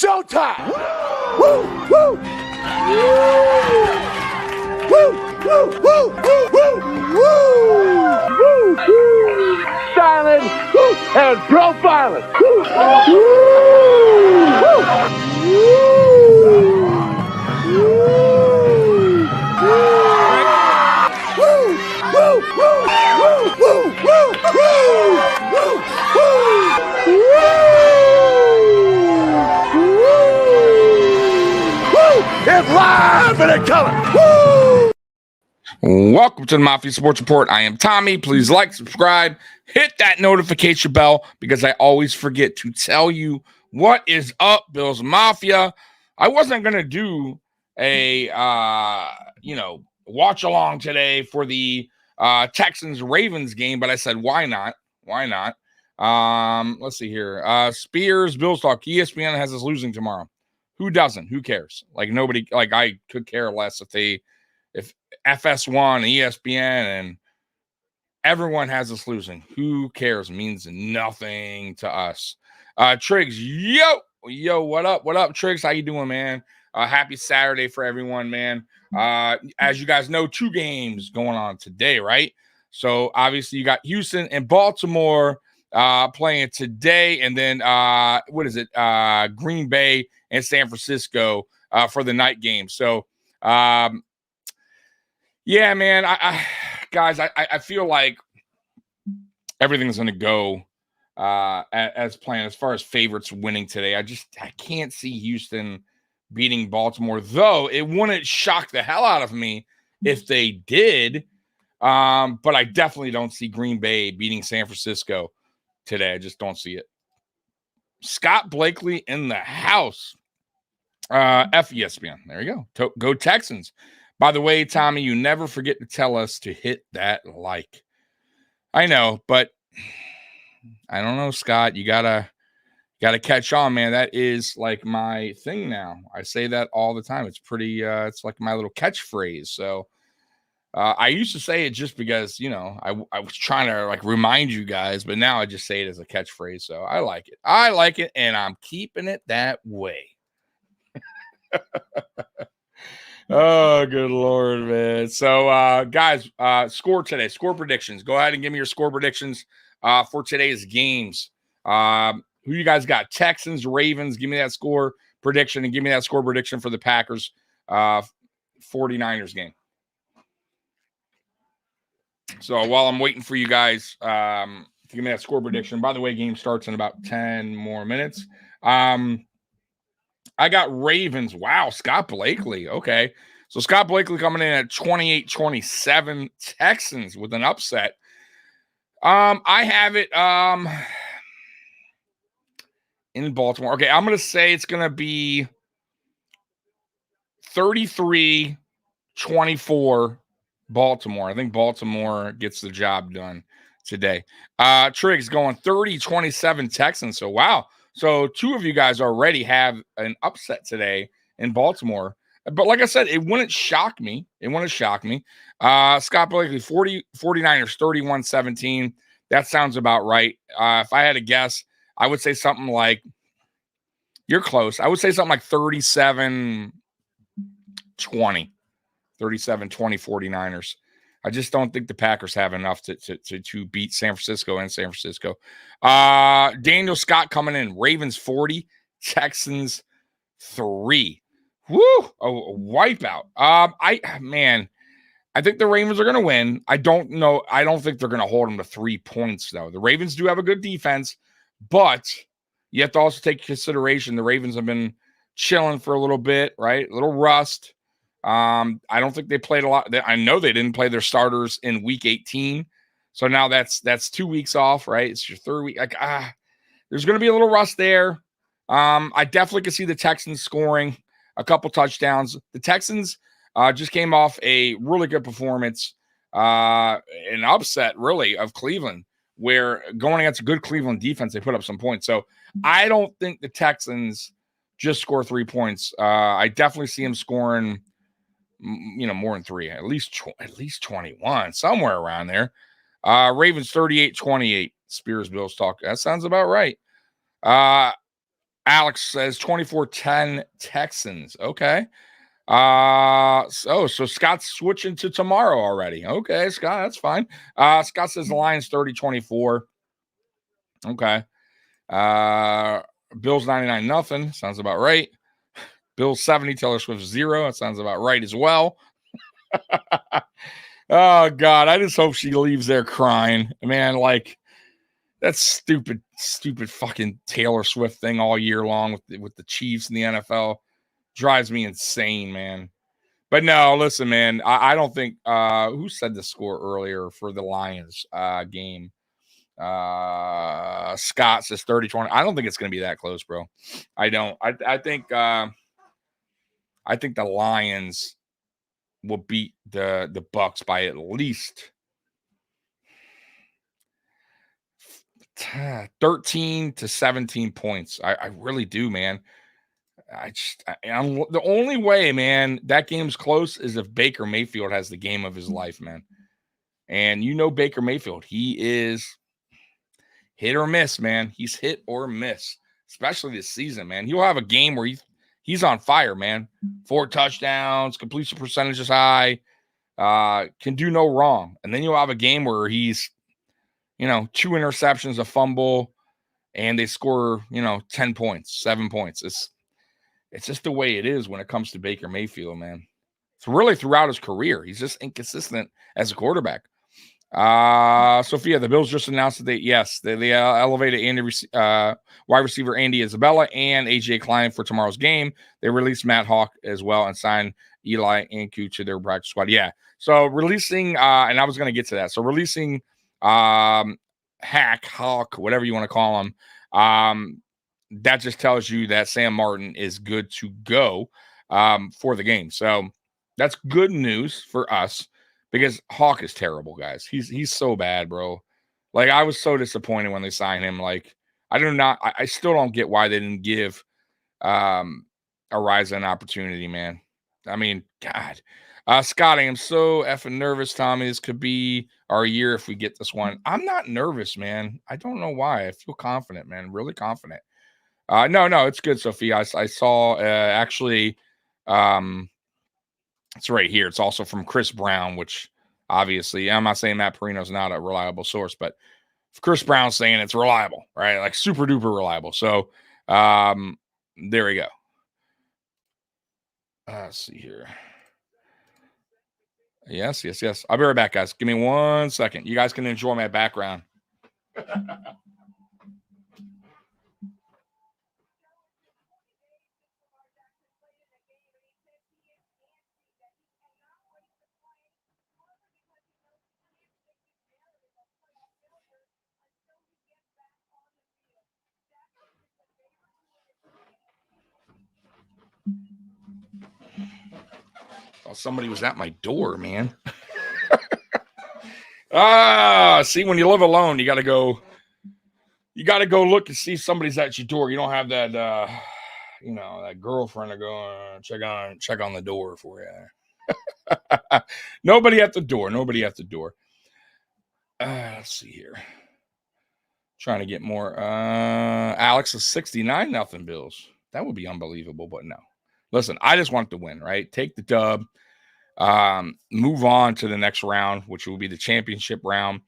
showtime. Woo, woo. Woo, woo, woo, woo, woo, woo, woo. Silent and profiling. Woo, it's live and in color. Woo! Welcome to the Mafia Sports Report. I am Tommy. Please like, subscribe, hit that notification bell because I always forget to tell you what is up, Bills Mafia. I wasn't going to do a, watch along today for the Texans Ravens game, but I said, why not? Why not? Let's see here. Spears, Bills Talk. ESPN has us losing tomorrow. Who doesn't? Who cares? Like nobody, like I could care less if FS1, ESPN, and everyone has us losing. Who cares? It means nothing to us. Triggs, yo, what up? What up, Triggs? How you doing, man? Happy Saturday for everyone, man. As you guys know, 2 games going on today, right? So obviously you got Houston and Baltimore playing today, and then Green Bay and San Francisco for the night game. So yeah, man, I feel like everything's going to go as planned as far as favorites winning today. I can't see Houston beating Baltimore, though it wouldn't shock the hell out of me if they did. But I definitely don't see Green Bay beating San Francisco today. I just don't see it. Scott Blakely in the house. ESPN. There you go. Go Texans. By the way, Tommy, you never forget to tell us to hit that like. I know, but I don't know, Scott. You gotta catch on, man. That is like my thing now. I say that all the time. It's pretty. It's like my little catchphrase. So I used to say it just because I was trying to like remind you guys, but now I just say it as a catchphrase. So I like it. I like it, and I'm keeping it that way. Oh, good Lord, man. So, guys, score today. Score predictions. Go ahead and give me your score predictions for today's games. Who you guys got? Texans, Ravens. Give me that score prediction, and give me that score prediction for the Packers 49ers game. So while I'm waiting for you guys to give me that score prediction, by the way, game starts in about 10 more minutes. I got Ravens. Wow, Scott Blakely. Okay. So Scott Blakely coming in at 28-27. Texans with an upset. I have it in Baltimore. Okay, I'm going to say it's going to be 33-24 Baltimore. I think Baltimore gets the job done today. Triggs going 30-27 Texans. So, wow. So 2 of you guys already have an upset today in Baltimore. But like I said, it wouldn't shock me. Scott Blakely, 49ers, 31-17. That sounds about right. If I had to guess, I would say something like, you're close. I would say something like 37-20. 37-20 49ers. I just don't think the Packers have enough to beat San Francisco. Daniel Scott coming in. Ravens 40, Texans 3. Woo! A wipeout. I think the Ravens are going to win. I don't know. I don't think they're going to hold them to 3 points, though. The Ravens do have a good defense, but you have to also take consideration the Ravens have been chilling for a little bit, right? A little rust. I don't think they played a lot. I know they didn't play their starters in week 18. So now that's 2 weeks off, right? It's your 3rd week. There's going to be a little rust there. I definitely can see the Texans scoring a couple touchdowns. The Texans just came off a really good performance, an upset really of Cleveland, where going against a good Cleveland defense, they put up some points. So I don't think the Texans just score 3 points. I definitely see them scoring more than 3, at least 21, somewhere around there. Ravens 38-28. Spears Bills Talk. That sounds about right. Alex says 24-10 Texans. Okay. So Scott's switching to tomorrow already. Okay, Scott, that's fine. Scott says the Lions 30-24. Okay. Bills 99 nothing. Sounds about right. Bills 70, Taylor Swift 0. That sounds about right as well. Oh God, I just hope she leaves there crying. Man, like that stupid fucking Taylor Swift thing all year long with the Chiefs and the NFL drives me insane, man. But no, listen, man, I don't think who said the score earlier for the Lions game. Scott says 30-20. I don't think it's gonna be that close, bro. I don't. I think the Lions will beat the Bucks by at least 13 to 17 points. I really do, man. I'm the only way, man, that game's close is if Baker Mayfield has the game of his life, man. And you know Baker Mayfield, he is hit or miss, man. He's hit or miss, especially this season, man. He'll have a game where he's on fire, man. 4 touchdowns, completion percentage is high, can do no wrong. And then you'll have a game where he's, 2 interceptions, a fumble, and they score, 10 points, 7 points. It's just the way it is when it comes to Baker Mayfield, man. It's really throughout his career. He's just inconsistent as a quarterback. Sophia, the Bills just announced that they elevated wide receiver Andy Isabella and AJ Klein for tomorrow's game. They released Matt Hawk as well and signed Eli Anku to their practice squad. Yeah. So releasing, and I was going to get to that. So releasing Hawk, whatever you want to call him, that just tells you that Sam Martin is good to go for the game. So that's good news for us. Because Hawk is terrible, guys. He's so bad, bro. Like, I was so disappointed when they signed him. Like, I still don't get why they didn't give Ariza an opportunity, man. I mean, God. Scott, I am so effing nervous, Tommy. This could be our year if we get this one. I'm not nervous, man. I don't know why. I feel confident, man. Really confident. No, it's good, Sophia. I saw actually it's right here. It's also from Chris Brown, which obviously I'm not saying Matt Perino's not a reliable source, but if Chris Brown's saying it's reliable, right? Like super duper reliable. So there we go. Let's see here. Yes. I'll be right back, guys. Give me 1 second. You guys can enjoy my background. Oh, somebody was at my door, man. See, when you live alone, you got to go look and see if somebody's at your door. You don't have that, that girlfriend to go check on the door for you. Nobody at the door. Let's see here. Trying to get more. Alex is 69 nothing Bills. That would be unbelievable, but no. Listen, I just want to win, right? Take the dub. Move on to the next round, which will be the championship round,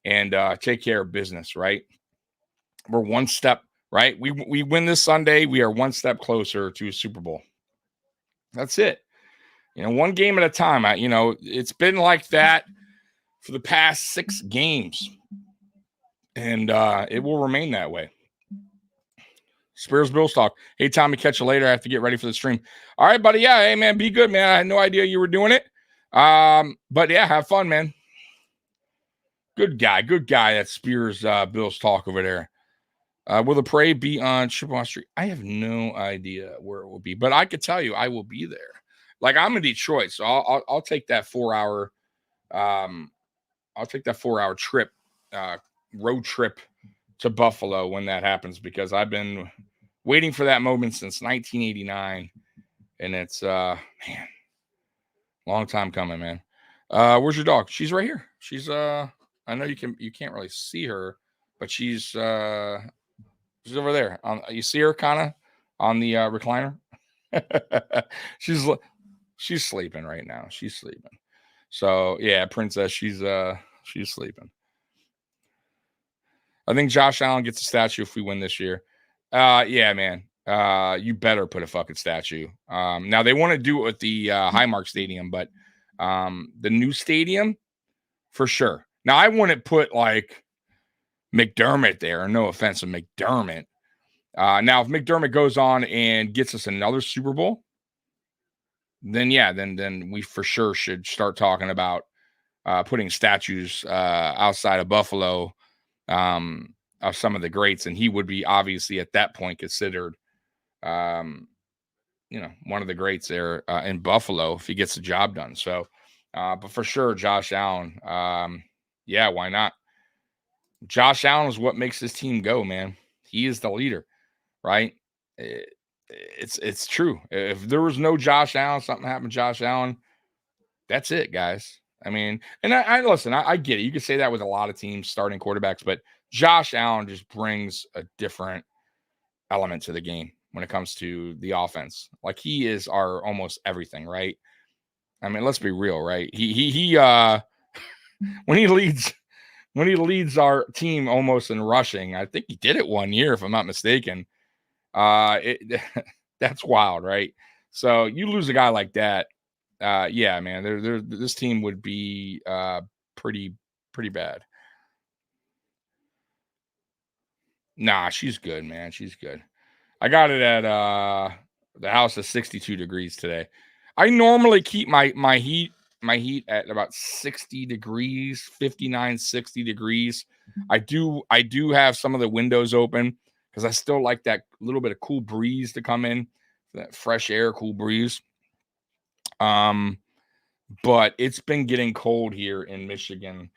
and take care of business, right? We're one step, right? We win this Sunday. We are one step closer to a Super Bowl. That's it. One game at a time. It's been like that for the past 6 games, and it will remain that way. Spears Bills talk. Hey, Tommy, catch you later. I have to get ready for the stream. All right, buddy. Yeah, hey, man, be good, man. I had no idea you were doing it. But yeah, have fun, man. Good guy. That Spears Bills talk over there. Will the parade be on Chippewa Street? I have no idea where it will be, but I could tell you I will be there. Like, I'm in Detroit, so I'll take that 4-hour. I'll take that 4-hour trip, road trip to Buffalo when that happens, because I've been waiting for that moment since 1989, and it's man, long time coming, man. Where's your dog? She's right here. She's I know you can't really see her, but she's She's over there. You see her kind of on the recliner. she's sleeping right now. She's sleeping. So yeah, Princess, she's sleeping. I think Josh Allen gets a statue if we win this year. Yeah, man. You better put a fucking statue. Now they want to do it with the Highmark Stadium, but the new stadium for sure. Now I wouldn't put like McDermott there. No offense to McDermott. Now if McDermott goes on and gets us another Super Bowl, then yeah, then we for sure should start talking about putting statues outside of Buffalo of some of the greats, and he would be obviously at that point considered one of the greats there in Buffalo if he gets the job done. So but for sure Josh Allen, yeah, why not? Josh Allen is what makes this team go, man. He is the leader, right? It's true. If there was no Josh Allen, something happened to Josh Allen, that's it, guys. I mean, and I listen, I get it. You could say that with a lot of teams starting quarterbacks, but Josh Allen just brings a different element to the game when it comes to the offense. Like he is our almost everything, right? I mean, let's be real, right? He when he leads our team almost in rushing, I think he did it one year, if I'm not mistaken. That's wild, right? So you lose a guy like that. Yeah, man, this team would be pretty bad. Nah, she's good, man. She's good. I got it at the house is 62 degrees today. I normally keep my heat at about 60 degrees, 59, 60 degrees. I do have some of the windows open because I still like that little bit of cool breeze to come in, that fresh air, cool breeze. But it's been getting cold here in Michigan.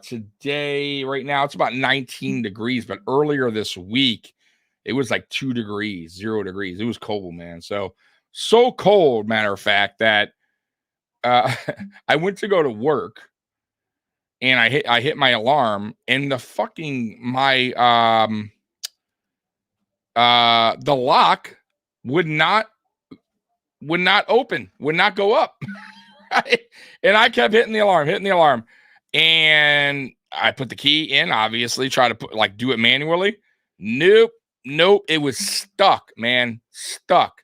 Today, right now, it's about 19 degrees, but earlier this week, it was like 2 degrees, 0 degrees. It was cold, man. So cold, matter of fact, that I went to go to work and I hit my alarm and the lock would not open, would not go up. Right? And I kept hitting the alarm. And I put the key in, obviously, try to do it manually. Nope. It was stuck, man. Stuck.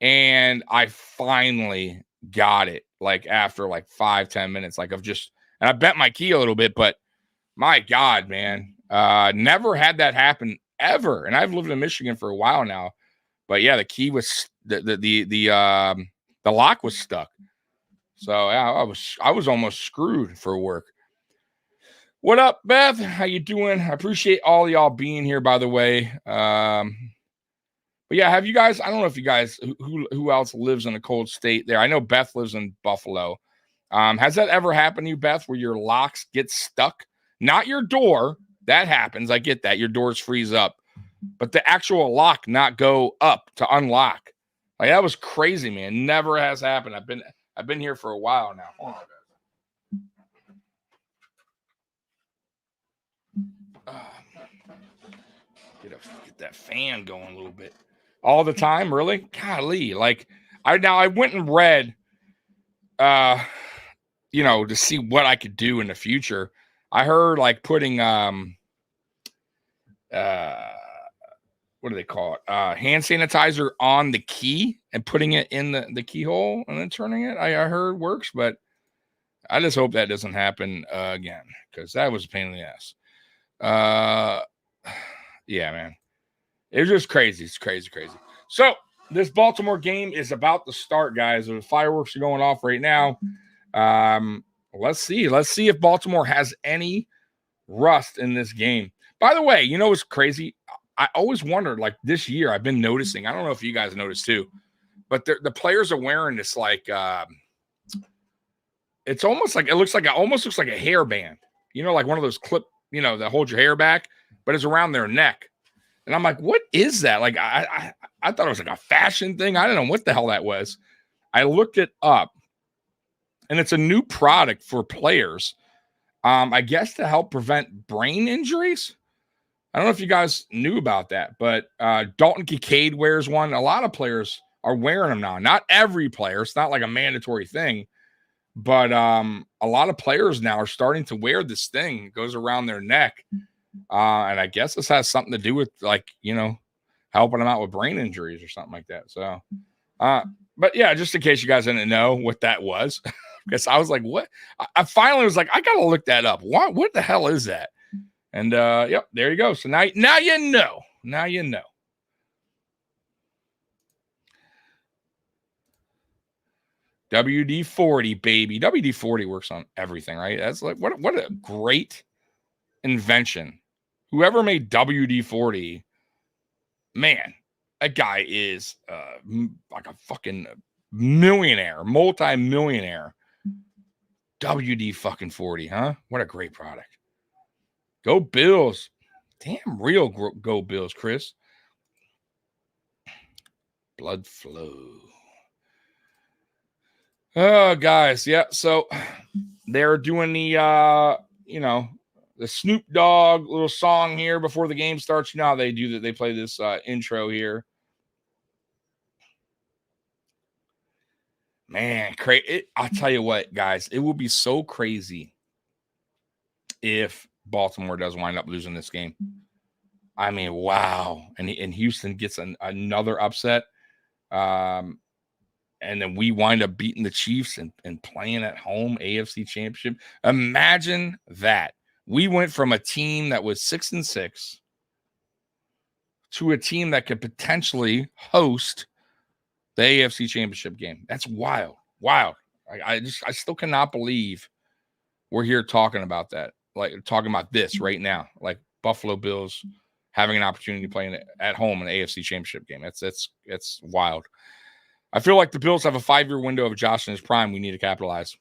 And I finally got it after 5-10 minutes, and I bent my key a little bit, but my God, man, never had that happen ever. And I've lived in Michigan for a while now, but yeah, the key was the lock was stuck. So yeah, I was almost screwed for work. What up, Beth? How you doing? I appreciate all y'all being here, by the way. But yeah, have you guys? I don't know if you guys who else lives in a cold state there. I know Beth lives in Buffalo. Has that ever happened to you, Beth, where your locks get stuck? Not your door. That happens. I get that. Your doors freeze up. But the actual lock not go up to unlock. That was crazy, man. Never has happened. I've been here for a while now. Hold on, guys. Get that fan going a little bit. All the time, really? Golly. I went and read to see what I could do in the future. I heard putting what do they call it? Hand sanitizer on the key and putting it in the keyhole and then turning it. I heard works, but I just hope that doesn't happen again because that was a pain in the ass. Yeah, man. It was just crazy. It's crazy. So this Baltimore game is about to start, guys. The fireworks are going off right now. Let's see if Baltimore has any rust in this game. By the way, what's crazy? I always wondered, this year, I've been noticing. I don't know if you guys noticed too, but the players are wearing this it's almost almost looks like a hairband. One of those clip, that hold your hair back, but it's around their neck. And I'm like, what is that? I thought it was a fashion thing. I don't know what the hell that was. I looked it up, and it's a new product for players. I guess to help prevent brain injuries. I don't know if you guys knew about that, but Dalton Kincaid wears one. A lot of players are wearing them now. Not every player. It's not like a mandatory thing, but a lot of players now are starting to wear this thing. It goes around their neck. And I guess this has something to do with, like, helping them out with brain injuries or something like that. So, but yeah, just in case you guys didn't know what that was, because I was like, what? I finally was like, I got to look that up. What the hell is that? And yep, there you go. So now you know. Now you know. WD-40, baby. WD-40 works on everything, right? That's like what a great invention. Whoever made WD-40, man, that guy is like a fucking millionaire, multi-millionaire. WD-40, huh? What a great product. Go Bills. Damn real go Bills, Chris. Blood flow. Oh, guys, yeah. So they're doing the the Snoop Dogg little song here before the game starts. You know how they do that. They play this intro here. Man, I'll tell you what, guys, it will be so crazy if Baltimore does wind up losing this game. I mean, wow. And Houston gets another upset. And then we wind up beating the Chiefs and playing at home, AFC Championship. Imagine that. We went from a team that was 6-6 to a team that could potentially host the AFC Championship game. That's wild. Wild. I still cannot believe we're here talking about that. Like, talking about this right now. Like, Buffalo Bills having an opportunity playing at home in the AFC Championship game. It's wild. I feel like the Bills have a 5-year window of Josh in his prime. We need to capitalize.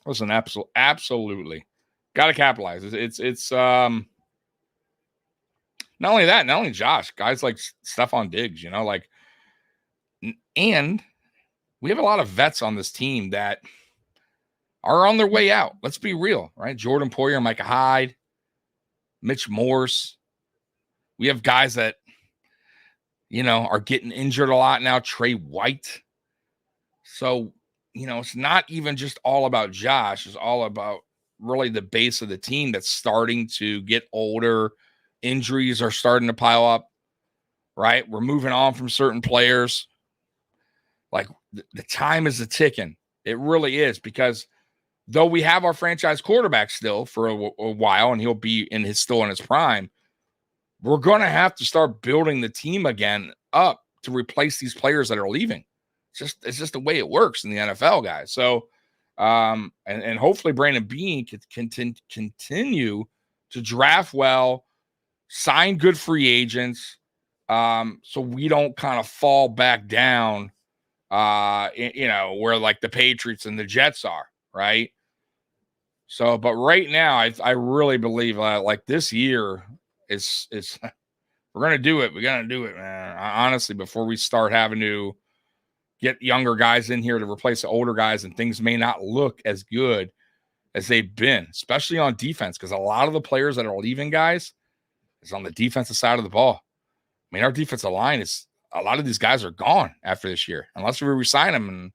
Listen, absolutely. Got to capitalize. It's not only that, not only Josh, guys like Stephon Diggs, and we have a lot of vets on this team that are on their way out. Let's be real, right? Jordan Poyer, Micah Hyde, Mitch Morse. We have guys that, are getting injured a lot now. Trey White. So, it's not even just all about Josh. It's all about really the base of the team that's starting to get older. Injuries are starting to pile up, right? We're moving on from certain players. Like, the time is a ticking. It really is, because though we have our franchise quarterback still for a while, and he'll be still in his prime, we're going to have to start building the team again up to replace these players that are leaving. It's just the way it works in the NFL, guys. So, and hopefully Brandon Beane can continue to draft well, sign good free agents, so we don't kind of fall back down, where like the Patriots and the Jets are, right? So, but right now, I really believe like this year is we're gonna do it. We're gonna do it, man. Honestly, before we start having to get younger guys in here to replace the older guys, and things may not look as good as they've been, especially on defense, because a lot of the players that are leaving, guys, is on the defensive side of the ball. I mean, our defensive line a lot of these guys are gone after this year, unless we resign them, and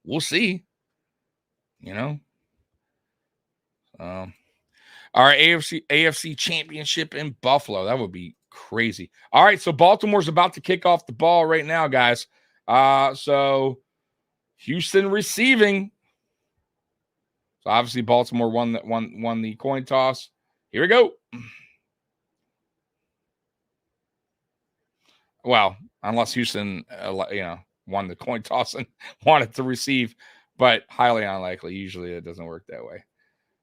we'll see. All right, AFC Championship in Buffalo. That would be crazy. All right, so Baltimore's about to kick off the ball right now, guys. So Houston receiving. So obviously Baltimore won the coin toss. Here we go. Well, unless Houston, won the coin toss and wanted to receive, but highly unlikely. Usually it doesn't work that way,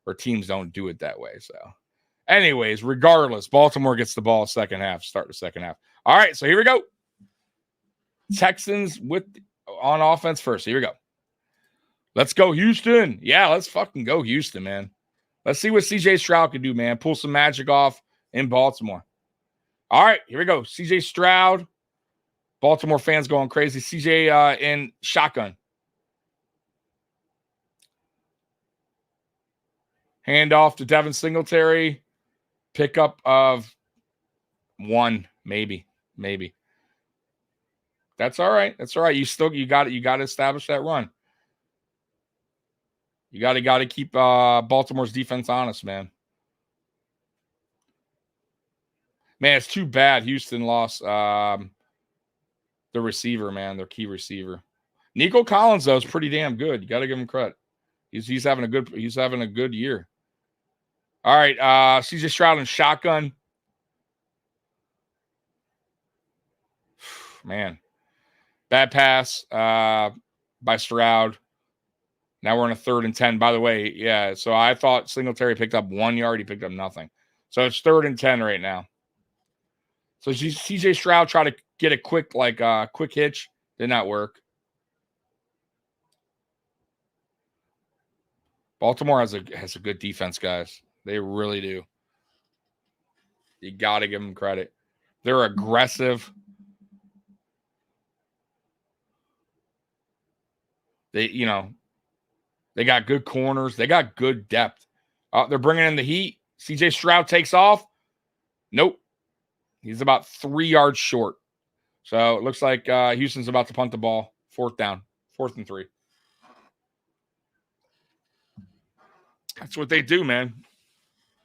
or teams don't do it that way. So, anyways, regardless, Baltimore gets the ball second half. Start the second half. All right, so here we go. Texans on offense first. Here we go. Let's go, Houston. Yeah, let's fucking go, Houston, man. Let's see what CJ Stroud can do, man. Pull some magic off in Baltimore. All right, here we go. CJ Stroud. Baltimore fans going crazy. CJ in shotgun. Hand off to Devin Singletary. Pickup of One, maybe. That's all right. You got to establish that run. You got to keep Baltimore's defense honest, man. Man, it's too bad Houston lost the receiver, man, their key receiver. Nico Collins, though, is pretty damn good. You got to give him credit. He's having a good year. All right, CJ Stroud and shotgun. Man, bad pass by Stroud. Now we're in a 3rd and 10. By the way, yeah. So I thought Singletary picked up 1 yard. He picked up nothing. So it's 3rd and 10 right now. So CJ Stroud tried to get a quick hitch. Did not work. Baltimore has a good defense, guys. They really do. You got to give them credit. They're aggressive. They got good corners. They got good depth. They're bringing in the heat. CJ Stroud takes off. Nope. He's about 3 yards short. So it looks like Houston's about to punt the ball. 4th down. 4th and 3. That's what they do, man.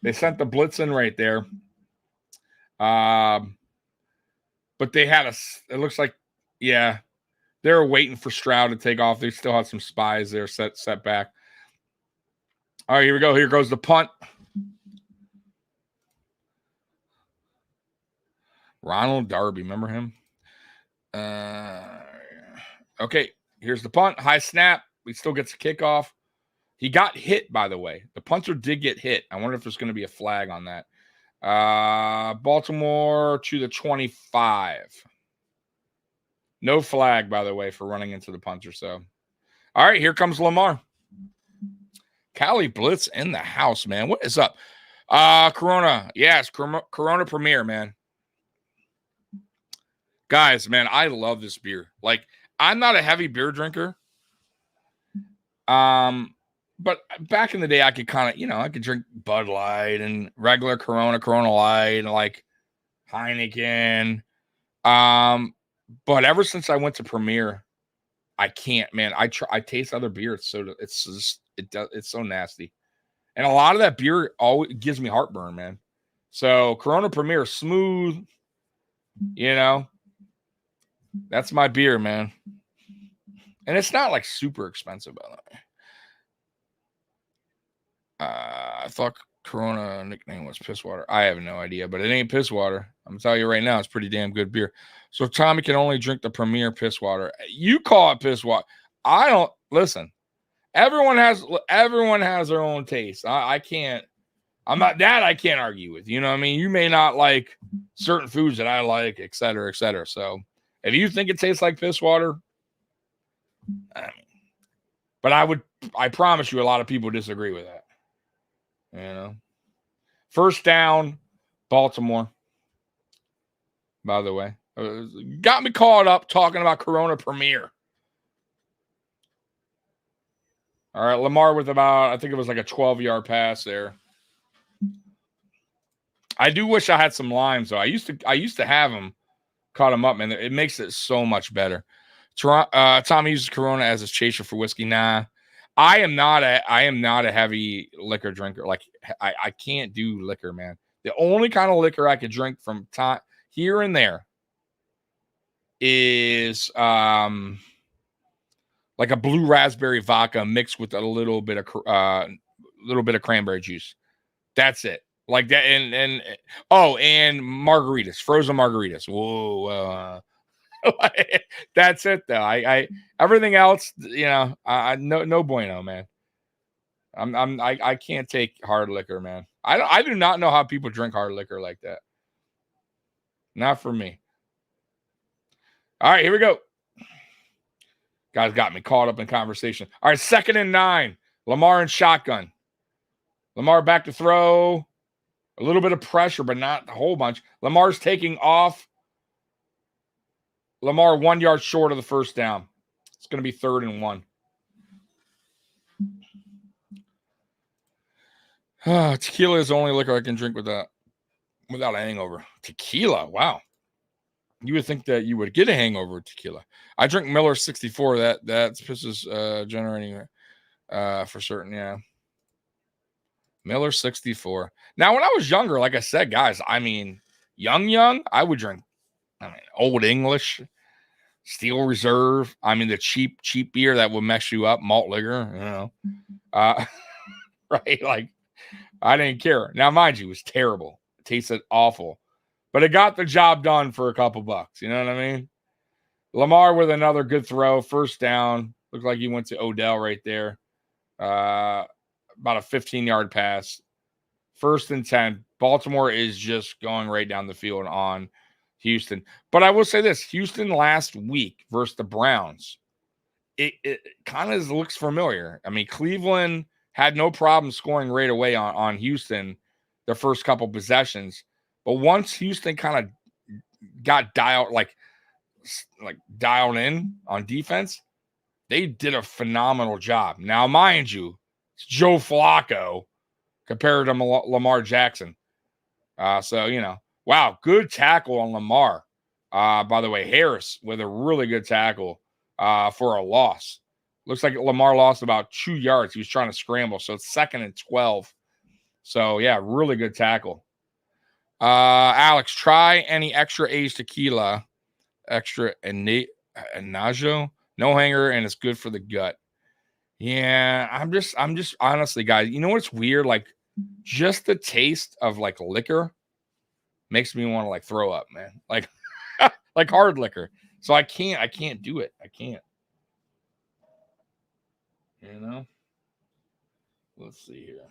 They sent the blitz in right there. But they had it looks like, yeah, they were waiting for Stroud to take off. They still had some spies there set back. All right, here we go. Here goes the punt. Ronald Darby, remember him? Okay, here's the punt. High snap. He still gets a kickoff. He got hit, by the way. The punter did get hit. I wonder if there's going to be a flag on that. Baltimore to the 25. No flag, by the way, for running into the punter. So, all right, here comes Lamar. Cali Blitz in the house, man. What is up? Corona. Yes, Corona Premier, man. Guys, man, I love this beer. Like, I'm not a heavy beer drinker. But back in the day, I could kind of, I could drink Bud Light and regular Corona Light, and like Heineken. But ever since I went to Premier, I can't, man. I taste other beer. It's so nasty, and a lot of that beer always gives me heartburn, man. So Corona Premier, smooth, that's my beer, man. And it's not like super expensive, by the way. I thought Corona nickname was Pisswater. I have no idea, but it ain't Pisswater. I'm gonna tell you right now, it's pretty damn good beer. So Tommy can only drink the Premier Pisswater. You call it Pisswater. I don't listen. Everyone has their own taste. I can't. I'm not that I can't argue with. You know what I mean? You may not like certain foods that I like, et cetera, et cetera. So if you think it tastes like Pisswater, but I promise you, a lot of people disagree with that. First down, Baltimore. By the way, got me caught up talking about Corona Premier. All right, Lamar with about, I think it was like a 12-yard pass there. I do wish I had some limes though. I used to have them, caught them up, man. It makes it so much better. Tommy uses Corona as his chaser for whiskey. Nah. I am not a heavy liquor drinker. Like I can't do liquor, man. The only kind of liquor I could drink from time here and there is like a blue raspberry vodka mixed with a little bit of cranberry juice. That's it. Like that, and margaritas, frozen margaritas. Whoa. That's it though. I everything else, no bueno, man. I can't take hard liquor, man. I do not know how people drink hard liquor like that. Not for me. All right, here we go. Guys got me caught up in conversation. All right, 2nd and 9. Lamar and shotgun. Lamar back to throw. A little bit of pressure, but not a whole bunch. Lamar's taking off. Lamar 1 yard short of the first down. It's going to be 3rd and 1. Tequila is the only liquor I can drink with that. without a hangover. Tequila. Wow. You would think that you would get a hangover with tequila. I drink Miller 64. That's pisses generating for certain. Yeah. Miller 64. Now, when I was younger, like I said, guys, I mean, young, I would drink, Old English, Steel Reserve. I mean, the cheap beer that would mess you up, malt liquor, right? Like, I didn't care. Now, mind you, it was terrible. It tasted awful, but it got the job done for a couple bucks. You know what I mean? Lamar with another good throw, first down. Looked like he went to Odell right there. About a 15-yard pass. 1st and 10. Baltimore is just going right down the field on Houston. But I will say this, Houston last week versus the Browns, it kind of looks familiar. I mean, Cleveland had no problem scoring right away on Houston the first couple possessions. But once Houston kind of got dialed in on defense, they did a phenomenal job. Now, mind you, it's Joe Flacco compared to Lamar Jackson. So, wow, good tackle on Lamar. By the way, Harris with a really good tackle for a loss. Looks like Lamar lost about 2 yards. He was trying to scramble, so it's 2nd and 12. So, yeah, really good tackle. Alex, try any extra age tequila, extra Najo, no hanger, and it's good for the gut. Yeah, I'm just honestly, guys, you know what's weird? Like, just the taste of like liquor makes me want to like throw up, man. Like, like hard liquor. So I can't do it. I can't. Let's see here.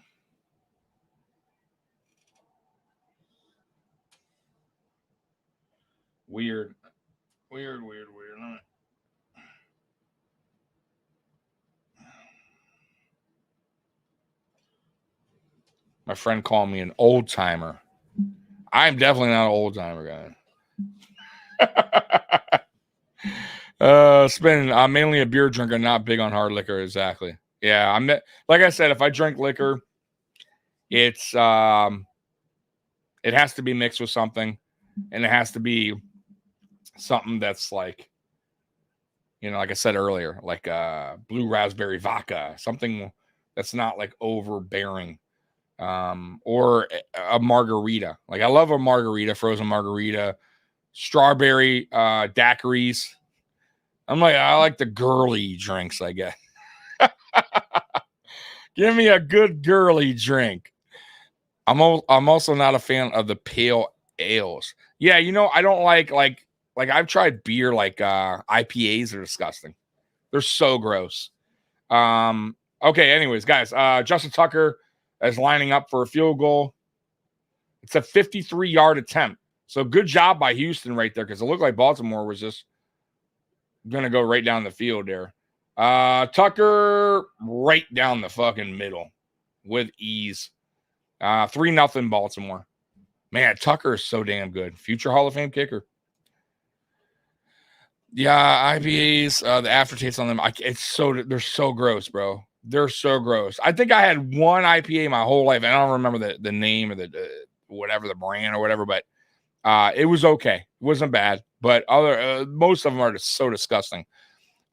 Weird. My friend called me an old timer. I'm definitely not an old timer guy. I'm mainly a beer drinker, not big on hard liquor. Exactly. Yeah, like I said, if I drink liquor, it's it has to be mixed with something, and it has to be something that's like, like I said earlier, like blue raspberry vodka, something that's not like overbearing. Or a margarita. Like, I love a margarita, frozen margarita, strawberry daiquiris. I like the girly drinks, I guess. Give me a good girly drink. I'm also not a fan of the pale ales. Yeah, I don't like I've tried beer, like IPAs are disgusting. They're so gross. Okay, anyways, guys, Justin Tucker is lining up for a field goal. It's a 53-yard attempt. So good job by Houston right there, because it looked like Baltimore was just going to go right down the field there. Tucker right down the fucking middle with ease. 3-0 Baltimore. Man, Tucker is so damn good. Future Hall of Fame kicker. Yeah, IPAs, the aftertaste on them, they're so gross, bro. They're so gross. I think I had one IPA my whole life, and I don't remember the name of the whatever, the brand or whatever, but it was okay. It wasn't bad, but most of them are just so disgusting.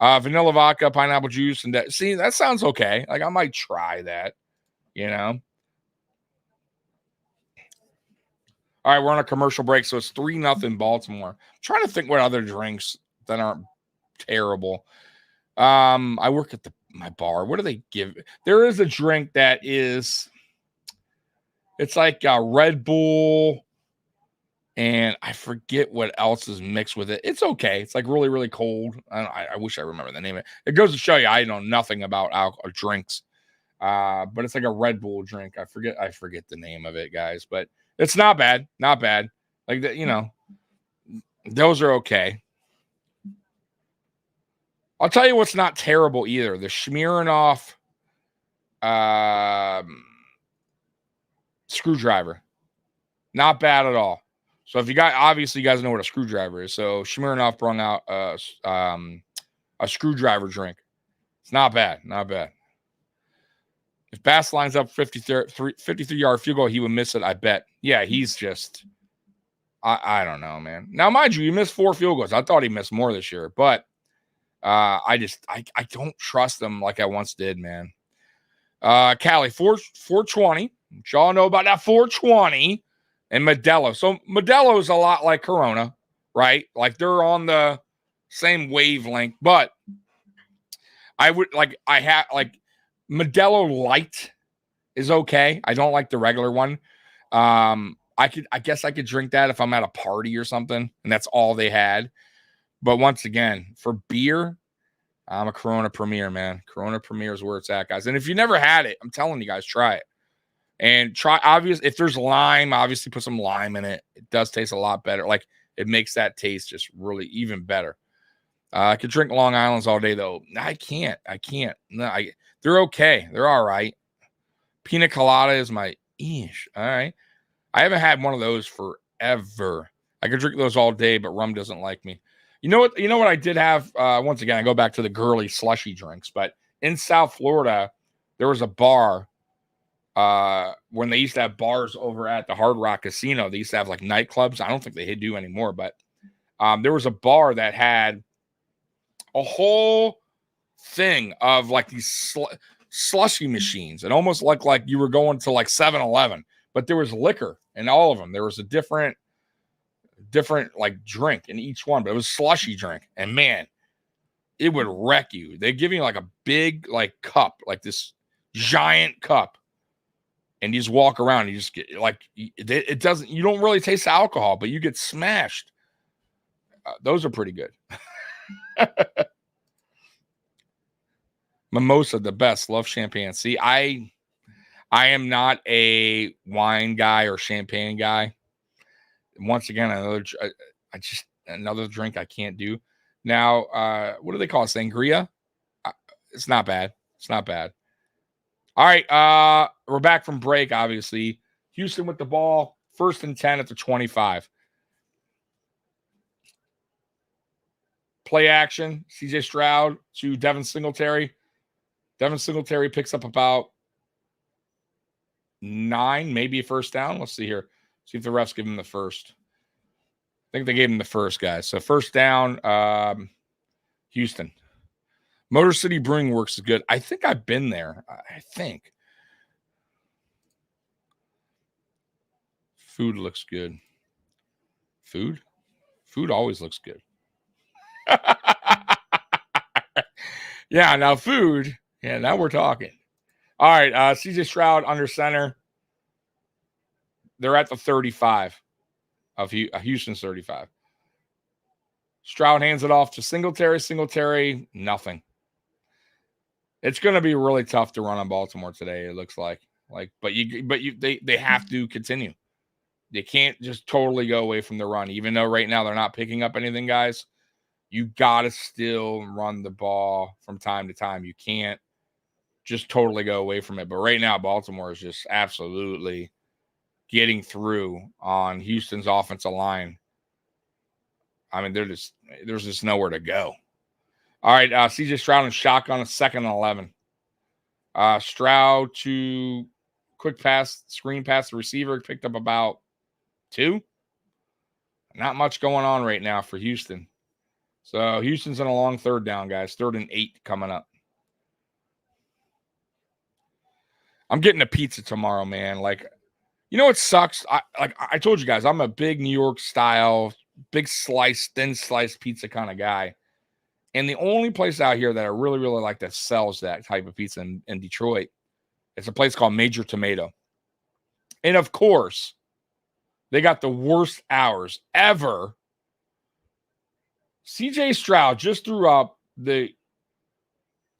Vanilla vodka, pineapple juice, and that sounds okay. Like, I might try that, All right, we're on a commercial break, so it's 3-0 Baltimore. I'm trying to think what other drinks that aren't terrible. I work at my bar. What do they give? There is a drink that it's like Red Bull, and I forget what else is mixed with it. It's okay. It's like really, really cold. I wish I remember the name of it. It goes to show you I know nothing about alcohol drinks. But it's like a Red Bull drink. I forget the name of it, guys, but it's not bad. Not bad. Like that, those are okay. I'll tell you what's not terrible either. The Smirnoff screwdriver. Not bad at all. So obviously you guys know what a screwdriver is. So Smirnoff brought out a screwdriver drink. It's not bad. Not bad. If Bass lines up 53-yard field goal, he would miss it, I bet. Yeah, he's just I don't know, man. Now, mind you, he missed 4 field goals. I thought he missed more this year, but I don't trust him like I once did, man. Cali, 420. Y'all know about that 420 and Modelo. So Modelo is a lot like Corona, right? Like they're on the same wavelength, but I would Modelo Light is okay. I don't like the regular one. I guess I could drink that if I'm at a party or something, and that's all they had. But once again, for beer, I'm a Corona Premier, man. Corona Premier is where it's at, guys. And if you never had it, I'm telling you guys, try it. And if there's lime, obviously put some lime in it. It does taste a lot better. Like it makes that taste just really even better. I could drink Long Islands all day though. I can't. No, they're okay. They're all right. Pina colada is my ish. All right. I haven't had one of those forever. I could drink those all day, but rum doesn't like me. You know what I did have? Once again, I go back to the girly slushy drinks, but in South Florida, there was a bar when they used to have bars over at the Hard Rock Casino. They used to have like nightclubs. I don't think they do anymore, but there was a bar that had a whole thing of like these slushy machines. It almost looked like you were going to like 7-Eleven, but there was liquor in all of them. There was a different like drink in each one, but it was slushy drink. And man, it would wreck you. They give you like a big like cup, like this giant cup. And you just walk around and you just get like, it doesn't, you don't really taste the alcohol, but you get smashed. Those are pretty good. Mimosa, the best. Love champagne. See, I am not a wine guy or champagne guy. Once again, another drink I can't do. Now, what do they call it? Sangria? It's not bad. All right, we're back from break, obviously. Houston with the ball, 1st and 10 at the 25. Play action, CJ Stroud to Devin Singletary. Devin Singletary picks up about 9, maybe a first down. Let's see here. See if the refs give him the first. I think they gave him the first, guys. So first down, Houston. Motor City Brewing Works is good. I think I've been there. I think. Food looks good. Food always looks good. Yeah, now food. Yeah, now we're talking. All right, CJ Stroud under center. They're at the 35 of Houston's 35. Stroud hands it off to Singletary. Singletary, nothing. It's going to be really tough to run on Baltimore today. It looks like, they have to continue. They can't just totally go away from the run, even though right now they're not picking up anything, guys. You got to still run the ball from time to time. You can't just totally go away from it. But right now, Baltimore is just absolutely getting through on Houston's offensive line. I mean, there's just nowhere to go. All right, CJ Stroud and shotgun, 2nd and 11. Stroud to quick pass, screen pass, the receiver picked up about 2. Not much going on right now for Houston. So Houston's in a long 3rd down, guys. 3rd and 8 coming up. I'm getting a pizza tomorrow, man. Like, you know what sucks? I told you guys, I'm a big New York style, big slice, thin slice pizza kind of guy. And the only place out here that I really, really like that sells that type of pizza in Detroit, it's a place called Major Tomato. And of course, they got the worst hours ever. CJ Stroud just threw up the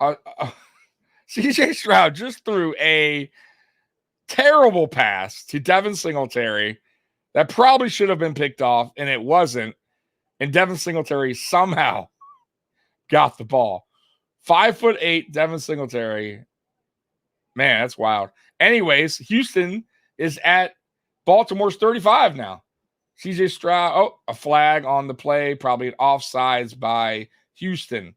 CJ Stroud just threw a terrible pass to Devin Singletary that probably should have been picked off, and it wasn't. And Devin Singletary somehow got the ball. 5'8" Devin Singletary. Man, that's wild. Anyways, Houston is at Baltimore's 35 now. CJ Stroud, a flag on the play, probably an offsides by Houston.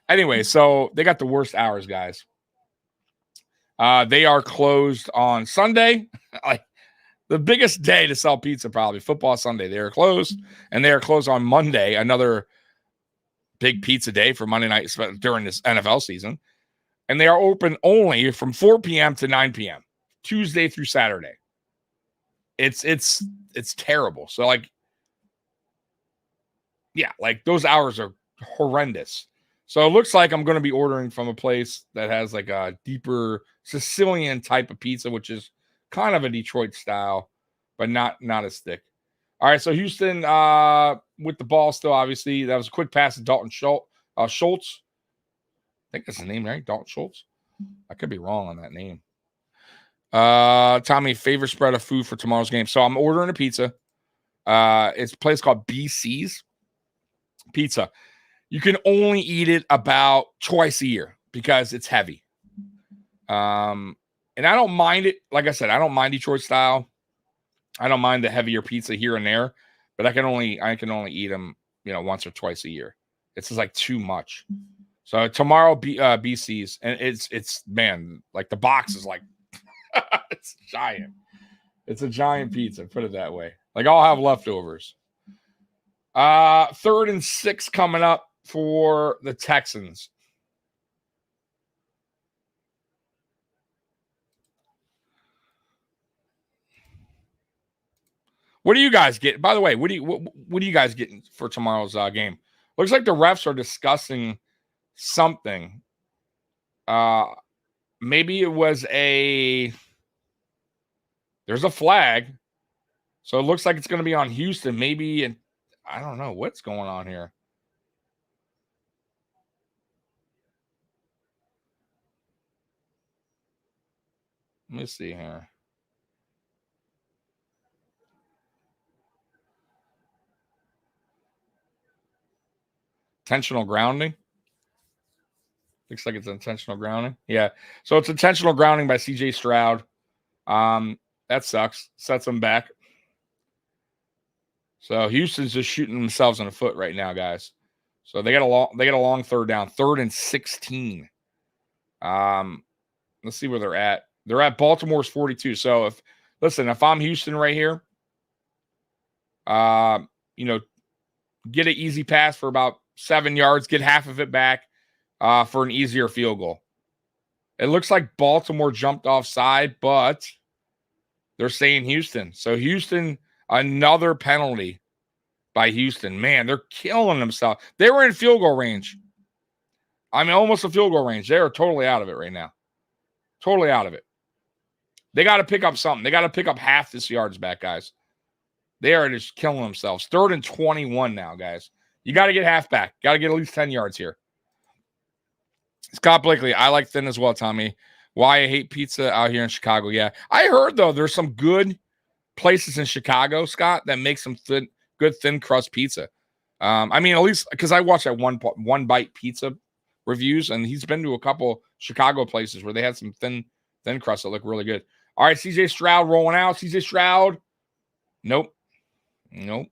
Anyway, so they got the worst hours, guys. They are closed on Sunday, like the biggest day to sell pizza, probably football Sunday. They are closed, and they are closed on Monday, another big pizza day for Monday night during this NFL season. And they are open only from 4 p.m. to 9 p.m. Tuesday through Saturday. It's terrible. So like, yeah, like those hours are horrendous. So it looks like I'm going to be ordering from a place that has like a deeper Sicilian type of pizza, which is kind of a Detroit style, but not as thick. All right, so Houston with the ball still, obviously. That was a quick pass to Dalton Schultz. I think that's the name, right? Dalton Schultz. I could be wrong on that name. Tommy, favorite spread of food for tomorrow's game. So I'm ordering a pizza. It's a place called BC's Pizza. You can only eat it about twice a year because it's heavy. And I don't mind it. Like I said, I don't mind Detroit style. I don't mind the heavier pizza here and there, but I can only eat them, once or twice a year. It's just like too much. So tomorrow, BC's, and it's man, like the box is like it's giant. It's a giant pizza. Put it that way. Like I'll have leftovers. 3rd and 6 coming up for the Texans. What do you guys get? By the way, what do you guys getting for tomorrow's game? Looks like the refs are discussing something. Maybe it was there's a flag. So it looks like it's going to be on Houston. Maybe, and I don't know what's going on here. Let me see here. Intentional grounding. Looks like it's intentional grounding. Yeah. So it's intentional grounding by CJ Stroud. That sucks. Sets them back. So Houston's just shooting themselves in the foot right now, guys. So they got a long 3rd down, 3rd and 16. Let's see where they're at. They're at Baltimore's 42. So if I'm Houston right here, get an easy pass for about 7 yards, get half of it back for an easier field goal. It looks like Baltimore jumped offside, but they're saying Houston. So Houston, another penalty by Houston. Man, they're killing themselves. They were in field goal range. I mean, almost a field goal range. They are totally out of it right now. Totally out of it. They got to pick up something. They got to pick up half this yards back, guys. They are just killing themselves. 3rd and 21 now, guys. You got to get half back. Got to get at least 10 yards here. Scott Blakely, I like thin as well, Tommy. Why I hate pizza out here in Chicago. Yeah. I heard, though, there's some good places in Chicago, Scott, that make some good thin crust pizza. I mean, at least because I watched that one bite pizza reviews, and he's been to a couple Chicago places where they had some thin crust that look really good. All right, CJ Stroud rolling out. CJ Stroud. Nope. CJ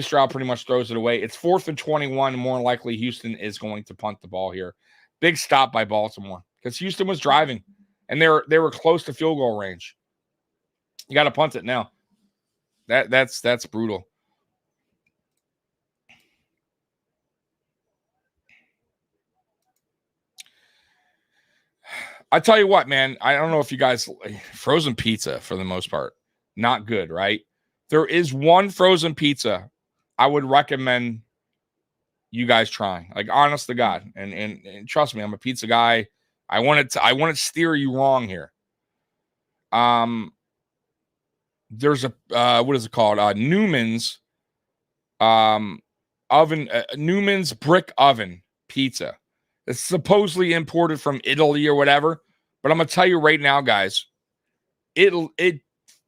Stroud pretty much throws it away. It's 4th and 21. More likely, Houston is going to punt the ball here. Big stop by Baltimore because Houston was driving, and they were close to field goal range. You got to punt it now. That's brutal. I tell you what, man, I don't know if you guys frozen pizza for the most part, not good, right? There is one frozen pizza I would recommend you guys trying. Like, honest to God, and trust me, I'm a pizza guy. I want to steer you wrong here. There's a what is it called? Newman's Newman's brick oven pizza. It's supposedly imported from Italy or whatever, but I'm gonna tell you right now, guys, it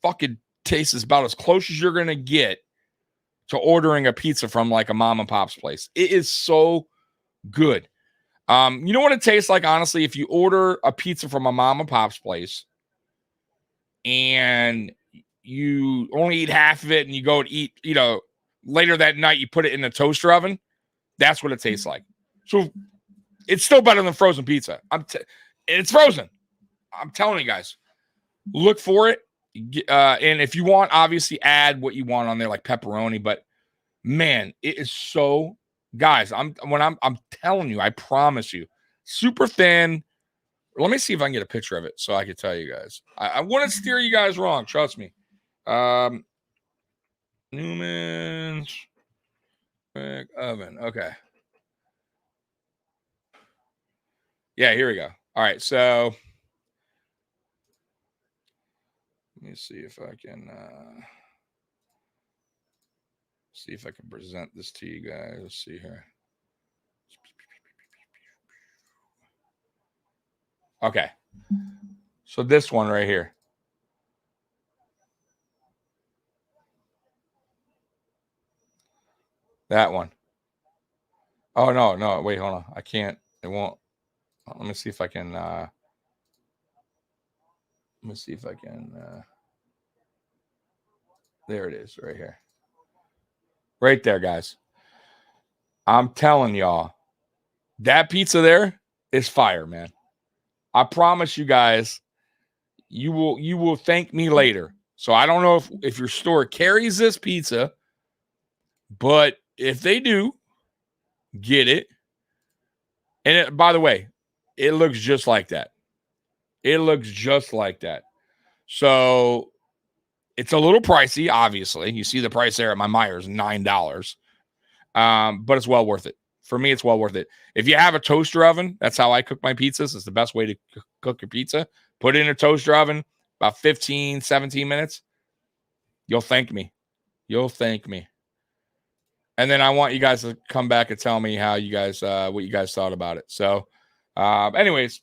fucking tastes about as close as you're gonna get to ordering a pizza from like a mom and pop's place. It is so good. You know what it tastes like, honestly, if you order a pizza from a mom and pop's place and you only eat half of it and you go and eat, later that night you put it in the toaster oven. That's what it tastes like. So it's still better than frozen pizza. It's frozen. I'm telling you guys, look for it. And if you want, obviously add what you want on there, like pepperoni. But man, it is so, guys. I'm telling you, I promise you, super thin. Let me see if I can get a picture of it so I can tell you guys. I wouldn't steer you guys wrong. Trust me. Newman's oven. Okay. Yeah, here we go. All right, so let me see if I can present this to you guys. Let's see here. Okay. So this one right here. That one. Oh, no. Wait, hold on. I can't. It won't. Let me see if I can. There it is right here. Right there, guys. I'm telling y'all, that pizza there is fire, man. I promise you guys, you will thank me later. So I don't know if your store carries this pizza, but if they do, get it. And by the way, it looks just like that. So it's a little pricey, obviously. You see the price there at my Myers, $9. But it's well worth it. For me, it's well worth it. If you have a toaster oven, that's how I cook my pizzas. It's the best way to cook your pizza. Put it in a toaster oven, about 15, 17 minutes. You'll thank me. And then I want you guys to come back and tell me how you guys, what you guys thought about it. So, anyways,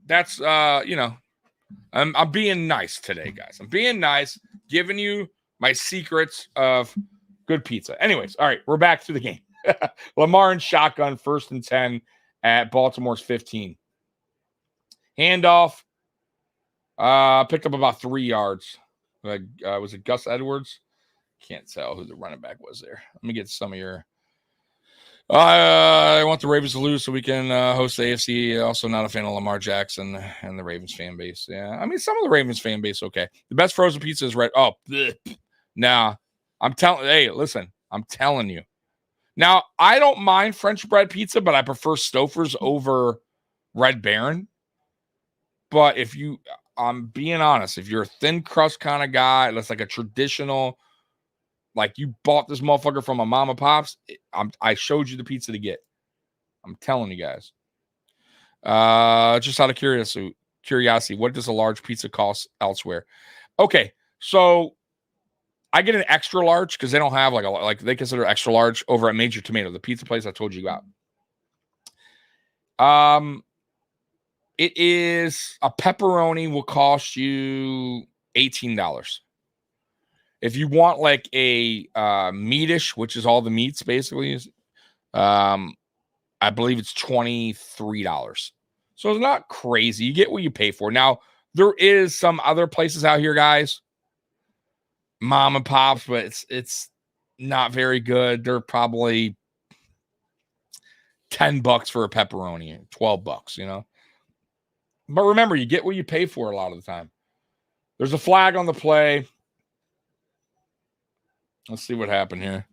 that's, I'm being nice today, guys. I'm being nice, giving you my secrets of good pizza. Anyways, all right, we're back to the game. Lamar and shotgun, 1st and 10 at Baltimore's 15. Handoff, picked up about 3 yards. Was it Gus Edwards? Can't tell who the running back was there. Let me get some of your. I want the Ravens to lose so we can host the AFC. Also, not a fan of Lamar Jackson and the Ravens fan base. Yeah, I mean, some of the Ravens fan base, okay. The best frozen pizza is red. Oh, nah. I'm telling you. Now, I don't mind French bread pizza, but I prefer Stouffer's over Red Baron. But I'm being honest, if you're a thin crust kind of guy, that's like a traditional, like you bought this motherfucker from a mom and pops, I showed you the pizza to get. I'm telling you guys. Just out of curiosity, what does a large pizza cost elsewhere? Okay, so I get an extra large because they don't have like they consider extra large over at Major Tomato, the pizza place I told you about. It is a pepperoni will cost you $18. If you want like a meatish, which is all the meats basically, I believe it's $23. So it's not crazy. You get what you pay for. Now, there is some other places out here, guys, mom and pops, but it's not very good. They're probably $10 for a pepperoni, $12, you know. But remember, you get what you pay for a lot of the time. There's a flag on the play. Let's see what happened here.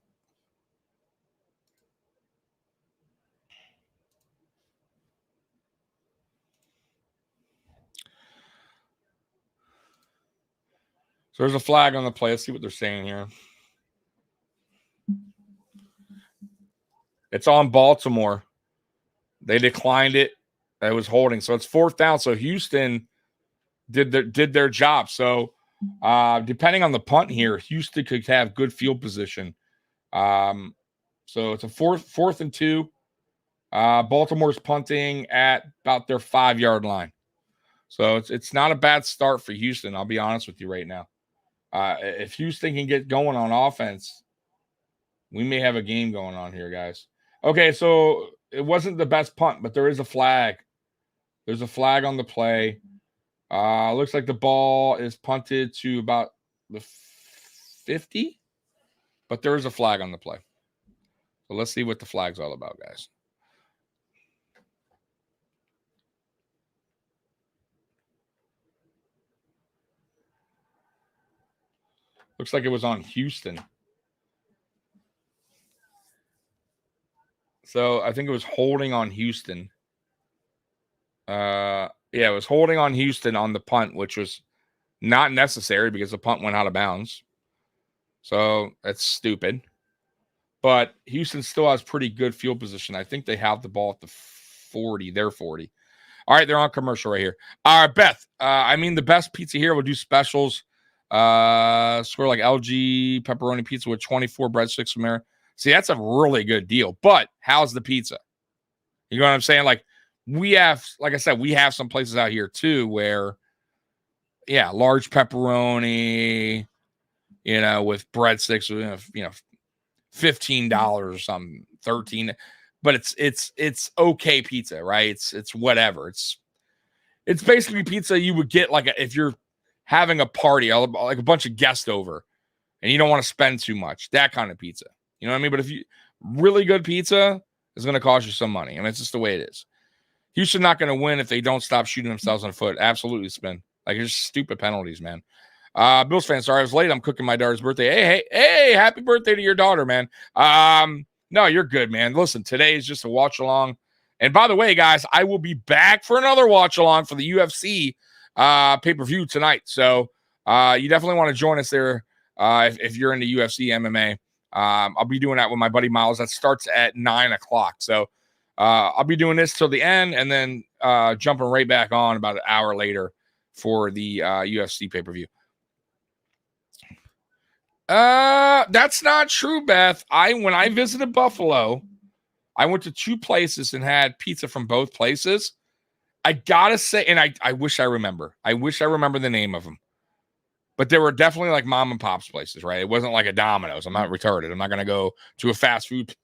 So there's a flag on the play. Let's see what they're saying here. It's on Baltimore. They declined it. It was holding. So it's 4th down. So Houston did their job. So depending on the punt here, Houston could have good field position. So it's a 4th and 2. Baltimore's punting at about their 5-yard line. So it's not a bad start for Houston. I'll be honest with you right now. If Houston can get going on offense, we may have a game going on here, guys. Okay, so it wasn't the best punt, but there is a flag. There's a flag on the play. Looks like the ball is punted to about the 50, but there is a flag on the play. So let's see what the flag's all about, guys. Looks like it was on Houston. So I think it was holding on Houston. Yeah, it was holding on Houston on the punt, which was not necessary because the punt went out of bounds. So that's stupid. But Houston still has pretty good field position. I think they have the ball at the 40. They're 40. All right, they're on commercial right here. All right, Beth. The best pizza here will do specials. Score like LG pepperoni pizza with 24 breadsticks from there. See, that's a really good deal. But how's the pizza? You know what I'm saying? Like I said, we have some places out here too where, yeah, large pepperoni, with breadsticks, $15 or something, 13. But it's okay pizza, right? It's whatever. It's basically pizza you would get if you're having a party, like a bunch of guests over, and you don't want to spend too much. That kind of pizza. You know what I mean? But if you really good pizza is going to cost you some money. It's just the way it is. Houston not going to win if they don't stop shooting themselves in the foot. Absolutely, Spin. Like, it's just stupid penalties, man. Bills fan, sorry I was late. I'm cooking my daughter's birthday. Hey, happy birthday to your daughter, man. No, you're good, man. Listen, today is just a watch along. And by the way, guys, I will be back for another watch along for the UFC pay-per-view tonight. So you definitely want to join us there if you're into UFC MMA. I'll be doing that with my buddy Miles. That starts at 9:00. So I'll be doing this till the end and then jumping right back on about an hour later for the UFC pay-per-view. That's not true, Beth. When I visited Buffalo, I went to 2 places and had pizza from both places. I gotta say, and I wish I remember. I wish I remember the name of them. But there were definitely like mom and pop's places, right? It wasn't like a Domino's. I'm not retarded. I'm not gonna go to a fast food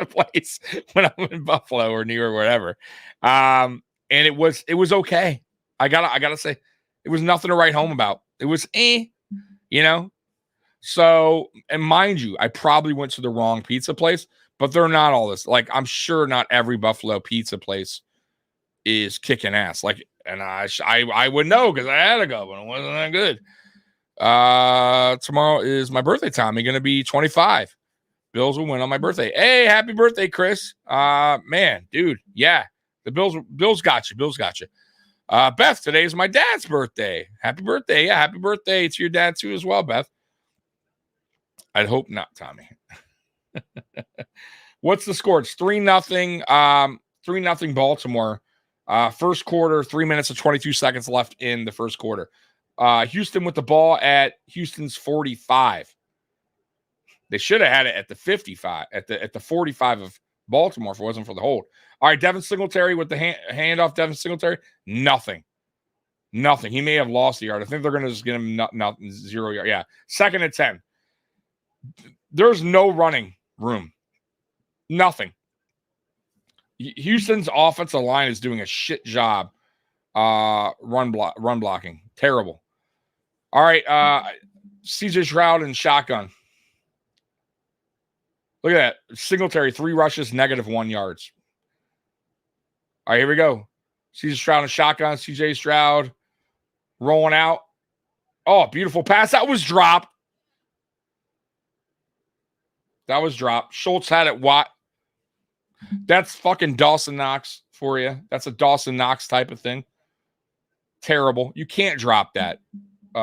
place when I'm in Buffalo or New York or whatever. And it was okay. I gotta say, it was nothing to write home about. It was So, and mind you, I probably went to the wrong pizza place, but they're not all this. Like, I'm sure not every Buffalo pizza place is kicking ass. Like, and I would know because I had to go, but it wasn't that good. Tomorrow is my birthday time. I'm gonna be 25. Bills will win on my birthday. Hey, happy birthday, Chris. Man, dude, yeah, the Bills got you. Bills got you. Beth, today is my dad's birthday. Happy birthday. Yeah, happy birthday to your dad too as well, Beth. I'd hope not, Tommy. What's the score? It's 3-0. 3-0 Baltimore. First quarter, 3 minutes and 22 seconds left in the first quarter. Houston with the ball at Houston's 45. They should have had it at the 55, at the 45 of Baltimore if it wasn't for the hold. All right, Devin Singletary with the handoff. Devin Singletary, nothing. He may have lost the yard. I think they're going to just get him nothing, 0 yard. Yeah, 2nd and 10. There's no running room. Nothing. Houston's offensive line is doing a shit job run blocking. Terrible. All right, CJ Stroud and shotgun. Look at that. Singletary, 3 rushes, -1 yards. All right, here we go. CJ Stroud and shotgun. CJ Stroud rolling out. Oh, beautiful pass. That was dropped. Schultz had it. What? That's fucking Dawson Knox for you. That's a Dawson Knox type of thing. Terrible. You can't drop that,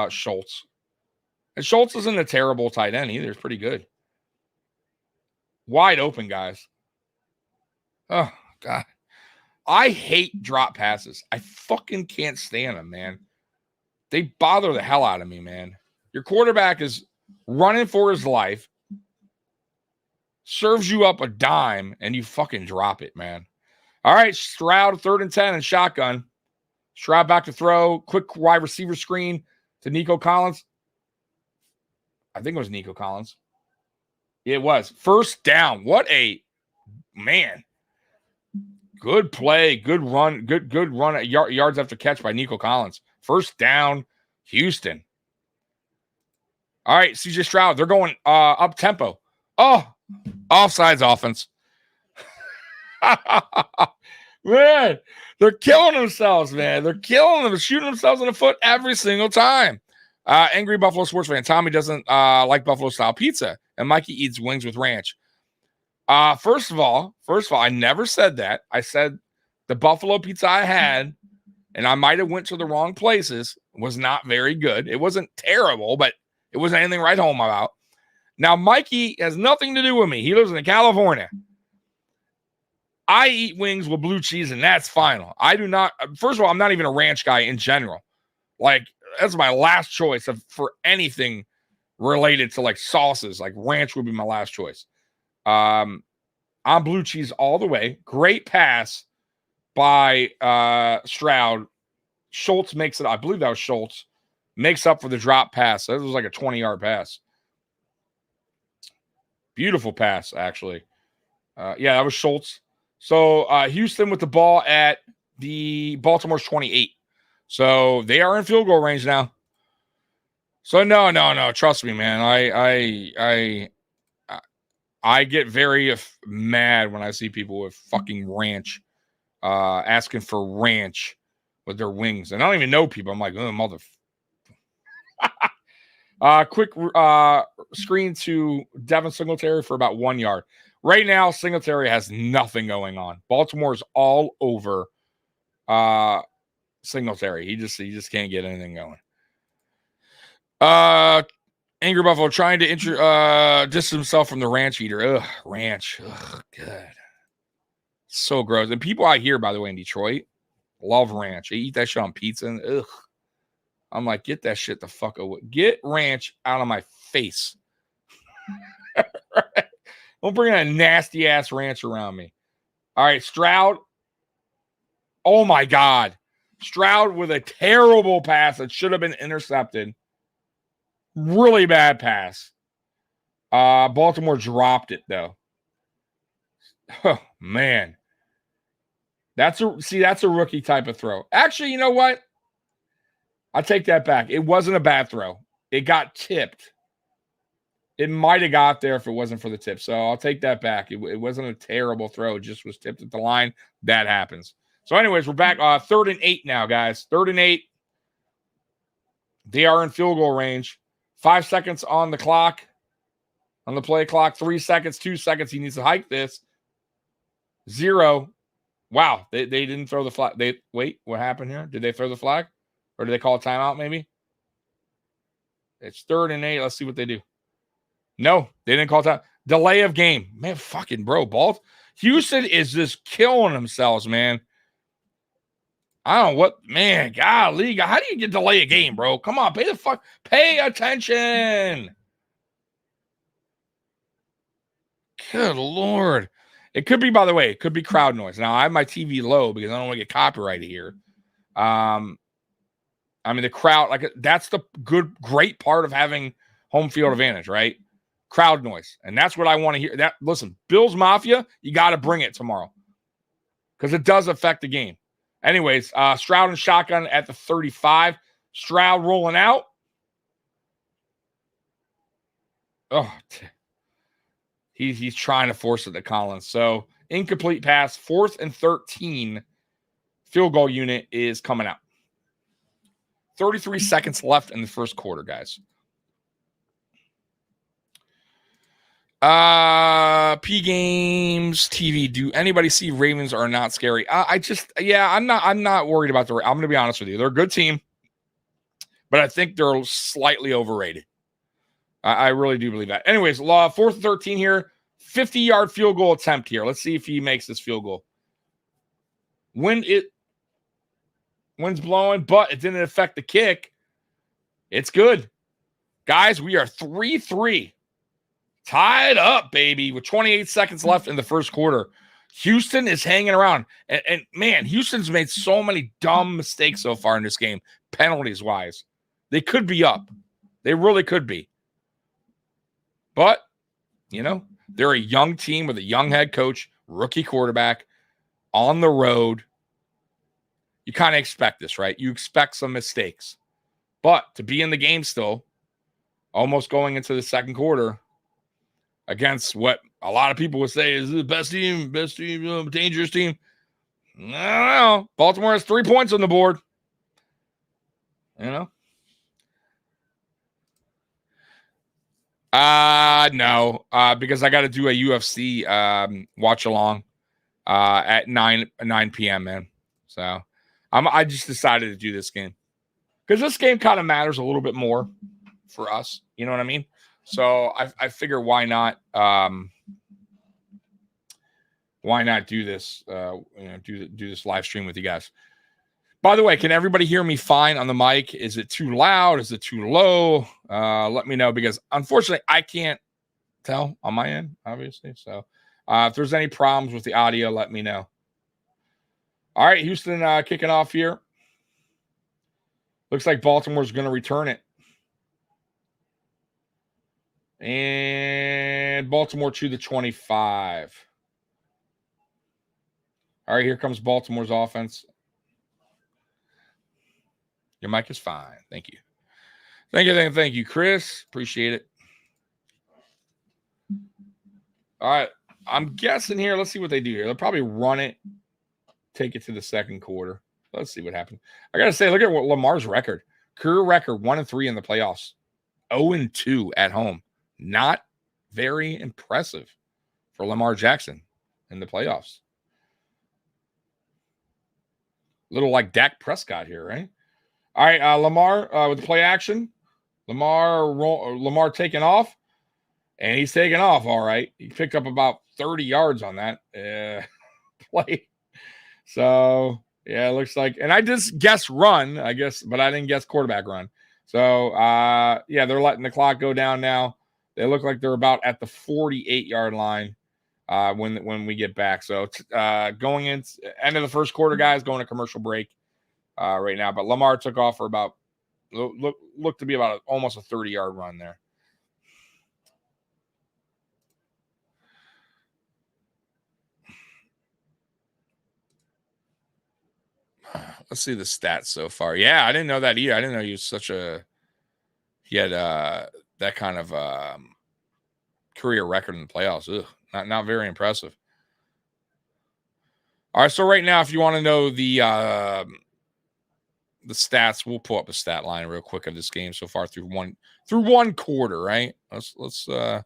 Schultz. And Schultz isn't a terrible tight end either. It's pretty good. Wide open, guys. Oh, God. I hate drop passes. I fucking can't stand them, man. They bother the hell out of me, man. Your quarterback is running for his life, serves you up a dime, and you fucking drop it, man. All right, Stroud, 3rd and 10 and shotgun. Stroud back to throw. Quick wide receiver screen to Nico Collins. I think it was Nico Collins. It was. First down. What a man. Good play. Good run. Good run at yards after catch by Nico Collins. First down, Houston. All right, CJ Stroud. They're going up tempo. Oh, offsides offense. Man, they're killing themselves, man. They're killing them, shooting themselves in the foot every single time. Angry Buffalo sports fan. Tommy doesn't like Buffalo style pizza, and Mikey eats wings with ranch. First of all, I never said that. I said the Buffalo pizza I had, and I might have went to the wrong places, was not very good. It wasn't terrible, but it wasn't anything to write home about. Now, Mikey has nothing to do with me. He lives in California. I eat wings with blue cheese, and that's final. I do not. First of all, I'm not even a ranch guy in general. Like, that's my last choice for anything related to like sauces. Like ranch would be my last choice. I'm blue cheese all the way. Great pass by Stroud. Schultz makes it. I believe that was Schultz. Makes up for the drop pass. That was like a 20-yard pass. Beautiful pass, actually. Yeah, that was Schultz. So Houston with the ball at the Baltimore's 28. So they are in field goal range now. So no. Trust me, man. I get very mad when I see people with fucking ranch, asking for ranch with their wings, and I don't even know people. I'm like, oh, mother. Quick screen to Devin Singletary for about 1 yard. Right now, Singletary has nothing going on. Baltimore's all over Singletary. He just can't get anything going. Angry Buffalo trying to distance himself from the ranch eater. Ugh, ranch. Ugh, good. So gross. And people I hear, by the way, in Detroit love ranch. They eat that shit on pizza. And, ugh. I'm like, get that shit the fuck away. Get ranch out of my face. Right? Don't bring a nasty ass ranch around me. All right, Stroud. Oh my God. Stroud with a terrible pass that should have been intercepted. Really bad pass. Baltimore dropped it though. Oh man. That's a rookie type of throw. Actually, you know what? I take that back. It wasn't a bad throw. It got tipped. It might have got there if it wasn't for the tip. So I'll take that back. It wasn't a terrible throw. It just was tipped at the line. That happens. So anyways, we're back. 3rd and 8 now, guys. 3rd and 8. They are in field goal range. 5 seconds on the clock. On the play clock. 3 seconds. 2 seconds. He needs to hike this. 0. Wow. They didn't throw the flag. Wait, what happened here? Did they throw the flag? Or did they call a timeout maybe? It's 3rd and 8. Let's see what they do. No, they didn't call time. Delay of game. Man, fucking bro. Houston is just killing themselves, man. I don't know what, man, golly. How do you get delay a game, bro? Come on, pay attention. Good Lord. It could be, by the way, it could be crowd noise. Now, I have my TV low because I don't want to get copyrighted here. I mean, the crowd, like, that's the great part of having home field advantage, right? Crowd noise. And that's what I want to hear. Listen, Bills Mafia, you got to bring it tomorrow because it does affect the game. Anyways, Stroud and shotgun at the 35. Stroud rolling out. Oh, he's trying to force it to Collins. So incomplete pass, 4th and 13. Field goal unit is coming out. 33 seconds left in the first quarter, guys. P games TV. Do anybody see Ravens are not scary? I'm not worried about I'm going to be honest with you. They're a good team, but I think they're slightly overrated. I really do believe that. Anyways, 4th and 13 here. 50-yard field goal attempt here. Let's see if he makes this field goal. Wind's blowing, but it didn't affect the kick. It's good. Guys, we are 3-3. Tied up, baby, with 28 seconds left in the first quarter. Houston is hanging around. And man, Houston's made so many dumb mistakes so far in this game, penalties-wise. They could be up. They really could be. But, they're a young team with a young head coach, rookie quarterback, on the road. You kind of expect this, right? You expect some mistakes. But to be in the game still, almost going into the second quarter, against what a lot of people would say is the best team, dangerous team. I don't know. Baltimore has 3 points on the board. No, because I got to do a UFC watch along at 9 p.m. man. So I just decided to do this game because this game kind of matters a little bit more for us. You know what I mean? So I figure why not do this? Do this live stream with you guys. By the way, can everybody hear me fine on the mic? Is it too loud? Is it too low? Let me know because unfortunately I can't tell on my end, obviously. So if there's any problems with the audio, let me know. All right, Houston kicking off here. Looks like Baltimore's going to return it. And Baltimore to the 25. All right, here comes Baltimore's offense. Your mic is fine. Thank you. Thank you, Chris. Appreciate it. All right, I'm guessing here. Let's see what they do here. They'll probably run it, take it to the second quarter. Let's see what happens. I got to say, look at what Lamar's record. Career record 1-3 in the playoffs. 0-2 at home. Not very impressive for Lamar Jackson in the playoffs. Little like Dak Prescott here, right? All right, Lamar with the play action. Lamar taking off, and he's taking off all right. He picked up about 30 yards on that play. So, yeah, it looks like – and I just guessed run, I guess, but I didn't guess quarterback run. So, yeah, they're letting the clock go down now. They look like they're about at the 48-yard line when we get back. So, going in – end of the first quarter, guys, going to commercial break right now. But Lamar took off for about – looked to be about almost a 30-yard run there. Let's see the stats so far. Yeah, I didn't know that either. I didn't know he was he had that kind of career record in the playoffs. Ugh, not very impressive. All right, so right now, if you want to know the stats, we'll pull up a stat line real quick of this game so far through one quarter. Right? Let's go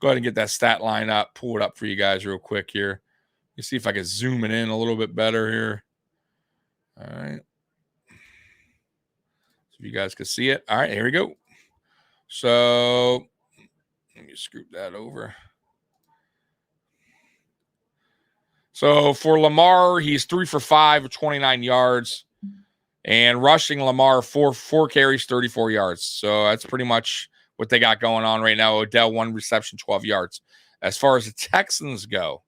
ahead and get that stat line up. Pull it up for you guys real quick here. You see if I can zoom it in a little bit better here. All right. So you guys can see it. All right, here we go. So let me scoop that over. So for Lamar, he's 3 for 5 with 29 yards. And rushing Lamar, four carries, 34 yards. So that's pretty much what they got going on right now. Odell, 1 reception, 12 yards. As far as the Texans go,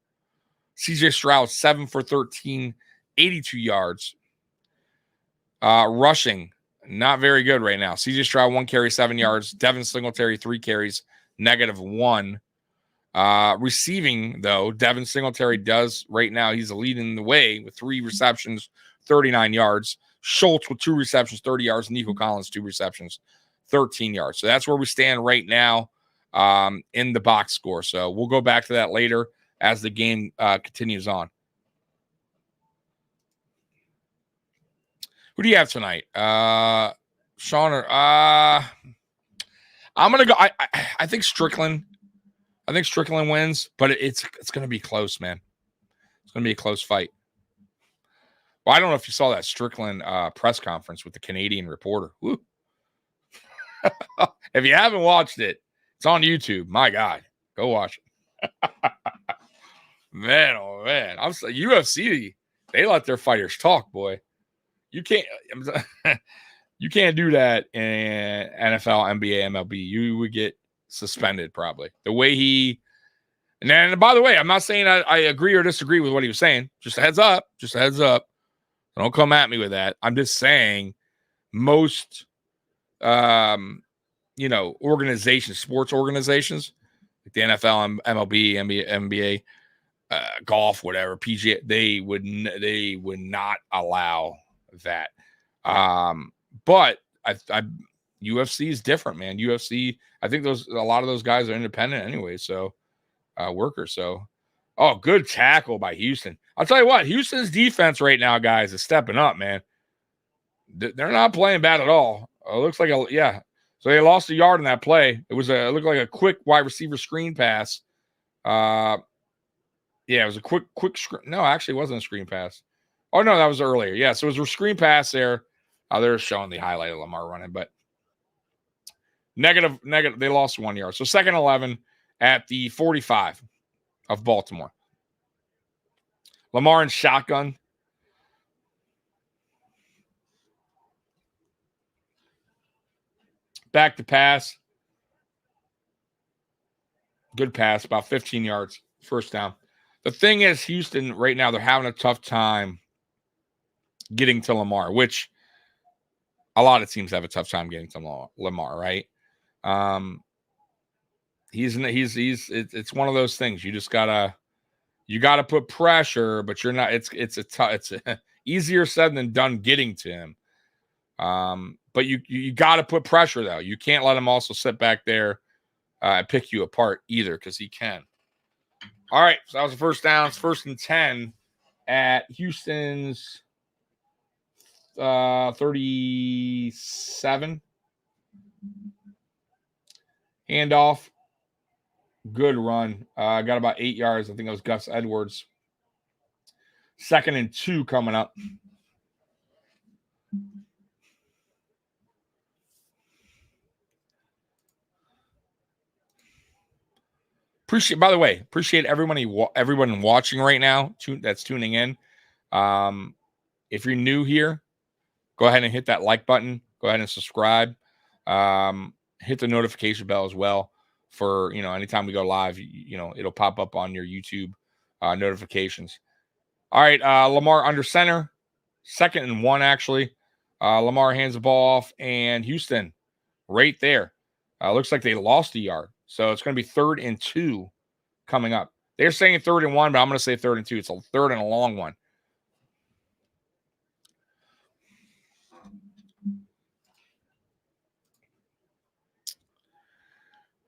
CJ Stroud, 7 for 13, 82 yards. Rushing, not very good right now. CJ Stroud, 1 carry, 7 yards. Devin Singletary, 3 carries, -1. Receiving, though, Devin Singletary does right now. He's leading the way with 3 receptions, 39 yards. Schultz with 2 receptions, 30 yards. Nico Collins, 2 receptions, 13 yards. So that's where we stand right now in the box score. So we'll go back to that later as the game continues on. Who do you have tonight? Sean or I'm gonna go. I think Strickland. I think Strickland wins, but it's gonna be close, man. It's gonna be a close fight. Well, I don't know if you saw that Strickland press conference with the Canadian reporter. Woo. If you haven't watched it, it's on YouTube. My God, go watch it. Man, oh man, I'm UFC. They let their fighters talk, boy. You can't do that in NFL, NBA, MLB. You would get suspended probably. The way he – and by the way, I'm not saying I agree or disagree with what he was saying. Just a heads up. Don't come at me with that. I'm just saying most, organizations, sports organizations, like the NFL, MLB, NBA, golf, whatever, PGA, they would not allow that. But UFC is different, man. UFC, I think a lot of those guys are independent anyway, so workers. So, good tackle by Houston. I'll tell you what, Houston's defense right now, guys, is stepping up, man. They're not playing bad at all. It looks like So they lost a yard in that play. It looked like a quick wide receiver screen pass. Yeah, it was a quick screen. No, actually, it wasn't a screen pass. Oh, no, that was earlier. Yeah, so it was a screen pass there. They're showing the highlight of Lamar running, but negative. They lost 1 yard. So 2nd and 11 at the 45 of Baltimore. Lamar in shotgun. Back to pass. Good pass, about 15 yards, first down. The thing is, Houston right now, they're having a tough time getting to Lamar, which a lot of teams have a tough time getting to Lamar, right? It's one of those things. You gotta put pressure, but you're not. It's easier said than done getting to him. But you got to put pressure though. You can't let him also sit back there and pick you apart either, because he can. All right, so that was the first down. It's 1st and 10 at Houston's 37. Handoff. Good run. Got about 8 yards. I think it was Gus Edwards. 2nd and 2 coming up. Appreciate everyone watching right now that's tuning in. If you're new here, go ahead and hit that like button. Go ahead and subscribe. Hit the notification bell as well for, anytime we go live, it'll pop up on your YouTube notifications. All right, Lamar under center. 2nd and 1, actually. Lamar hands the ball off, and Houston right there. Looks like they lost a yard. So it's going to be 3rd and 2 coming up. They're saying 3rd and 1, but I'm going to say 3rd and 2. It's a 3rd and a long one.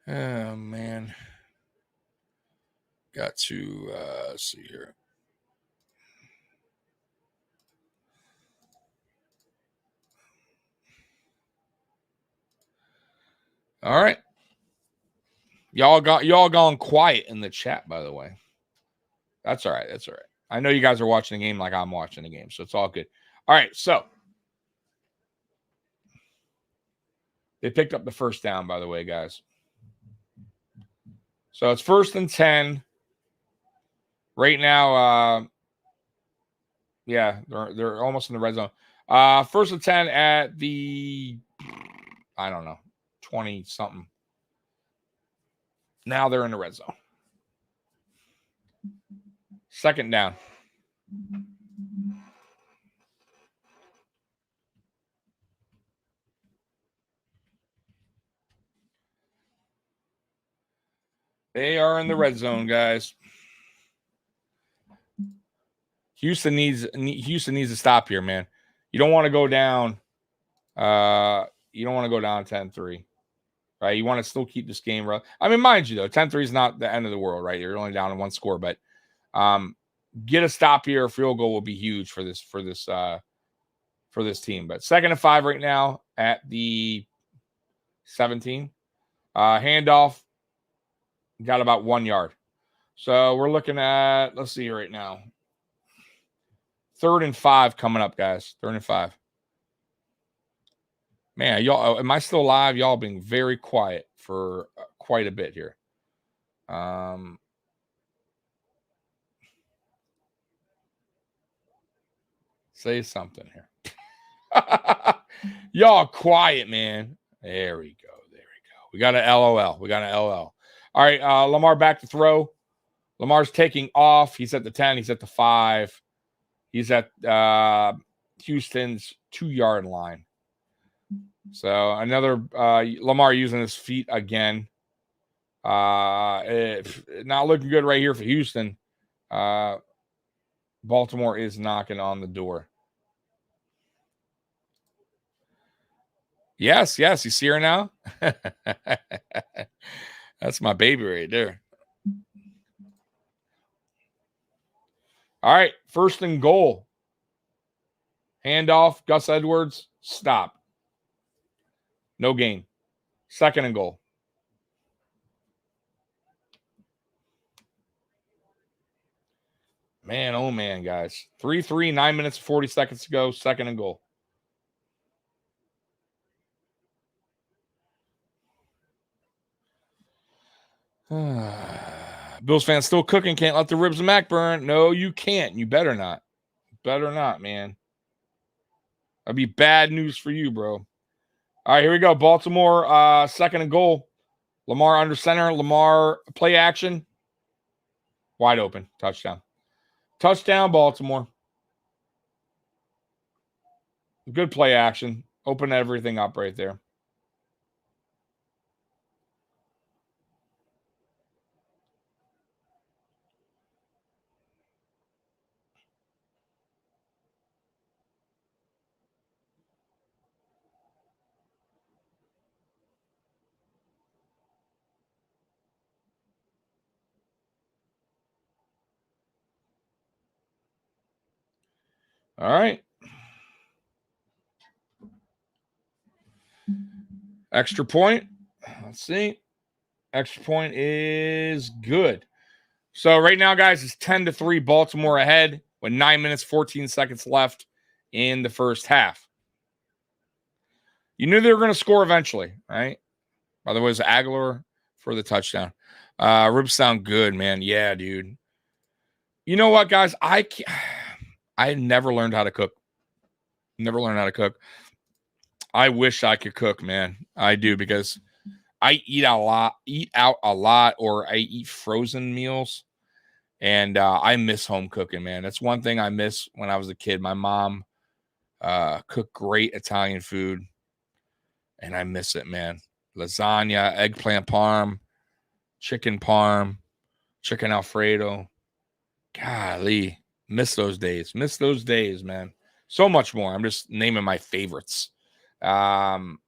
Oh, man. Got to see here. All right. Y'all gone quiet in the chat, by the way. That's all right. I know you guys are watching the game like I'm watching the game, so it's all good. All right, so they picked up the first down, by the way, guys. So it's 1st and 10. Right now, they're almost in the red zone. 1st and 10 at the, I don't know, 20-something. Now they're in the red zone. 2nd down. They are in the red zone, guys. Houston needs to stop here, man. You don't want to go down. You don't want to go down 10-3. Right? You want to still keep this game. I mean, mind you, though, 10-3 is not the end of the world, right? You're only down in 1 score, but get a stop here. A field goal will be huge for this team. But 2nd and 5 right now at the 17. Handoff. Got about 1 yard. So we're looking at, let's see right now. 3rd and 5 coming up, guys. 3rd and 5. Man, y'all, am I still live? Y'all being very quiet for quite a bit here. Say something here. Y'all quiet, man. There we go. We got an LOL. All right, Lamar back to throw. Lamar's taking off. He's at the 10. He's at the 5. He's at Houston's 2-yard line. So another Lamar using his feet again. Not looking good right here for Houston. Baltimore is knocking on the door. Yes. You see her now? That's my baby right there. All right, 1st and goal. Handoff, Gus Edwards, stop. No gain. Second and goal. Man, oh man, guys. 3-3, 9 minutes, 40 seconds to go. Second and goal. Bills fans still cooking. Can't let the ribs of Mac burn. No, you can't. You better not. Better not, man. That'd be bad news for you, bro. All right, here we go. Baltimore, second and goal. Lamar under center. Lamar play action. Wide open. Touchdown. Touchdown, Baltimore. Good play action. Open everything up right there. All right. Extra point. Let's see. Extra point is good. So right now, guys, it's 10-3 Baltimore ahead with 9 minutes, 14 seconds left in the first half. You knew they were going to score eventually, right? By the way, it was Aguilar for the touchdown. Ribs sound good, man. Yeah, dude. You know what, guys? I never learned how to cook. Never learned how to cook. I wish I could cook, man. I do, because I eat out a lot, or I eat frozen meals. And I miss home cooking, man. That's one thing I miss when I was a kid. My mom cooked great Italian food, and I miss it, man. Lasagna, eggplant parm, chicken Alfredo. Golly, miss those days. Miss those days, man. So much more. I'm just naming my favorites. But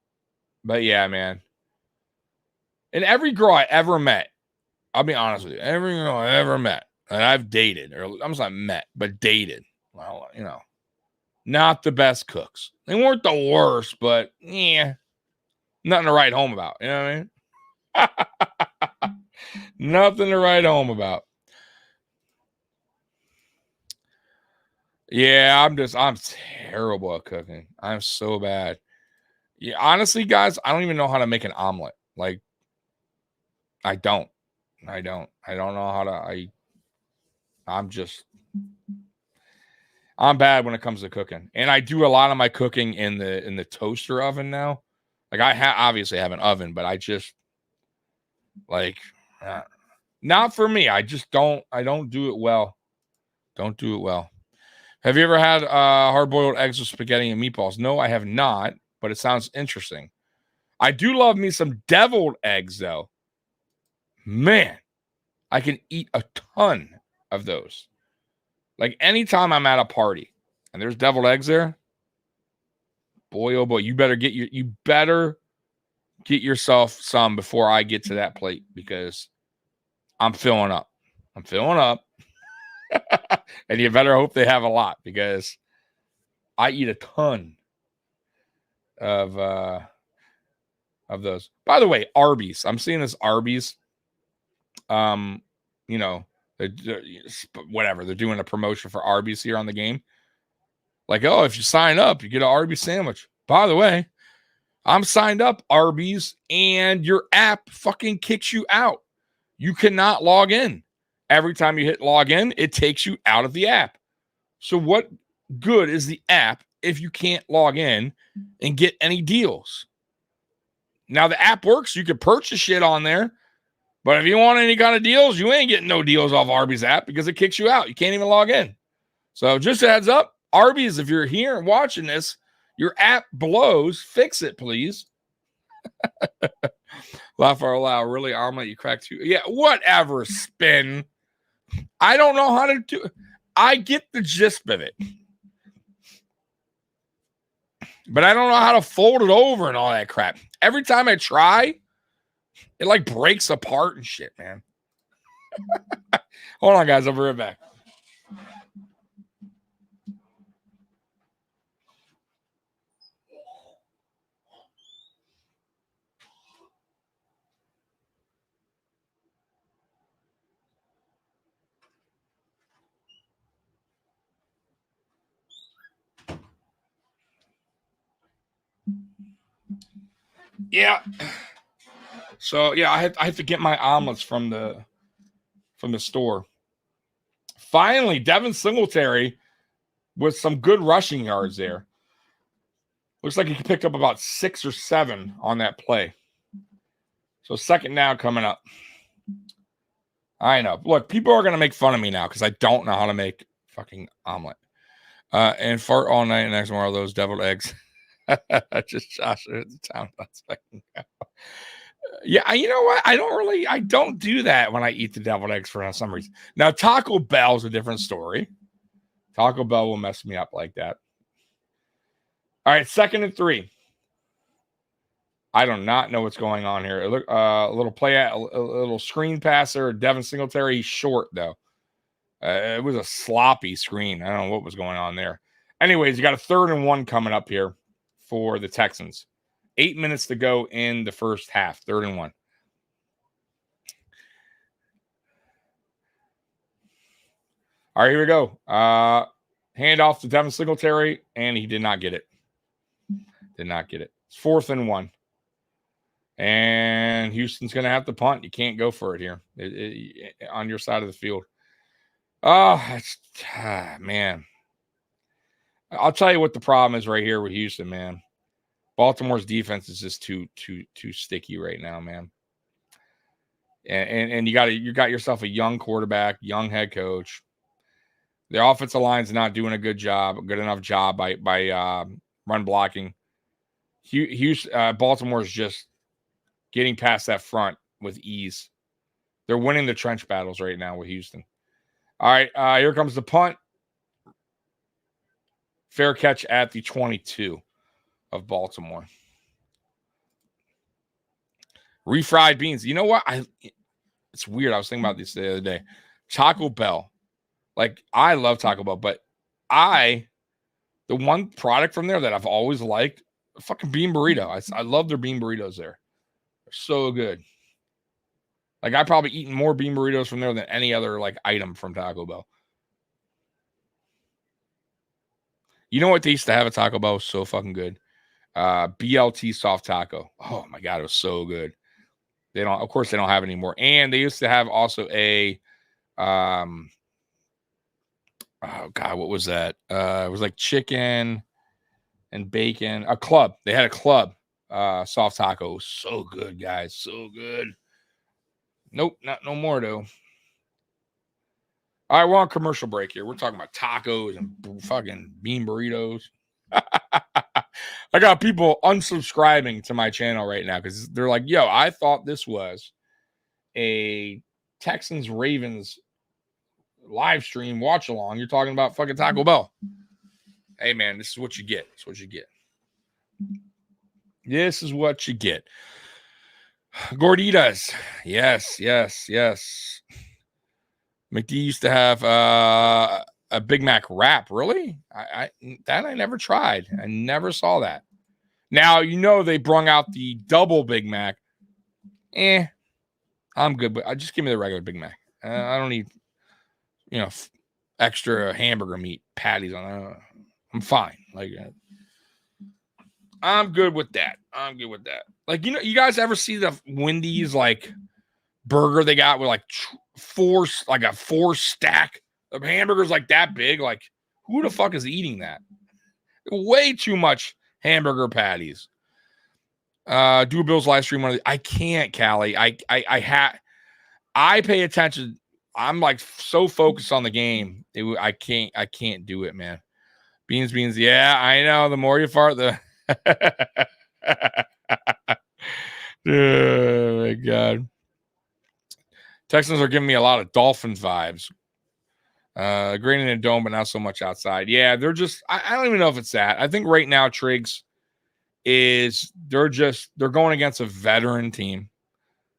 yeah, man. And every girl I ever met, I'll be honest with you, every girl I ever met, and I've dated, or I'm not met, but dated. Well, you know, not the best cooks. They weren't the worst, but yeah, nothing to write home about. You know what I mean? Nothing to write home about. Yeah, I'm terrible at cooking. I'm so bad. Yeah, honestly, guys, I don't even know how to make an omelet. Like, I don't know how to. I'm bad when it comes to cooking, and I do a lot of my cooking in the toaster oven now. Like, I obviously have an oven, but I just like not for me. I don't do it well. Don't do it well. Have you ever had hard-boiled eggs with spaghetti and meatballs? No, I have not, but it sounds interesting. I do love me some deviled eggs, though. Man, I can eat a ton of those. Like, anytime I'm at a party and there's deviled eggs there, boy, oh boy, you better get yourself some before I get to that plate, because I'm filling up. I'm filling up. And you better hope they have a lot, because I eat a ton of those. By the way, Arby's. I'm seeing this Arby's. You know, whatever. They're doing a promotion for Arby's here on the game. Like, oh, if you sign up, you get an Arby's sandwich. By the way, I'm signed up, Arby's, and your app fucking kicks you out. You cannot log in. Every time you hit log in, it takes you out of the app. So what good is the app if you can't log in and get any deals? Now, the app works. You can purchase shit on there. But if you want any kind of deals, you ain't getting no deals off Arby's app, because it kicks you out. You can't even log in. So just a heads up, Arby's, if you're here and watching this, your app blows. Fix it, please. Laugh out loud. Really, omelet, you cracked too. Yeah, whatever, spin. I don't know how to do it. I get the gist of it, but I don't know how to fold it over and all that crap. Every time I try, it like breaks apart and shit, man. Hold on, guys. I'll be right back. Yeah. So yeah, I have to get my omelets from the store. Finally, Devin Singletary with some good rushing yards there. Looks like he picked up about 6 or 7 on that play. So second down coming up. I know. Look, people are going to make fun of me now because I don't know how to make fucking omelet. And fart all night and next more of those deviled eggs. Just Josh at the town. Yeah, you know what? I don't do that when I eat the deviled eggs for some reason. Now, Taco Bell is a different story. Taco Bell will mess me up like that. All right, 2nd and 3. I do not know what's going on here. Look, a little play, a little screen passer. Devin Singletary, he's short though. It was a sloppy screen. I don't know what was going on there. Anyways, you got a 3rd and 1 coming up here for the Texans. 8 minutes to go in the first half. 3rd and 1. All right, here we go. Hand off to Devin Singletary, and he did not get it. Did not get it. It's 4th and 1. And Houston's going to have to punt. You can't go for it here on your side of the field. Oh, man. I'll tell you what the problem is right here with Houston, man. Baltimore's defense is just too sticky right now, man. And you got yourself a young quarterback, young head coach. The offensive line's not doing a good enough job by run blocking. Houston, Baltimore's just getting past that front with ease. They're winning the trench battles right now with Houston. All right, here comes the punt. Fair catch at the 22 of Baltimore. Refried beans. You know what? It's weird. I was thinking about this the other day. Taco Bell. Like, I love Taco Bell, but the one product from there that I've always liked, fucking bean burrito. I love their bean burritos there. They're so good. Like, I probably eaten more bean burritos from there than any other like item from Taco Bell. You know what they used to have at Taco Bell was so fucking good? BLT soft taco. Oh my God, it was so good. Of course they don't have it anymore. And they used to have also a oh God, what was that? It was like chicken and bacon. A club. They had a club soft taco. So good, guys. So good. Nope, not no more though. All right, we're on commercial break here. We're talking about tacos and fucking bean burritos. I got people unsubscribing to my channel right now because they're like, yo, I thought this was a Texans Ravens live stream watch along. You're talking about fucking Taco Bell. Hey, man, this is what you get. This is what you get. This is what you get. Gorditas. Yes. McD used to have a Big Mac wrap. Really? I never tried. I never saw that. Now, you know, they brung out the double Big Mac. I'm good, but just give me the regular Big Mac. I don't need, extra hamburger meat patties on it. I'm fine. Like, I'm good with that. Like, you guys ever see the Wendy's like burger they got with like a 4 stack of hamburgers like that big? Like, who the fuck is eating that? Way too much hamburger patties. Do a Bills live stream one of these. I can't, Callie. I pay attention. I'm like so focused on the game. I can't do it, man. Beans. Yeah, I know. The more you fart, the oh my God. Texans are giving me a lot of Dolphins vibes. Green in a dome, but not so much outside. Yeah, they're just, I don't even know if it's that. I think right now, Triggs, they're going against a veteran team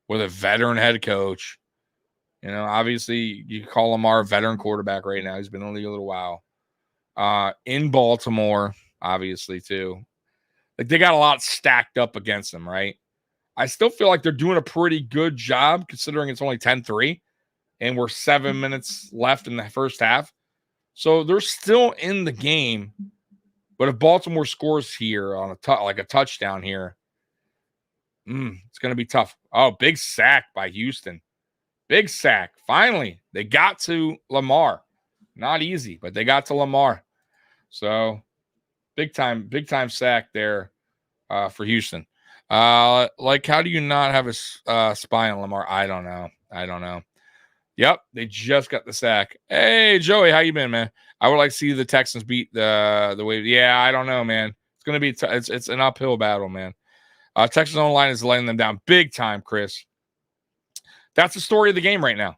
with a veteran head coach. Obviously you call Lamar a veteran quarterback right now. He's been in the league a little while. In Baltimore, obviously too. Like, they got a lot stacked up against them, right? I still feel like they're doing a pretty good job considering it's only 10-3 and we're 7 minutes left in the first half. So they're still in the game. But if Baltimore scores here on a touchdown here, It's going to be tough. Oh, big sack by Houston. Big sack. Finally, they got to Lamar. Not easy, but they got to Lamar. So big time sack there for Houston. Like, how do you not have a spy on Lamar? I don't know. Yep, they just got the sack. Hey, Joey, how you been, man? I would like to see the Texans beat the Wave. Yeah, I don't know, man. It's gonna be it's an uphill battle, man. Texas online is letting them down big time, Chris. That's the story of the game right now.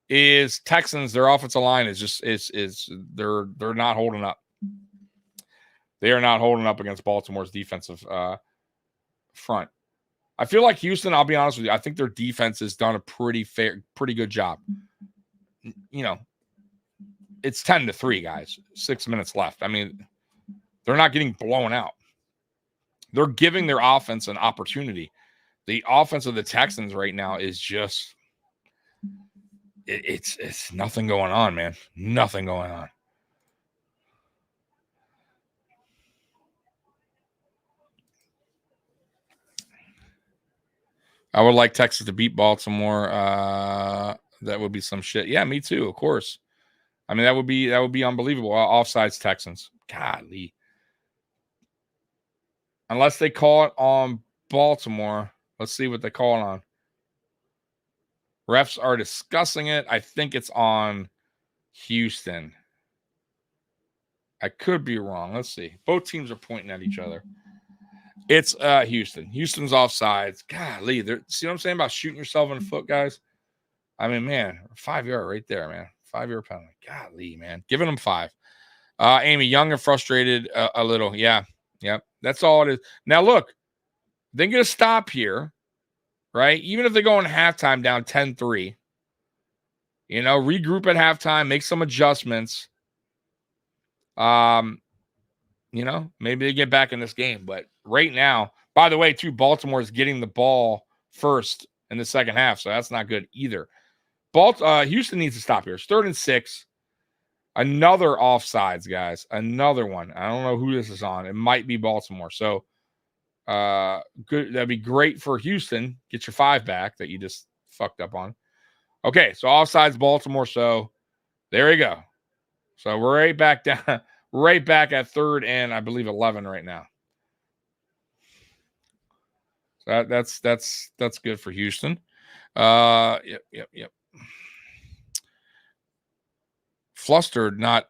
Is Texans, their offensive line is just they're not holding up. They are not holding up against Baltimore's defensive front. I feel like Houston, I'll be honest with you, I think their defense has done a pretty good job. You know, it's 10-3, guys. 6 minutes left. I mean, they're not getting blown out. They're giving their offense an opportunity. The offense of the Texans right now is just it's nothing going on, man. Nothing going on. I would like Texas to beat Baltimore. That would be some shit. Yeah, me too, of course. I mean, that would be unbelievable. Offsides Texans. Golly. Unless they call it on Baltimore. Let's see what they call it on. Refs are discussing it. I think it's on Houston. I could be wrong. Let's see. Both teams are pointing at each other. It's Houston. Houston's offsides. Golly. See what I'm saying about shooting yourself in the foot, guys? I mean, man, 5-yard right there, man. 5-yard penalty. Golly, man. Giving them 5. Amy, young and frustrated a little. Yeah. Yep. That's all it is. Now, look, they get a stop here, right? Even if they go in halftime down 10-3, regroup at halftime, make some adjustments. Maybe they get back in this game. But right now, by the way, too, Baltimore is getting the ball first in the second half, so that's not good either. Houston needs to stop here. It's 3rd and 6. Another offsides, guys. Another one. I don't know who this is on. It might be Baltimore. So good. That'd be great for Houston. Get your 5 back that you just fucked up on. Okay, so offsides Baltimore. So there you go. So we're right back down, right back at 3rd and I believe 11 right now. So that's good for Houston. Yep. Flustered, not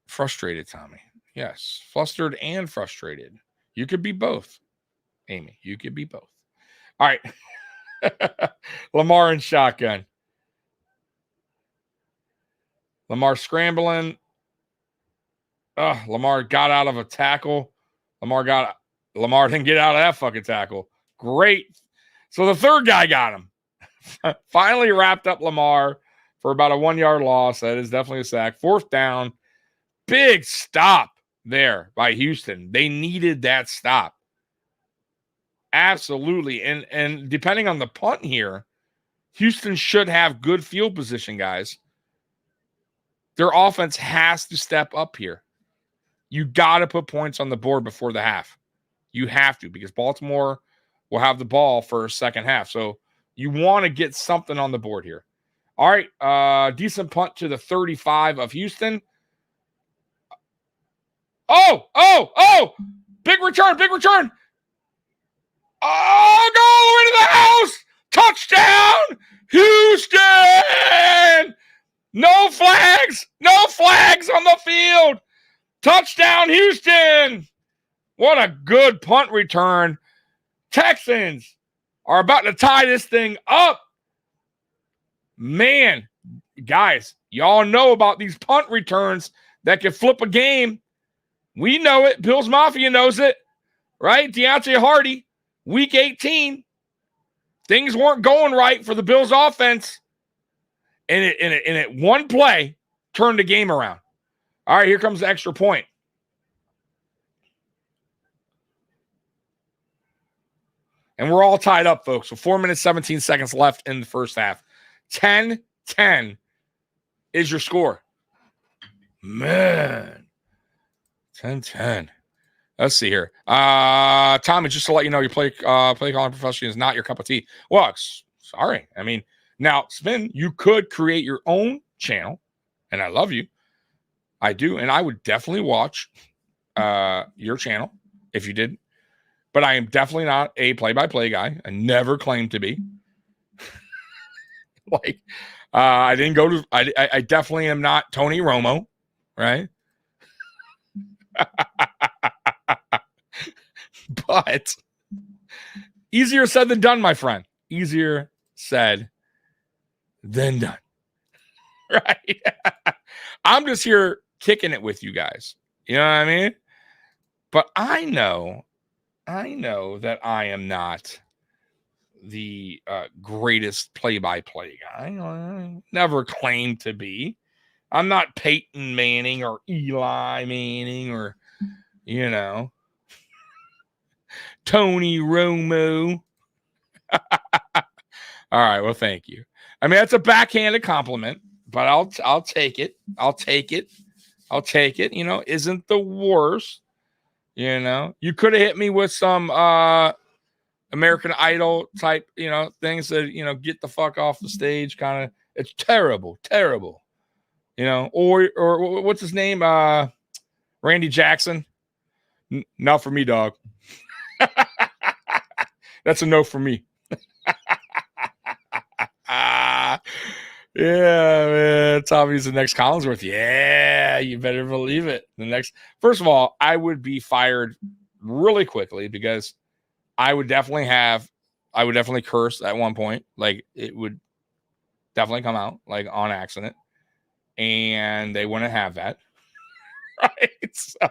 frustrated, Tommy. Yes, flustered and frustrated. You could be both, Amy. You could be both. All right. Lamar and shotgun. Lamar scrambling. Lamar got out of a tackle. Lamar didn't get out of that fucking tackle. Great. So the third guy got him. Finally wrapped up Lamar for about a 1-yard loss. That is definitely a sack. 4th down. Big stop there by Houston. They needed that stop. Absolutely. And depending on the punt here, Houston should have good field position, guys. Their offense has to step up here. You got to put points on the board before the half. You have to, because Baltimore will have the ball for a second half. So you want to get something on the board here. All right. Decent punt to the 35 of Houston. Oh, big return. Oh, go into the house. Touchdown, Houston. No flags on the field. Touchdown, Houston. What a good punt return. Texans are about to tie this thing up. Man, guys, y'all know about these punt returns that can flip a game. We know it. Bills Mafia knows it, right? Deontay Hardy, week 18. Things weren't going right for the Bills offense. And it one play turned the game around. All right, here comes the extra point. And we're all tied up, folks. So 4 minutes, 17 seconds left in the first half. 10-10 is your score. Man. 10-10. Let's see here. Tommy, just to let you know, your play calling profession is not your cup of tea. Well, sorry. I mean, now, Spin, you could create your own channel, and I love you. I do, and I would definitely watch your channel if you did. But I am definitely not a play-by-play guy. I never claimed to be. Like, I didn't go to. I definitely am not Tony Romo, right? But easier said than done, my friend. Easier said than done. Right? I'm just here kicking it with you guys. You know what I mean? But I know that I am not the greatest play-by-play guy. I never claimed to be. I'm not Peyton Manning or Eli Manning or, you know, Tony Romo. All right, well, thank you. I mean, that's a backhanded compliment, but I'll take it. I'll take it. I'll take it. You know, isn't the worst. You know, you could have hit me with some American Idol type, you know, things that, you know, get the fuck off the stage kind of. It's terrible, terrible. You know, or what's his name? Randy Jackson. Not for me, dog. That's a no for me. Yeah, man. Tommy's the next Collinsworth. Yeah, you better believe it. First of all, I would be fired really quickly because I would definitely curse at one point. Like, it would definitely come out like on accident, and they wouldn't have that. Right. So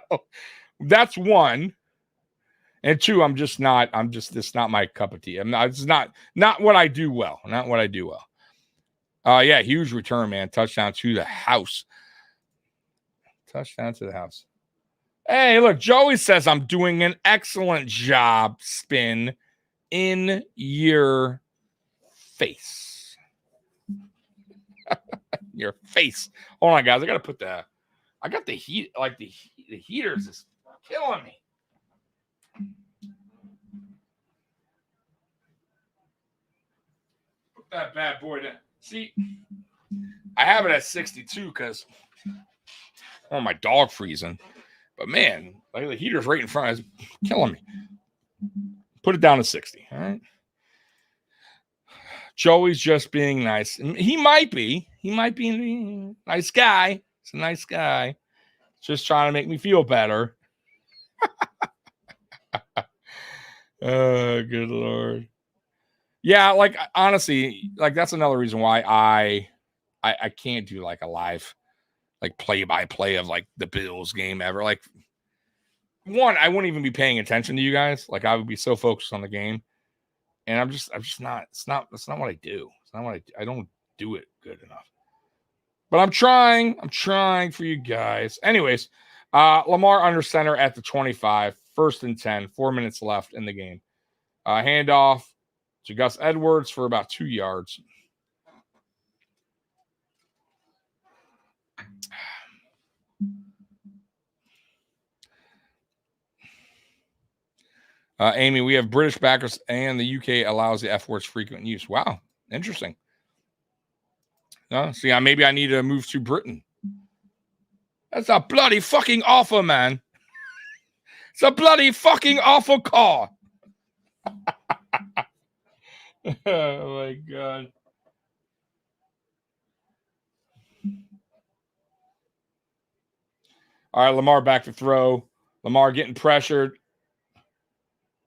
that's one. And two, it's not my cup of tea. It's not what I do well. Not what I do well. Yeah, huge return, man. Touchdown to the house. Touchdown to the house. Hey, look, Joey says I'm doing an excellent job, Spin, in your face. Your face. Hold on, guys. I got the heat, like the heaters is killing me. Put that bad boy down. See, I have it at 62 because my dog freezing. But man, like the heater's right in front. It's killing me. Put it down to 60. All right. Joey's just being nice. He might be a nice guy. He's a nice guy. Just trying to make me feel better. Oh, good Lord. Yeah, like honestly, like that's another reason why I can't do like a live like play-by-play of like the Bills game ever. Like, one, I wouldn't even be paying attention to you guys. Like, I would be so focused on the game. And I'm just not, that's not what I do. It's not what I don't do it good enough. But I'm trying for you guys. Anyways, Lamar under center at the 25, 1st and 10, 4 minutes left in the game. Handoff to Gus Edwards for about 2 yards. Amy, we have British backers and the UK allows the F word's frequent use. Wow. Interesting. See, maybe I need to move to Britain. That's a bloody fucking offer, man. It's a bloody fucking awful call. Oh, my God. All right, Lamar back to throw. Lamar getting pressured.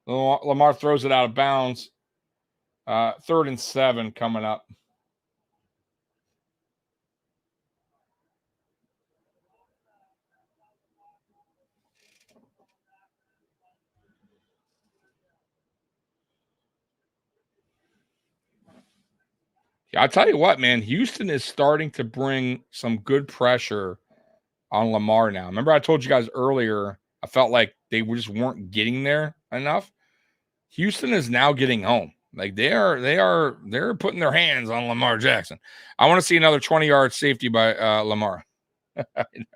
Lamar throws it out of bounds. 3rd and 7 coming up. Yeah, I'll tell you what, man. Houston is starting to bring some good pressure on Lamar now. Remember I told you guys earlier, I felt like they just weren't getting there enough. Houston is now getting home. Like they're putting their hands on Lamar Jackson. I want to see another 20-yard safety by Lamar. Right?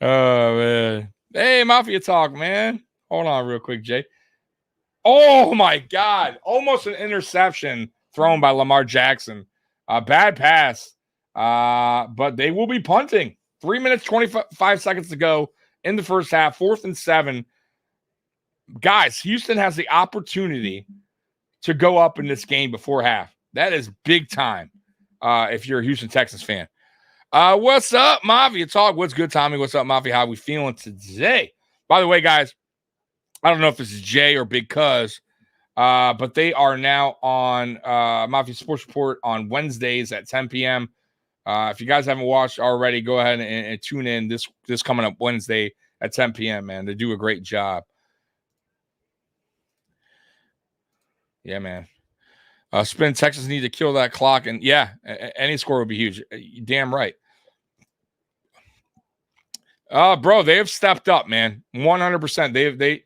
Oh man. Hey, Mafia talk, man. Hold on real quick, Jay. Oh, my God. Almost an interception thrown by Lamar Jackson. A bad pass. But they will be punting. 3 minutes, 25 seconds to go in the first half. 4th and 7. Guys, Houston has the opportunity to go up in this game before half. That is big time if you're a Houston Texans fan. What's up, Mafia talk? What's good, Tommy? What's up, Mafia? How we feeling today? By the way, guys, I don't know if this is Jay or Big Cuz, but they are now on Mafia Sports Report on Wednesdays at 10 p.m. If you guys haven't watched already, go ahead and tune in this coming up Wednesday at 10 p.m., man. They do a great job. Yeah, man. Spin Texas need to kill that clock, and yeah, any score would be huge. Damn right. Bro, they have stepped up, man. 100%. They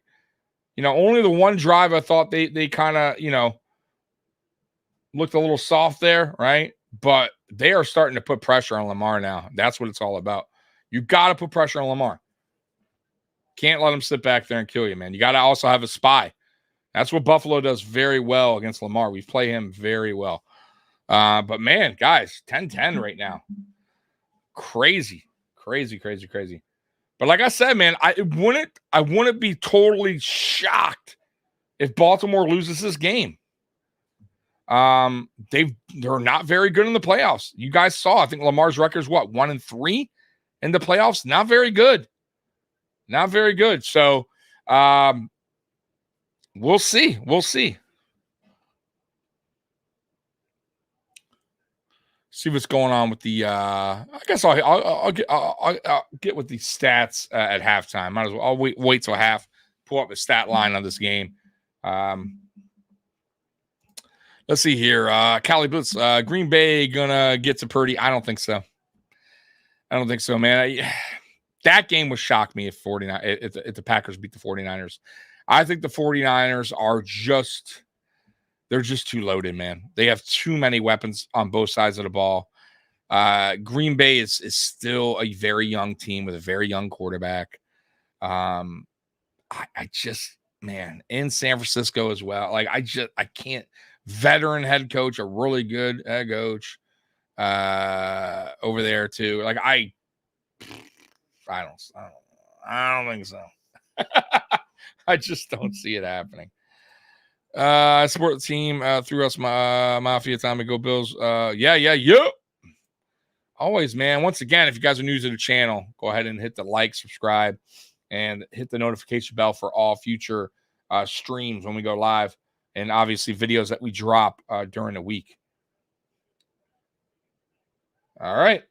only the one drive I thought they kind of, looked a little soft there, right? But they are starting to put pressure on Lamar now. That's what it's all about. You got to put pressure on Lamar. Can't let him sit back there and kill you, man. You got to also have a spy. That's what Buffalo does very well against Lamar. We play him very well. But, man, guys, 10-10 right now. Crazy. But like I said, man, I wouldn't be totally shocked if Baltimore loses this game. They're not very good in the playoffs. You guys saw, I think Lamar's record is what, 1-3 in the playoffs? Not very good. So, we'll see. See what's going on with the. I guess I'll get with the stats at halftime. Might as well. I'll wait till half. Pull up the stat line on this game. Let's see here. Cali Blitz. Green Bay gonna get to Purdy. I don't think so, man. That game would shock me if the Packers beat the 49ers. I think the 49ers are they're just too loaded, man. They have too many weapons on both sides of the ball. Green Bay is still a very young team with a very young quarterback. I just, man, in San Francisco as well. Like, I can't. Veteran head coach, a really good head coach over there too. Like, I don't think so. I just don't see it happening. Support the team through us, Mafia. Tommy, go Bills. Yeah. Always, man. Once again, if you guys are new to the channel, go ahead and hit the like, subscribe, and hit the notification bell for all future streams when we go live, and obviously videos that we drop during the week. All right.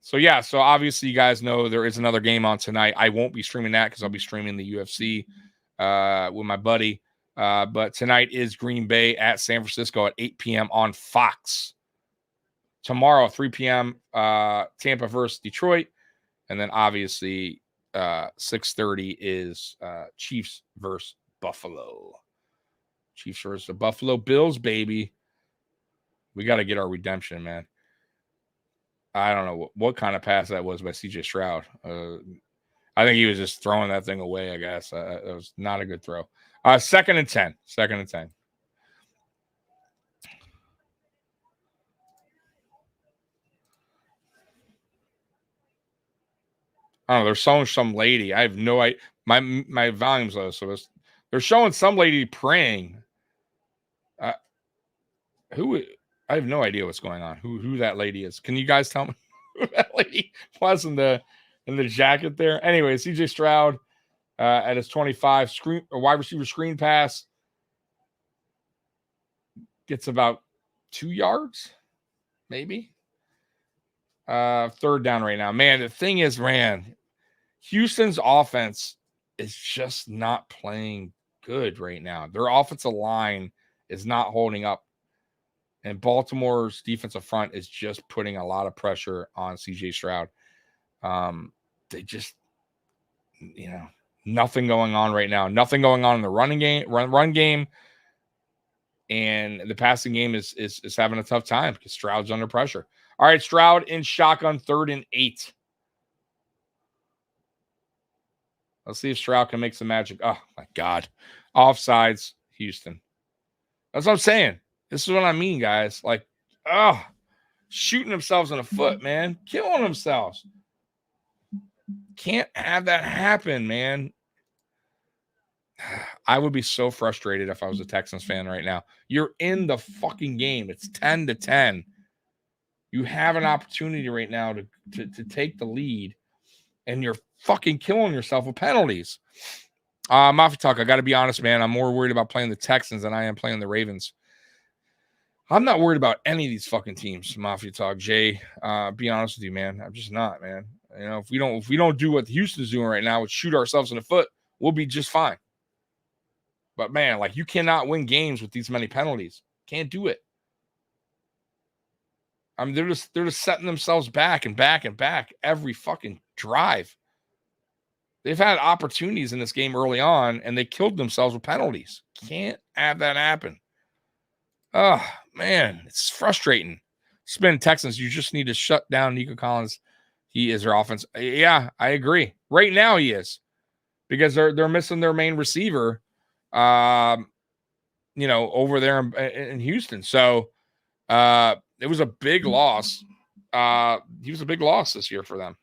So obviously you guys know there is another game on tonight. I won't be streaming that because I'll be streaming the UFC with my buddy. But tonight is Green Bay at San Francisco at 8 p.m. on Fox. Tomorrow, 3 p.m., Tampa versus Detroit. And then obviously 6:30 is Chiefs versus Buffalo. Chiefs versus the Buffalo Bills, baby. We got to get our redemption, man. I don't know what kind of pass that was by CJ Stroud. I think he was just throwing that thing away, I guess. It was not a good throw. 2nd and 10. 2nd and 10. I don't know. They're showing some lady. I have no idea. My volume's low, so they're showing some lady praying. Who? I have no idea what's going on. Who that lady is? Can you guys tell me who that lady was in the jacket there? Anyway, CJ Stroud at his 25 wide receiver screen pass gets about 2 yards, maybe. 3rd down right now. Man, the thing is, Houston's offense is just not playing good right now. Their offensive line is not holding up. And Baltimore's defensive front is just putting a lot of pressure on CJ Stroud. They just, nothing going on right now. Nothing going on in the run game. And the passing game is having a tough time because Stroud's under pressure. All right, Stroud in shotgun, 3rd and 8. Let's see if Stroud can make some magic. Oh, my God. Offsides, Houston. That's what I'm saying. This is what I mean, guys. Like, shooting themselves in the foot, man. Killing themselves. Can't have that happen, man. I would be so frustrated if I was a Texans fan right now. You're in the fucking game. It's 10-10. You have an opportunity right now to take the lead, and you're fucking killing yourself with penalties. Mafia Talk, I got to be honest, man. I'm more worried about playing the Texans than I am playing the Ravens. I'm not worried about any of these fucking teams, Mafia Talk. Jay, be honest with you, man. I'm just not, man. You know, if we don't do what Houston's doing right now, which shoot ourselves in the foot, we'll be just fine. But man, like, you cannot win games with these many penalties. Can't do it. I mean, they're just setting themselves back and back and back every fucking drive. They've had opportunities in this game early on, and they killed themselves with penalties. Can't have that happen. Oh, man, it's frustrating. Spin Texans, you just need to shut down Nico Collins. He is their offense. Yeah, I agree. Right now he is, because they're missing their main receiver, over there in Houston. So it was a big loss. He was a big loss this year for them.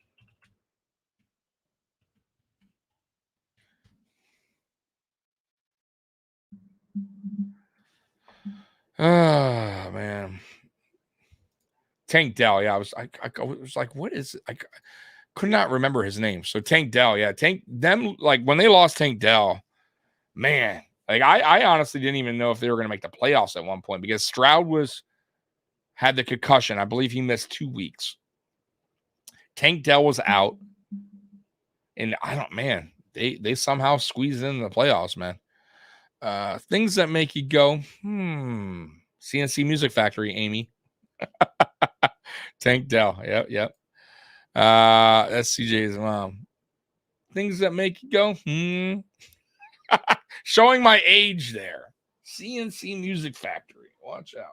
Oh, man. Tank Dell. Yeah, I was like, what is it? I could not remember his name. So Tank Dell. Yeah, like, when they lost Tank Dell, man, like, I honestly didn't even know if they were going to make the playoffs at one point, because Stroud had the concussion. I believe he missed 2 weeks. Tank Dell was out. And they somehow squeezed in the playoffs, man. Things that make you go, CNC Music Factory, Amy. Tank Dell. Yep. That's CJ's mom. Things that make you go, Showing my age there. CNC Music Factory. Watch out.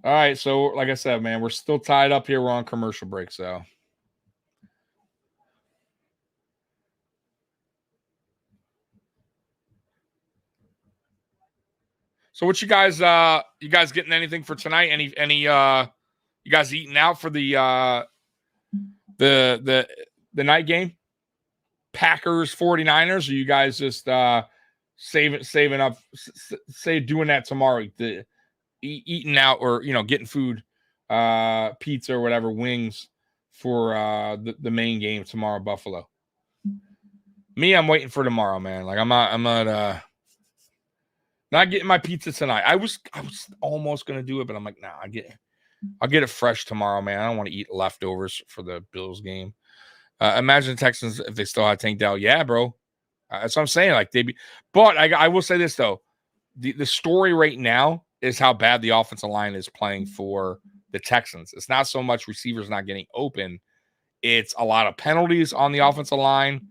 All right, so like I said, man, we're still tied up here. We're on commercial break, so. So what you guys getting anything for tonight? Any you guys eating out for the night game? Packers 49ers, or you guys just saving up, doing that tomorrow, eating out, or getting food, pizza or whatever, wings for the main game tomorrow, Buffalo. Me, I'm waiting for tomorrow, man. Like, I'm not getting my pizza tonight. I was almost gonna do it, but I'm like, nah, I'll get it fresh tomorrow, man. I don't want to eat leftovers for the Bills game. Imagine the Texans if they still had Tank Dell. Yeah, bro. That's what I'm saying. Like, but I will say this though, the story right now is how bad the offensive line is playing for the Texans. It's not so much receivers not getting open; it's a lot of penalties on the offensive line.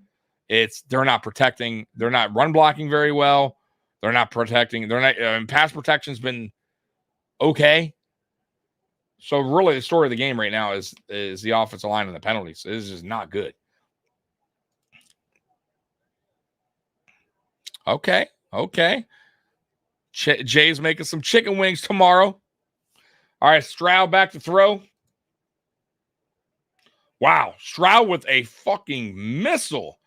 They're not protecting. They're not run blocking very well. They're not protecting. Pass protection's been okay. So really, the story of the game right now is the offensive line and the penalties. This is just not good. Okay. Jay's making some chicken wings tomorrow. All right, Stroud back to throw. Wow, Stroud with a fucking missile.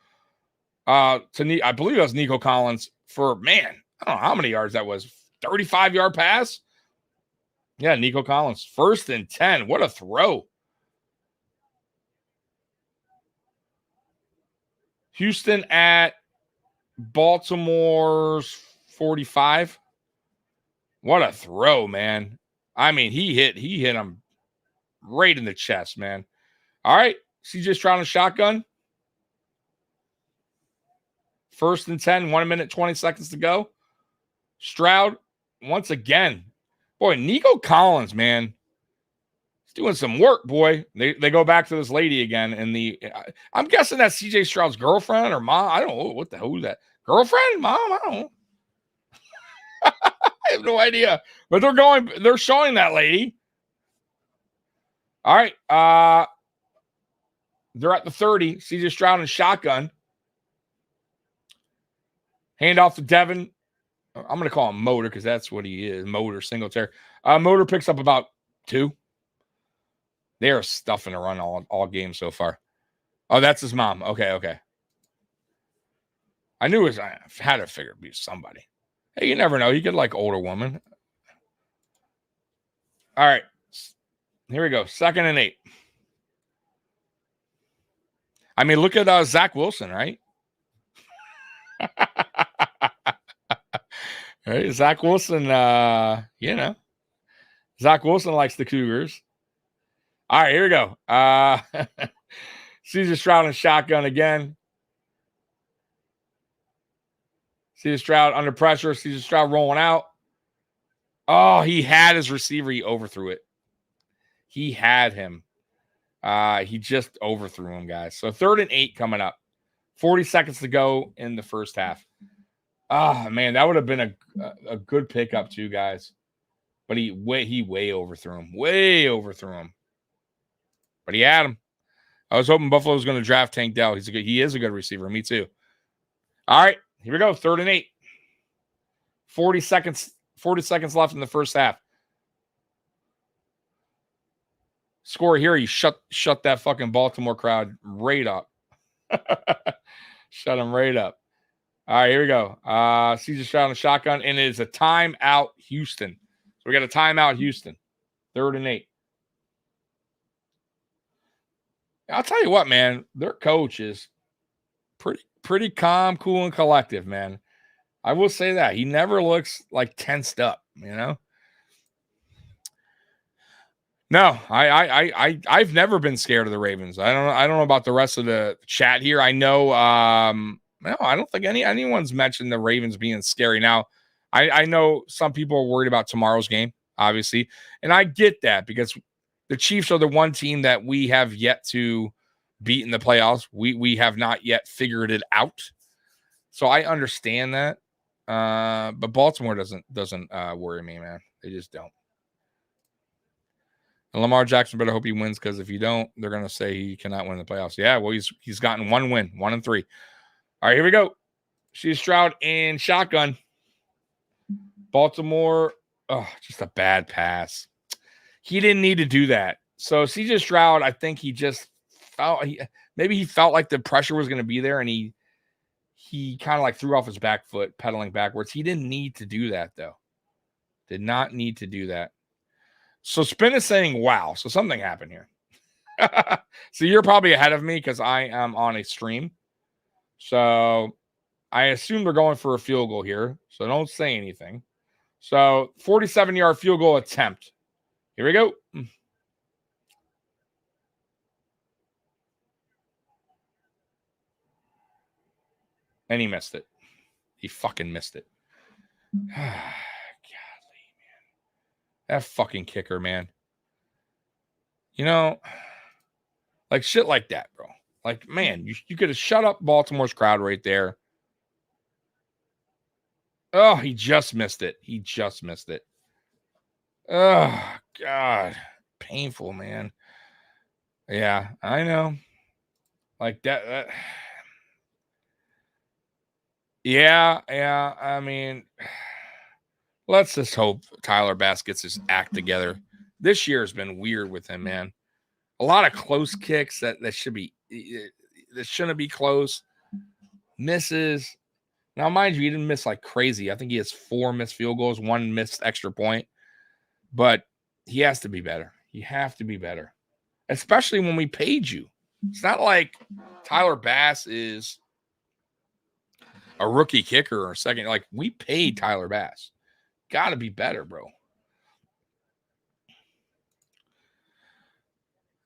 I believe that was Nico Collins for, man, I don't know how many yards that was. 35-yard pass. Yeah, Nico Collins. 1st and 10. What a throw. Houston at Baltimore's 45. What a throw, man. I mean, he hit him right in the chest, man. All right, CJ Stroud in shotgun. 1st and 10, 1 minute, 20 seconds to go. Stroud, once again. Boy, Nico Collins, man. He's doing some work, boy. They go back to this lady again. And I'm guessing that's CJ Stroud's girlfriend or mom. I don't know. What the hell is that? Girlfriend? Mom? I don't know. I have no idea. But they're showing that lady. All right. They're at the 30. CJ Stroud in shotgun. Hand off to Devin. I'm going to call him Motor because that's what he is. Motor, Singletary. Motor picks up about 2. They are stuffing a run all game so far. Oh, that's his mom. Okay. I knew I had to figure it'd be somebody. Hey, you never know. You could like older woman. All right. Here we go. 2nd and 8. I mean, look at Zach Wilson, right? Right? Zach Wilson, Zach Wilson likes the Cougars. All right, here we go. CJ Stroud in shotgun again. CJ Stroud under pressure. CJ Stroud rolling out. Oh, he had his receiver. He overthrew it. He had him. He just overthrew him, guys. So 3rd and 8 coming up. 40 seconds to go in the first half. Oh, man, that would have been a good pickup too, guys. But he way overthrew him. Way overthrew him. But he had him. I was hoping Buffalo was going to draft Tank Dell. He is a good receiver. Me too. All right, here we go. 3rd and 8. 40 seconds left in the first half. Score here. You shut that fucking Baltimore crowd right up. Shut them right up. All right, here we go. CJ Stroud in shotgun, and it is a timeout, Houston. So we got a timeout, Houston. 3rd and 8. I'll tell you what, man. Their coach is pretty calm, cool, and collective, man. I will say that. He never looks like tensed up, you know? No, I've never been scared of the Ravens. I don't know about the rest of the chat here. I know no, I don't think anyone's mentioned the Ravens being scary. Now, I know some people are worried about tomorrow's game, obviously, and I get that because the Chiefs are the one team that we have yet to beat in the playoffs. We have not yet figured it out. So I understand that. But Baltimore doesn't worry me, man. They just don't. And Lamar Jackson better hope he wins because if you don't, they're gonna say he cannot win the playoffs. Yeah, well, he's gotten 1 win, 1 and 3. All right, here we go. CJ Stroud in shotgun. Baltimore, just a bad pass. He didn't need to do that. So CJ Stroud, I think he just felt maybe he felt like the pressure was going to be there, and he kind of like threw off his back foot, pedaling backwards. He didn't need to do that though. Did not need to do that. So Spin is saying, "Wow!" So something happened here. So you're probably ahead of me because I am on a stream. So I assume they're going for a field goal here. So don't say anything. So 47-yard field goal attempt. Here we go. And he missed it. He fucking missed it. Golly, man. That fucking kicker, man. You know, like shit like that, bro. Like, man, you could have shut up Baltimore's crowd right there. Oh, he just missed it. He just missed it. Oh, God. Painful, man. Yeah, I know. Like that. Yeah. I mean, let's just hope Tyler Bass gets his act together. This year has been weird with him, man. A lot of close kicks that shouldn't be close. Misses. Now, mind you, he didn't miss like crazy. I think he has 4 missed field goals, 1 missed extra point. But he has to be better. You have to be better, especially when we paid you. It's not like Tyler Bass is a rookie kicker or a second. Like, we paid Tyler Bass. Got to be better, bro.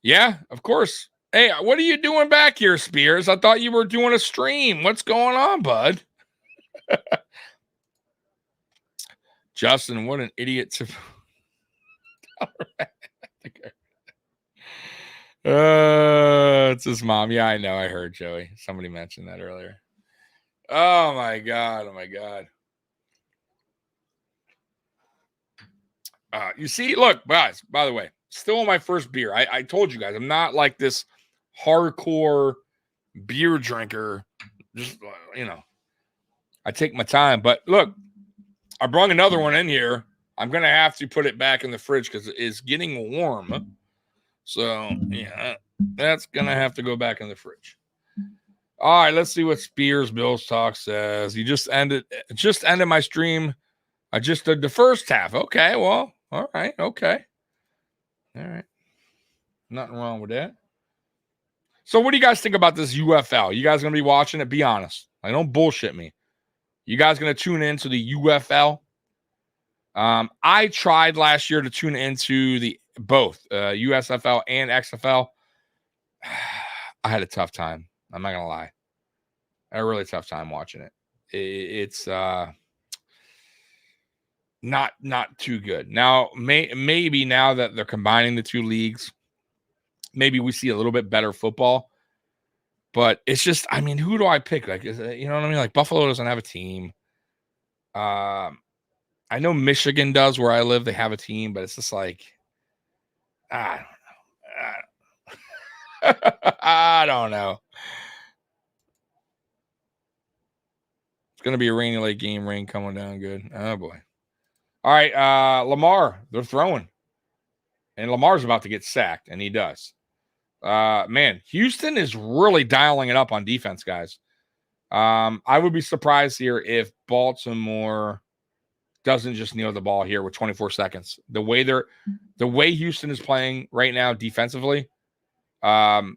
Yeah, of course. Hey, what are you doing back here, Spears? I thought you were doing a stream. What's going on, bud? Justin, what an idiot to it's his mom. Yeah, I know. I heard, Joey. Somebody mentioned that earlier. Oh my god. You see, look, guys, by the way, still on my first beer. I told you guys, I'm not like this hardcore beer drinker. Just, I take my time. But look, I brought another one in here. I'm going to have to put it back in the fridge because it's getting warm. So, yeah, that's going to have to go back in the fridge. All right, let's see what Spears Bills Talk says. You just ended my stream. I just did the first half. Okay, well, all right, okay. All right. Nothing wrong with that. So what do you guys think about this UFL? You guys going to be watching it? Be honest. Don't bullshit me. You guys going to tune into the UFL? I tried last year to tune into the both USFL and XFL. I had a tough time. I'm not gonna lie. I had a really tough time watching it. It's not too good. Now, maybe now that they're combining the two leagues, maybe we see a little bit better football. But it's just, who do I pick? Like, you know what I mean? Like, Buffalo doesn't have a team. I know Michigan does where I live. They have a team, but it's just like, I don't know. I don't know. It's going to be a rainy late game. Rain coming down good. Oh, boy. All right. Lamar, they're throwing. And Lamar's about to get sacked, and he does. Man, Houston is really dialing it up on defense, guys. I would be surprised here if Baltimore doesn't just kneel the ball here with 24 seconds. The way Houston is playing right now defensively, I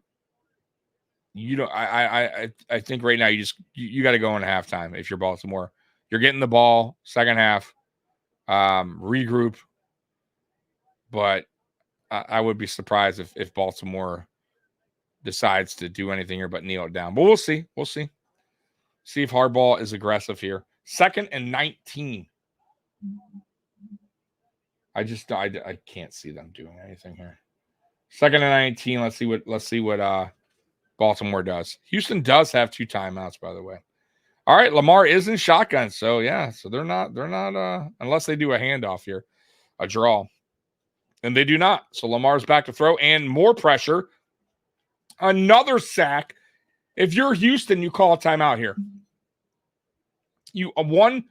think right now you got to go in halftime if you're Baltimore. You're getting the ball second half, regroup, but I would be surprised if Baltimore decides to do anything here but kneel it down. But we'll see. We'll see. See if Hardball is aggressive here. 2nd and 19. I can't see them doing anything here. 2nd and 19. Let's see what Baltimore does. Houston does have 2 timeouts, by the way. All right, Lamar is in shotgun, so yeah, so they're not unless they do a handoff here, a draw. And they do not. So Lamar's back to throw and more pressure. Another sack. If you're Houston, you call a timeout here. You 100%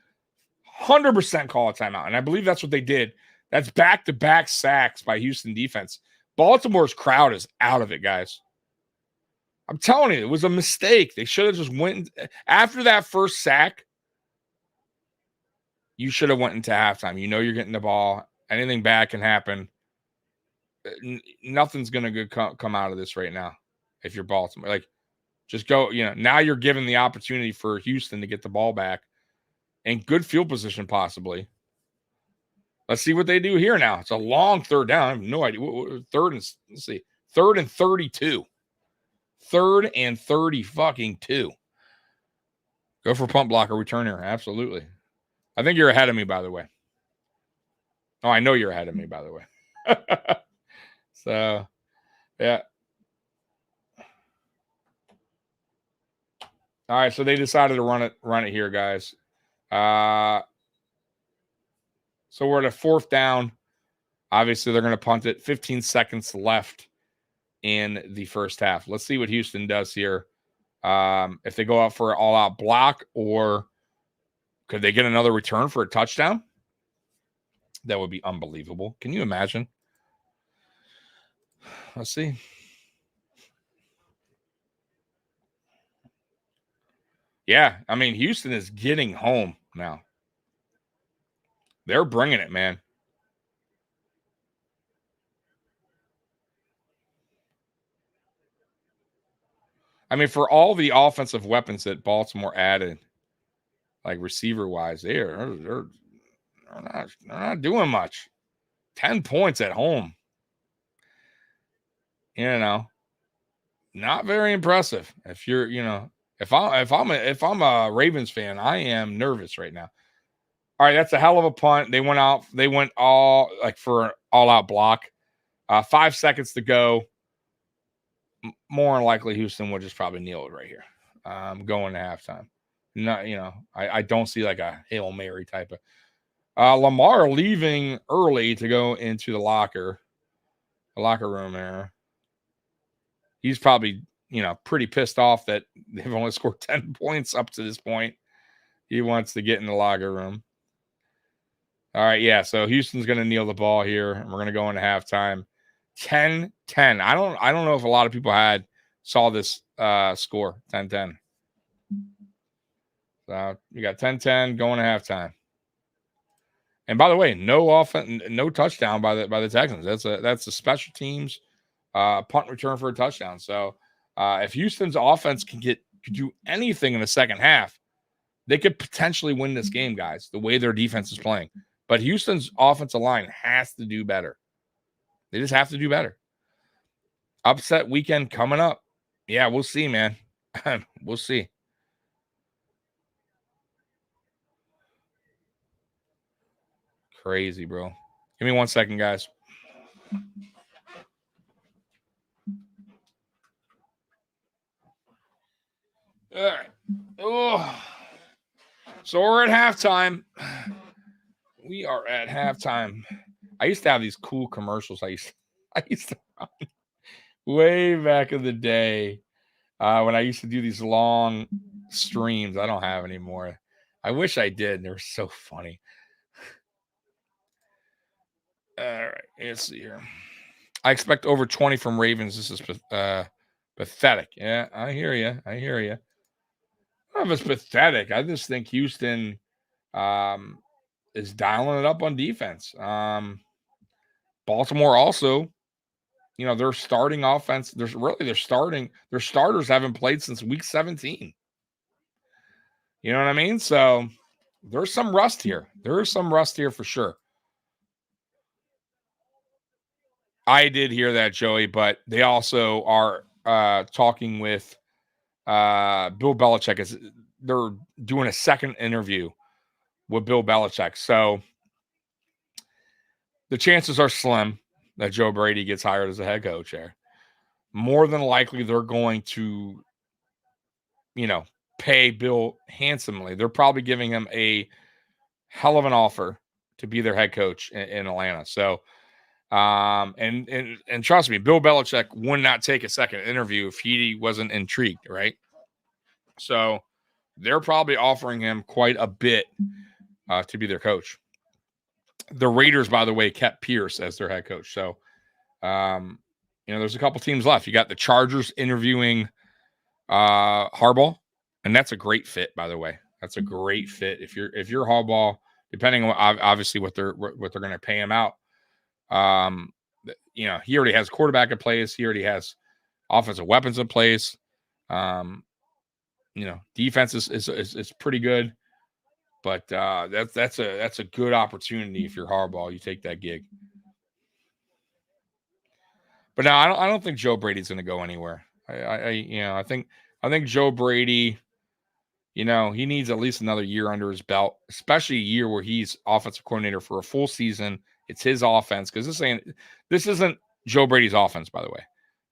call a timeout. And I believe that's what they did. That's back-to-back sacks by Houston defense. Baltimore's crowd is out of it, guys. I'm telling you, it was a mistake. They should have just went after that first sack. You should have went into halftime. You know you're getting the ball. Anything bad can happen. Nothing's going to come out of this right now if you're Baltimore. Like, just go, now you're given the opportunity for Houston to get the ball back and good field position possibly. Let's see what they do here now. It's a long third down. I have no idea. Let's see. 3rd and 32. 3rd and 30 fucking 2. Go for punt blocker return here. Absolutely. I think you're ahead of me, by the way. Oh, I know you're ahead of me, by the way. So, yeah. All right, so they decided to run it here, guys. So we're at a 4th down. Obviously, they're going to punt it. 15 seconds left in the first half. Let's see what Houston does here. If they go out for an all-out block, or could they get another return for a touchdown? That would be unbelievable. Can you imagine? Let's see. Yeah, Houston is getting home now. They're bringing it, man. For all the offensive weapons that Baltimore added, like receiver-wise, they're not doing much. 10 points at home. Not very impressive. If you're, if I'm a Ravens fan, I am nervous right now. All right, that's a hell of a punt. They went all for an all-out block. 5 seconds to go. More than likely, Houston would just probably kneel it right here. Going to halftime. I don't see like a Hail Mary type of. Lamar leaving early to go into the locker room there. he's probably, pretty pissed off that they've only scored 10 points up to this point. He wants to get in the locker room. All right, yeah, so Houston's going to kneel the ball here, and we're going to go into halftime. 10-10. I don't know if a lot of people saw this score, 10-10. So you got 10-10 going to halftime. And by the way, no offense, no touchdown by the Texans. That's a special teams punt return for a touchdown. So if Houston's offense could do anything in the second half, they could potentially win this game, guys, the way their defense is playing. But Houston's offensive line has to do better. They just have to do better. Upset weekend coming up. Yeah, we'll see, man. We'll see. Crazy, bro. Give me 1 second, guys. All right. Oh. So we're at halftime. We are at halftime. I used to have these cool commercials. I used to run way back in the day when I used to do these long streams. I don't have anymore. I wish I did. They were so funny. All right, let's see here. I expect over 20 from Ravens. This is pathetic. Yeah, I hear you. I don't know if it's pathetic. I just think Houston is dialing it up on defense. Baltimore also, their starting offense. Their starters haven't played since week 17. You know what I mean? So there's some rust here. There is some rust here for sure. I did hear that, Joey, but they also are talking with Bill Belichick. They're doing a second interview with Bill Belichick. So the chances are slim that Joe Brady gets hired as a head coach there. More than likely, they're going to, pay Bill handsomely. They're probably giving him a hell of an offer to be their head coach in Atlanta. So, and trust me, Bill Belichick would not take a second interview if he wasn't intrigued, right? So they're probably offering him quite a bit to be their coach. The Raiders, by the way, kept Pierce as their head coach. So, there's a couple teams left. You got the Chargers interviewing Harbaugh, and that's a great fit, by the way. That's a great fit. If you're Harbaugh, depending on obviously what they're going to pay him out. He already has quarterback in place. He already has offensive weapons in place. Defense is pretty good, but that's a good opportunity if you're Harbaugh. You take that gig. But no, I don't think Joe Brady's going to go anywhere. I think Joe Brady, he needs at least another year under his belt, especially a year where he's offensive coordinator for a full season. It's his offense, because this isn't Joe Brady's offense, by the way.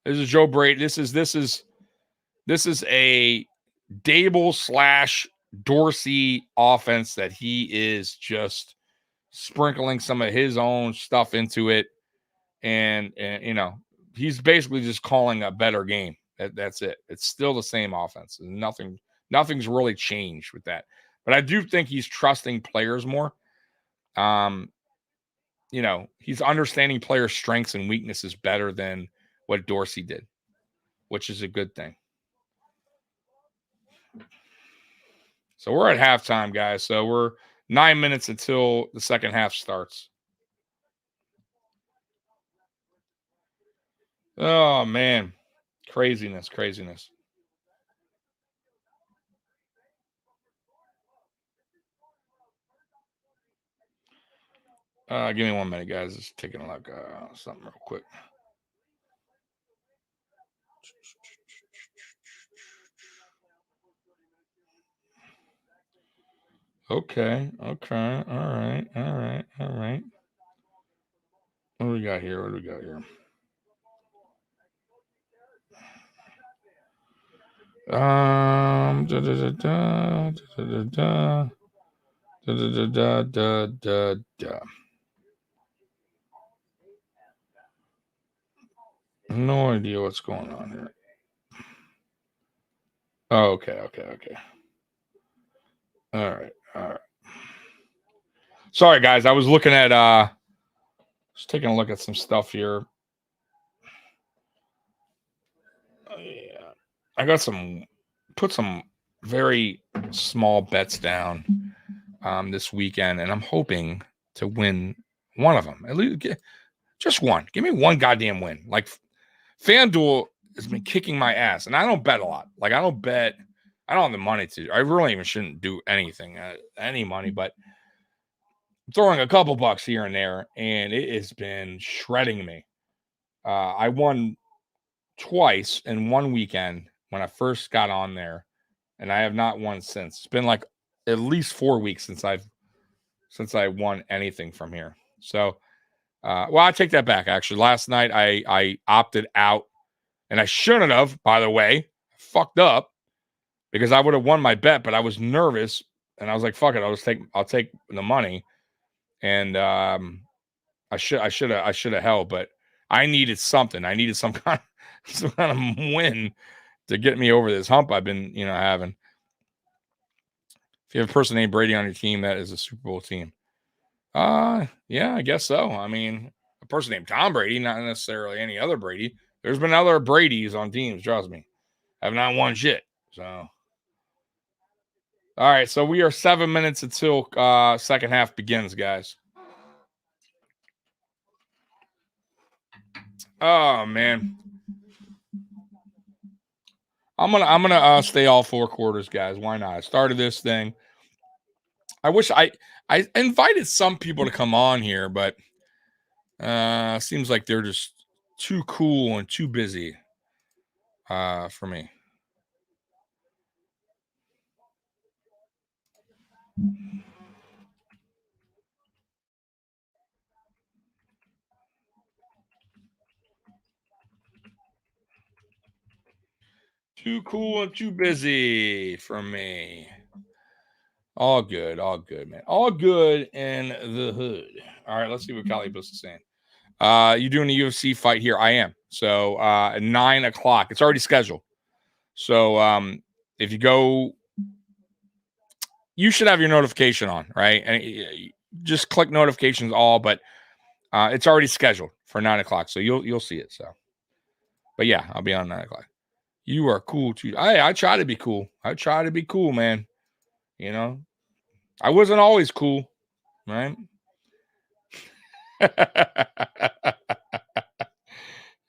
This is Joe Brady. This is a Dable / Dorsey offense that he is just sprinkling some of his own stuff into it, and he's basically just calling a better game. That's it. It's still the same offense. Nothing's really changed with that. But I do think he's trusting players more. He's understanding players' strengths and weaknesses better than what Dorsey did, which is a good thing. So we're at halftime, guys. So we're 9 minutes until the second half starts. Oh, man. Craziness. Give me 1 minute, guys. Just taking a look something real quick. Okay. All right. What do we got here? No idea what's going on here. Oh, okay. All right. Sorry, guys. I was looking at just taking a look at some stuff here. Yeah. I got put some very small bets down this weekend, and I'm hoping to win one of them. At least just one. Give me one goddamn win. Like FanDuel has been kicking my ass, and I don't bet a lot. Like I don't have the money to. I really even shouldn't do anything, any money, but I'm throwing a couple bucks here and there, and it has been shredding me. I won twice in one weekend when I first got on there, and I have not won since. It's been like at least 4 weeks since I won anything from here. So, well, I take that back. Actually, last night I opted out, and I shouldn't have. By the way, fucked up because I would have won my bet, but I was nervous, and I was like, "Fuck it, I'll take the money," and I should have held, but I needed something. I needed some kind of win to get me over this hump I've been, having. If you have a person named Brady on your team, that is a Super Bowl team. Yeah, I guess so. I mean, a person named Tom Brady, not necessarily any other Brady. There's been other Bradys on teams, trust me. Have not won shit. So, all right. So we are 7 minutes until second half begins, guys. Oh man, I'm gonna stay all 4 quarters, guys. Why not? I started this thing. I wish I invited some people to come on here, but seems like they're just too cool and too busy for me. Too cool and too busy for me. All good, man. All good in the hood. All right, let's see what Calibus is saying. You doing a UFC fight here? I am. So at 9 o'clock. It's already scheduled. So if you go, you should have your notification on, right? And just click notifications all, but it's already scheduled for 9 o'clock. So you'll see it. So, but yeah, I'll be on 9 o'clock. You are cool too. I try to be cool. I try to be cool, man. I wasn't always cool, right? I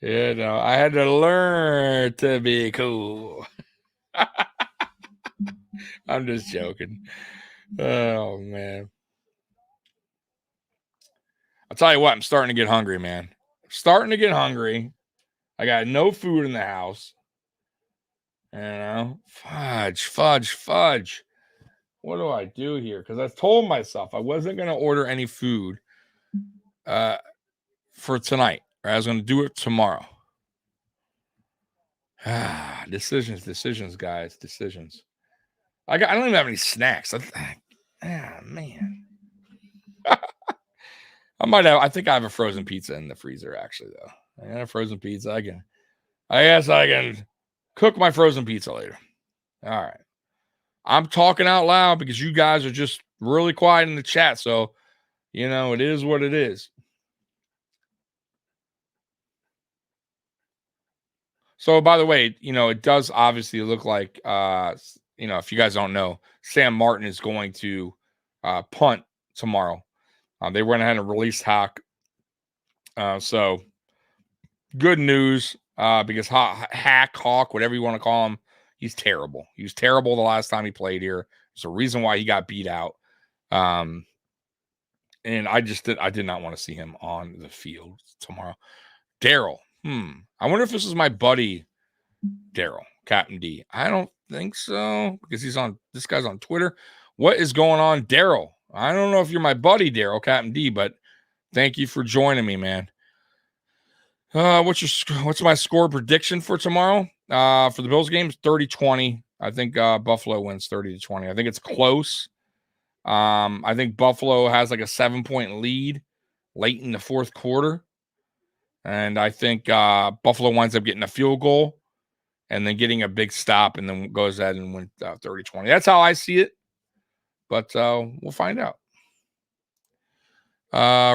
had to learn to be cool. I'm just joking. Oh man. I'll tell you what, I'm starting to get hungry, man. I'm starting to get hungry. I got no food in the house. Fudge. What do I do here? Because I told myself I wasn't going to order any food for tonight. Or I was going to do it tomorrow. Decisions, guys. Decisions. I don't even have any snacks. Man. I think I have a frozen pizza in the freezer, actually, though. I got a frozen pizza. I guess I can cook my frozen pizza later. All right. I'm talking out loud because you guys are just really quiet in the chat. So, it is what it is. So, by the way, it does obviously look like, if you guys don't know, Sam Martin is going to punt tomorrow. They went ahead and released Hawk. So, good news because Hawk, whatever you want to call him, he's terrible. He was terrible the last time he played here. There's a reason why he got beat out. And I did not want to see him on the field tomorrow. Daryl. I wonder if this is my buddy Daryl, Captain D. I don't think so because this guy's on Twitter. What is going on, Daryl? I don't know if you're my buddy, Daryl, Captain D, but thank you for joining me, man. What's my score prediction for tomorrow? For the Bills game, 30-20. I think Buffalo wins 30-20. I think it's close. I think Buffalo has like a 7-point lead late in the fourth quarter. And I think Buffalo winds up getting a field goal. and then getting a big stop, and then goes ahead and wins 30-20. That's how I see it, but we'll find out.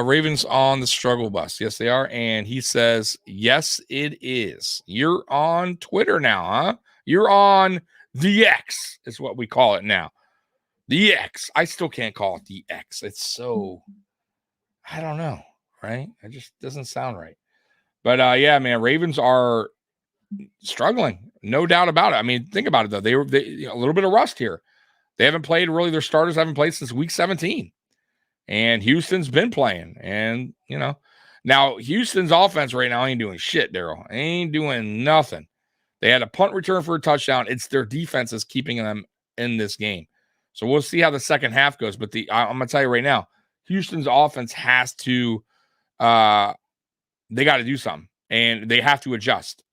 Ravens on the struggle bus. Yes, they are. And he says, yes, it is. You're on Twitter now, huh? You're on the X is what we call it now. The X. I still can't call it the X. It's so, I don't know, right? It just doesn't sound right. But yeah, man, Ravens are struggling. No doubt about it. I mean, think about it, though. They a little bit of rust here. They haven't played, really, their starters haven't played since week 17. And Houston's been playing. And, now Houston's offense right now ain't doing shit, Daryl. Ain't doing nothing. They had a punt return for a touchdown. It's their defense is keeping them in this game. So we'll see how the second half goes. But I'm going to tell you right now, Houston's offense has to, they got to do something. And they have to adjust.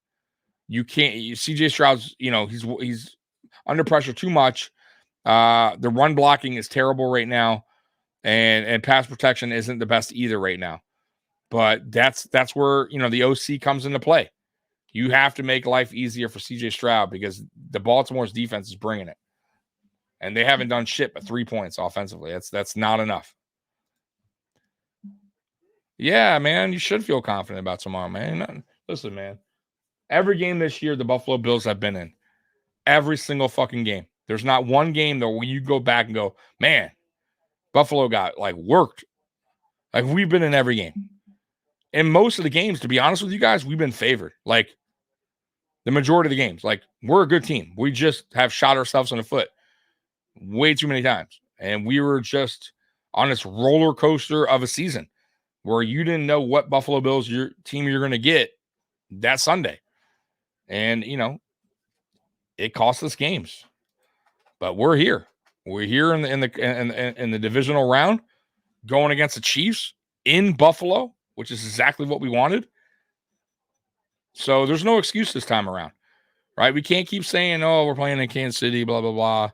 You can't, CJ Stroud's, he's under pressure too much. The run blocking is terrible right now. And pass protection isn't the best either right now. But that's where, the OC comes into play. You have to make life easier for CJ Stroud because the Baltimore's defense is bringing it. And they haven't done shit but 3 points offensively. That's not enough. Yeah, man, you should feel confident about tomorrow, man. Listen, man. Every game this year the Buffalo Bills have been in. Every single fucking game. There's not one game, though, where you go back and go, man, Buffalo got, worked. We've been in every game. In most of the games, to be honest with you guys, we've been favored. The majority of the games. We're a good team. We just have shot ourselves in the foot way too many times. And we were just on this roller coaster of a season where you didn't know what Buffalo Bills your team you're going to get that Sunday. And, it cost us games. But we're here. We're here in the divisional round going against the Chiefs in Buffalo, which is exactly what we wanted. So there's no excuse this time around, right? We can't keep saying, oh, we're playing in Kansas City, blah, blah, blah.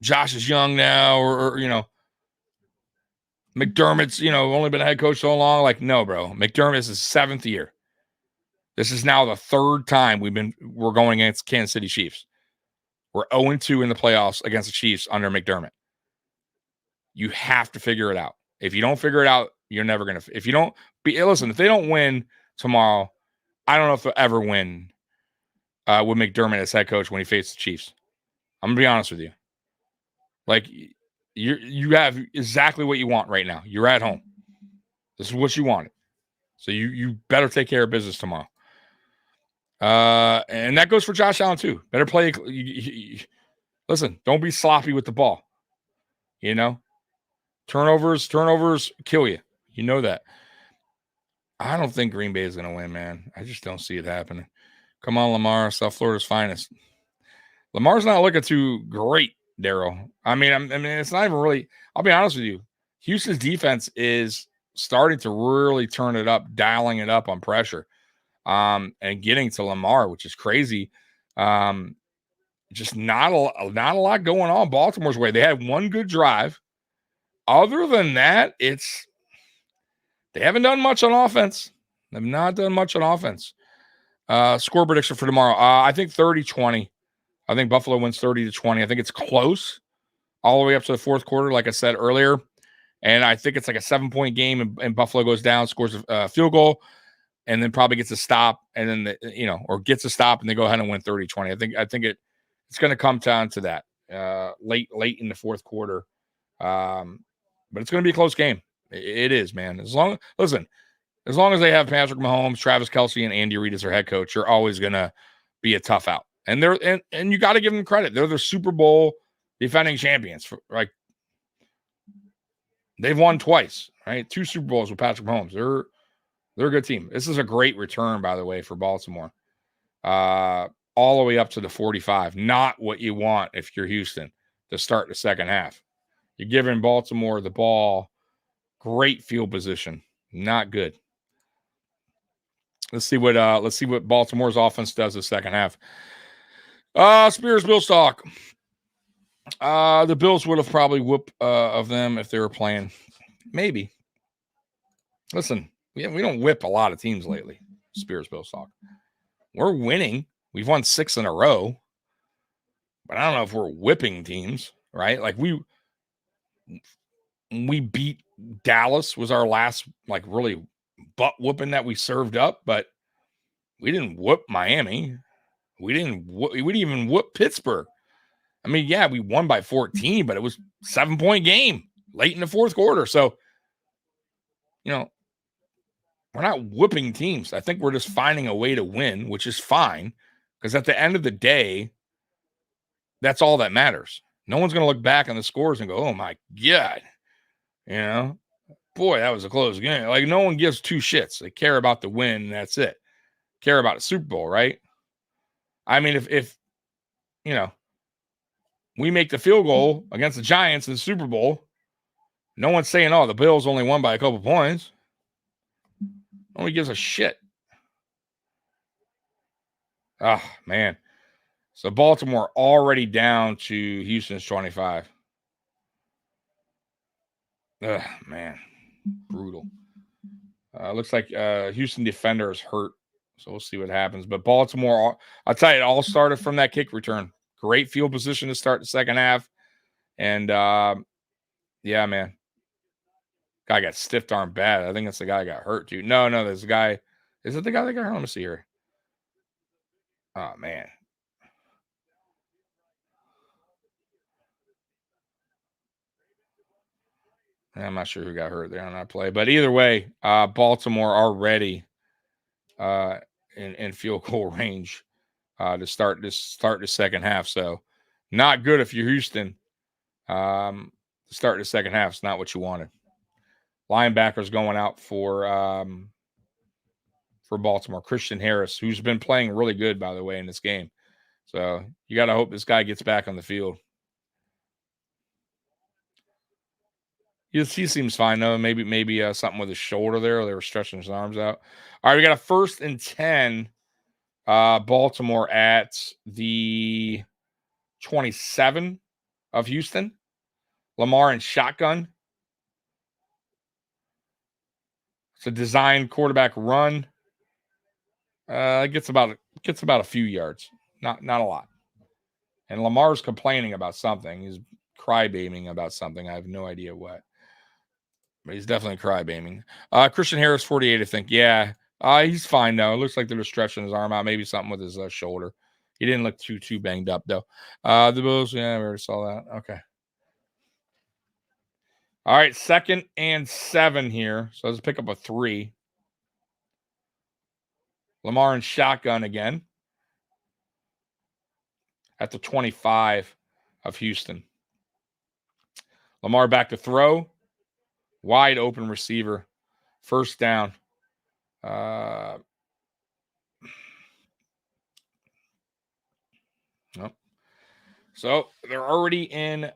Josh is young now, or McDermott's, only been a head coach so long. No, bro. McDermott is his 7th year. This is now the 3rd time we're going against Kansas City Chiefs. We're 0-2 in the playoffs against the Chiefs under McDermott. You have to figure it out. If you don't figure it out, you're never going to. If they don't win tomorrow, I don't know if they'll ever win with McDermott as head coach when he faces the Chiefs. I'm going to be honest with you. You have exactly what you want right now. You're at home. This is what you wanted. So you better take care of business tomorrow. And that goes for Josh Allen too. Better play. Listen, don't be sloppy with the ball. Turnovers kill you. You know that. I don't think Green Bay is going to win, man. I just don't see it happening. Come on, Lamar, South Florida's finest. Lamar's not looking too great, Daryl. I mean, it's not even really. I'll be honest with you. Houston's defense is starting to really turn it up, dialing it up on pressure, and getting to Lamar, which is crazy. Just not a lot going on Baltimore's way. They had one good drive. Other than that, they haven't done much on offense. They've not done much on offense. Score prediction for tomorrow. I think 30-20. I think Buffalo wins 30-20. I think it's close all the way up to the 4th quarter, like I said earlier. And I think it's like a 7-point game, and Buffalo goes down, scores a field goal, and then probably gets a stop, and then or gets a stop, and they go ahead and win 30-20. I think it's going to come down to that late in the 4th quarter. But it's going to be a close game. It is, man. As long as they have Patrick Mahomes, Travis Kelce, and Andy Reid as their head coach, you're always going to be a tough out. And and you got to give them credit. They're the Super Bowl defending champions. They've won twice, right? 2 Super Bowls with Patrick Mahomes. They're a good team. This is a great return, by the way, for Baltimore. All the way up to the 45. Not what you want if you're Houston to start the second half. You're giving Baltimore the ball. Great field position. Not good. Let's see what Baltimore's offense does the second half. Spears Bills talk. The Bills would have probably whooped of them if they were playing. Maybe. Listen, we don't whip a lot of teams lately. Spears Bills talk. We're winning. We've won 6 in a row. But I don't know if we're whipping teams, right? Like we beat Dallas was our last like really butt whooping that we served up, but we didn't whoop Miami. We didn't even whoop Pittsburgh. I mean, yeah, we won by 14, but it was 7-point game late in the fourth quarter. So, we're not whooping teams. I think we're just finding a way to win, which is fine. Because at the end of the day, that's all that matters. No one's going to look back on the scores and go, oh my God, boy, that was a close game. Like no one gives two shits. They care about the win. And that's it. Care about the Super Bowl, right? I mean, if we make the field goal against the Giants in the Super Bowl, no one's saying, oh, the Bills only won by a couple points. Nobody gives a shit. Oh, man. So Baltimore already down to Houston's 25. Ugh, man. Brutal. Looks like Houston defender is hurt. So we'll see what happens. But Baltimore, I'll tell you, it all started from that kick return. Great field position to start the second half. And, yeah, man. Guy got stiff arm bad. I think it's the guy that got hurt, too. No, there's a guy. Is it the guy that got hurt? Let me see here. Oh, man. I'm not sure who got hurt there on that play. But either way, Baltimore already in field goal range to start the second half. So not good if you're Houston. To start the second half is not what you wanted. Linebackers going out for Baltimore. Christian Harris, who's been playing really good, by the way, in this game. So you got to hope this guy gets back on the field. He seems fine, though. Maybe something with his shoulder there. They were stretching his arms out. All right, we got a 1st and 10. Baltimore at the 27 of Houston. Lamar in shotgun. It's a designed quarterback run. It gets about a few yards, not a lot. And Lamar's complaining about something. He's crybabying about something. I have no idea what. But he's definitely crybabying. Christian Harris, 48, I think. Yeah, he's fine now. It looks like they're just stretching his arm out. Maybe something with his shoulder. He didn't look too banged up, though. The Bills, yeah, we already saw that. Okay. All right, 2nd and 7 here. So let's pick up a 3. Lamar in shotgun again at the 25 of Houston. Lamar back to throw. Wide open receiver. 1st down. Nope. So they're already in.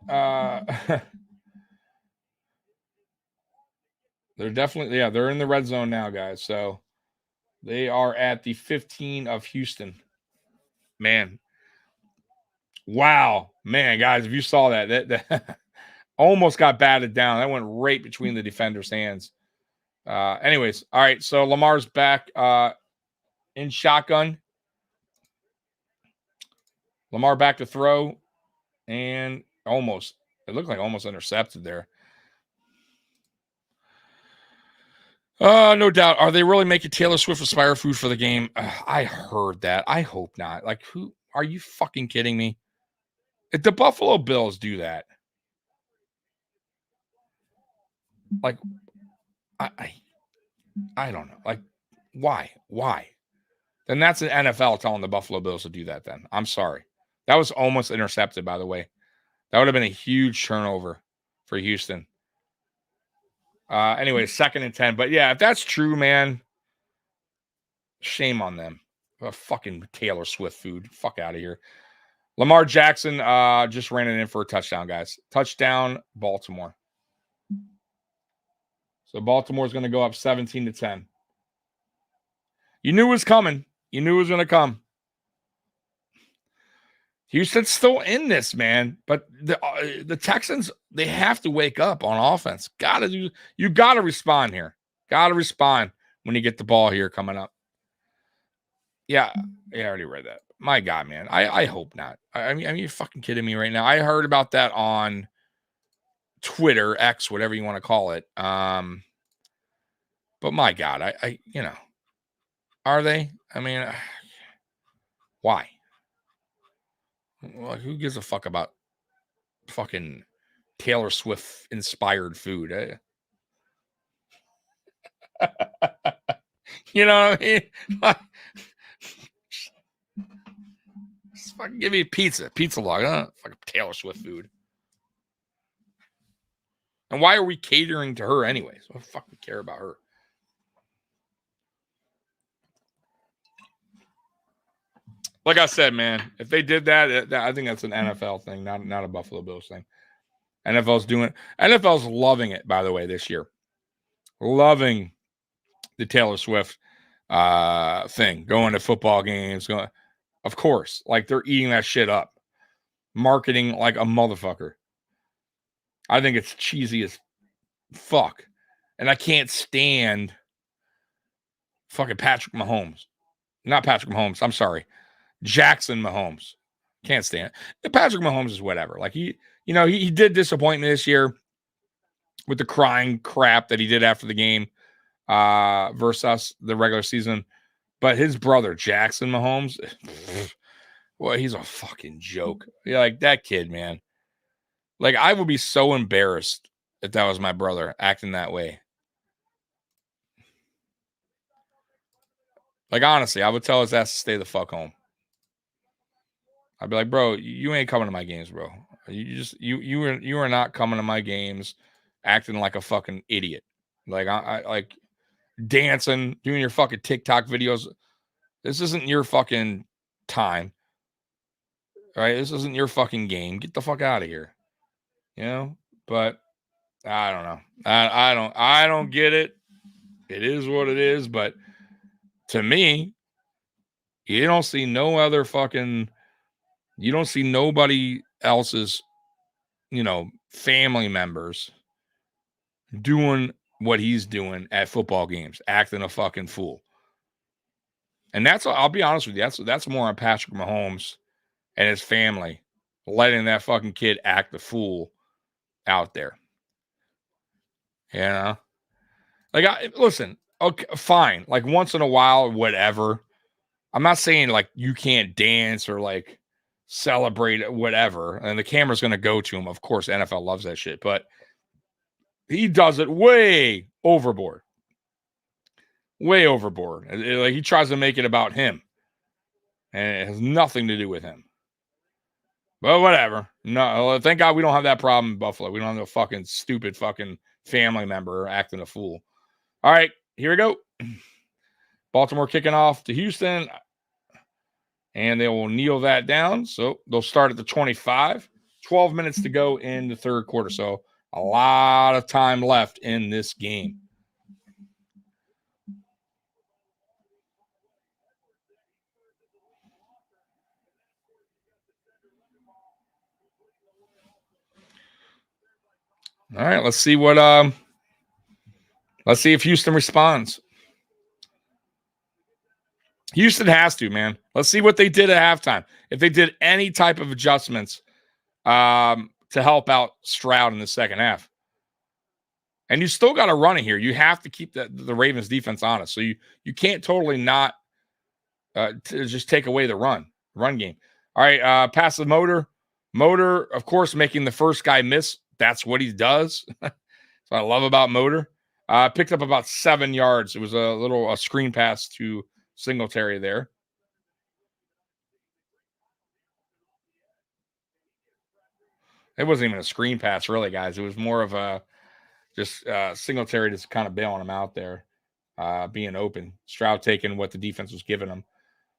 They're definitely, they're in the red zone now, guys. So they are at the 15 of Houston. Man. Wow. Man, guys, if you saw that almost got batted down. That went right between the defender's hands. Anyways, all right. So Lamar's back in shotgun. Lamar back to throw. And it looked like almost intercepted there. No doubt. Are they really making Taylor Swift Aspire food for the game? I heard that. I hope not. Like, who are you fucking kidding me? If the Buffalo Bills do that, like, I don't know. Like, why? Then that's an NFL telling the Buffalo Bills to do that. Then I'm sorry. That was almost intercepted, by the way. That would have been a huge turnover for Houston. Anyway, 2nd and 10. But yeah, if that's true, man, shame on them. Fucking Taylor Swift food. Fuck out of here. Lamar Jackson just ran it in for a touchdown, guys. Touchdown, Baltimore. So Baltimore's going to go up 17-10. You knew it was coming. You knew it was going to come. Houston's still in this, man. But the Texans, they have to wake up on offense. You got to respond here. Got to respond when you get the ball here coming up. Yeah, I already read that. My God, man. I hope not. I mean, you're fucking kidding me right now. I heard about that on Twitter, X, whatever you want to call it. But my God, I are they? I mean, why? Well, who gives a fuck about fucking Taylor Swift inspired food? You know what I mean? Just fucking give me pizza log, huh? Fucking Taylor Swift food. And why are we catering to her anyways? What the fuck we care about her? Like I said, man, if they did that, I think that's an NFL thing, not a Buffalo Bills thing. NFL's loving it, by the way, this year. Loving the Taylor Swift thing, going to football games, of course, like they're eating that shit up. Marketing like a motherfucker. I think it's cheesy as fuck. And I can't stand fucking Patrick Mahomes. Not Patrick Mahomes, I'm sorry. Jackson Mahomes. Can't stand it. Patrick Mahomes is whatever. Like he did disappoint me this year with the crying crap that he did after the game versus us, the regular season. But his brother, Jackson Mahomes, well, he's a fucking joke. Yeah, like that kid, man. Like I would be so embarrassed if that was my brother acting that way. Like honestly, I would tell his ass to stay the fuck home. I'd be like, bro, you ain't coming to my games, bro. You are not coming to my games acting like a fucking idiot. Like I like dancing, doing your fucking TikTok videos. This isn't your fucking time. Right? This isn't your fucking game. Get the fuck out of here. You know? But I don't know. I don't get it. It is what it is, but to me, you don't see nobody else's, family members doing what he's doing at football games, acting a fucking fool. And I'll be honest with you, that's more on Patrick Mahomes and his family letting that fucking kid act the fool out there. You know? Like, listen, okay, fine. Like once in a while, whatever. I'm not saying like you can't dance or like celebrate whatever. And the camera's going to go to him. Of course, NFL loves that shit, but he does it way overboard. Way overboard. Like he tries to make it about him. And it has nothing to do with him. But whatever. No, thank God we don't have that problem in Buffalo. We don't have no fucking stupid fucking family member acting a fool. All right, here we go. Baltimore kicking off to Houston. And they will kneel that down. So they'll start at the 25. 12 minutes to go in the third quarter. So a lot of time left in this game. All right, let's see if Houston responds. Houston has to, man. Let's see what they did at halftime. If they did any type of adjustments to help out Stroud in the second half. And you still got to run it here. You have to keep the Ravens defense honest. So you can't totally not to just take away the run game. All right, pass the Motor. Motor, of course, making the first guy miss. That's what he does. That's what I love about Motor. Picked up about 7 yards. It was a screen pass to Singletary there. It wasn't even a screen pass, really, guys. It was more of a just Singletary just kind of bailing him out there, being open. Stroud taking what the defense was giving him.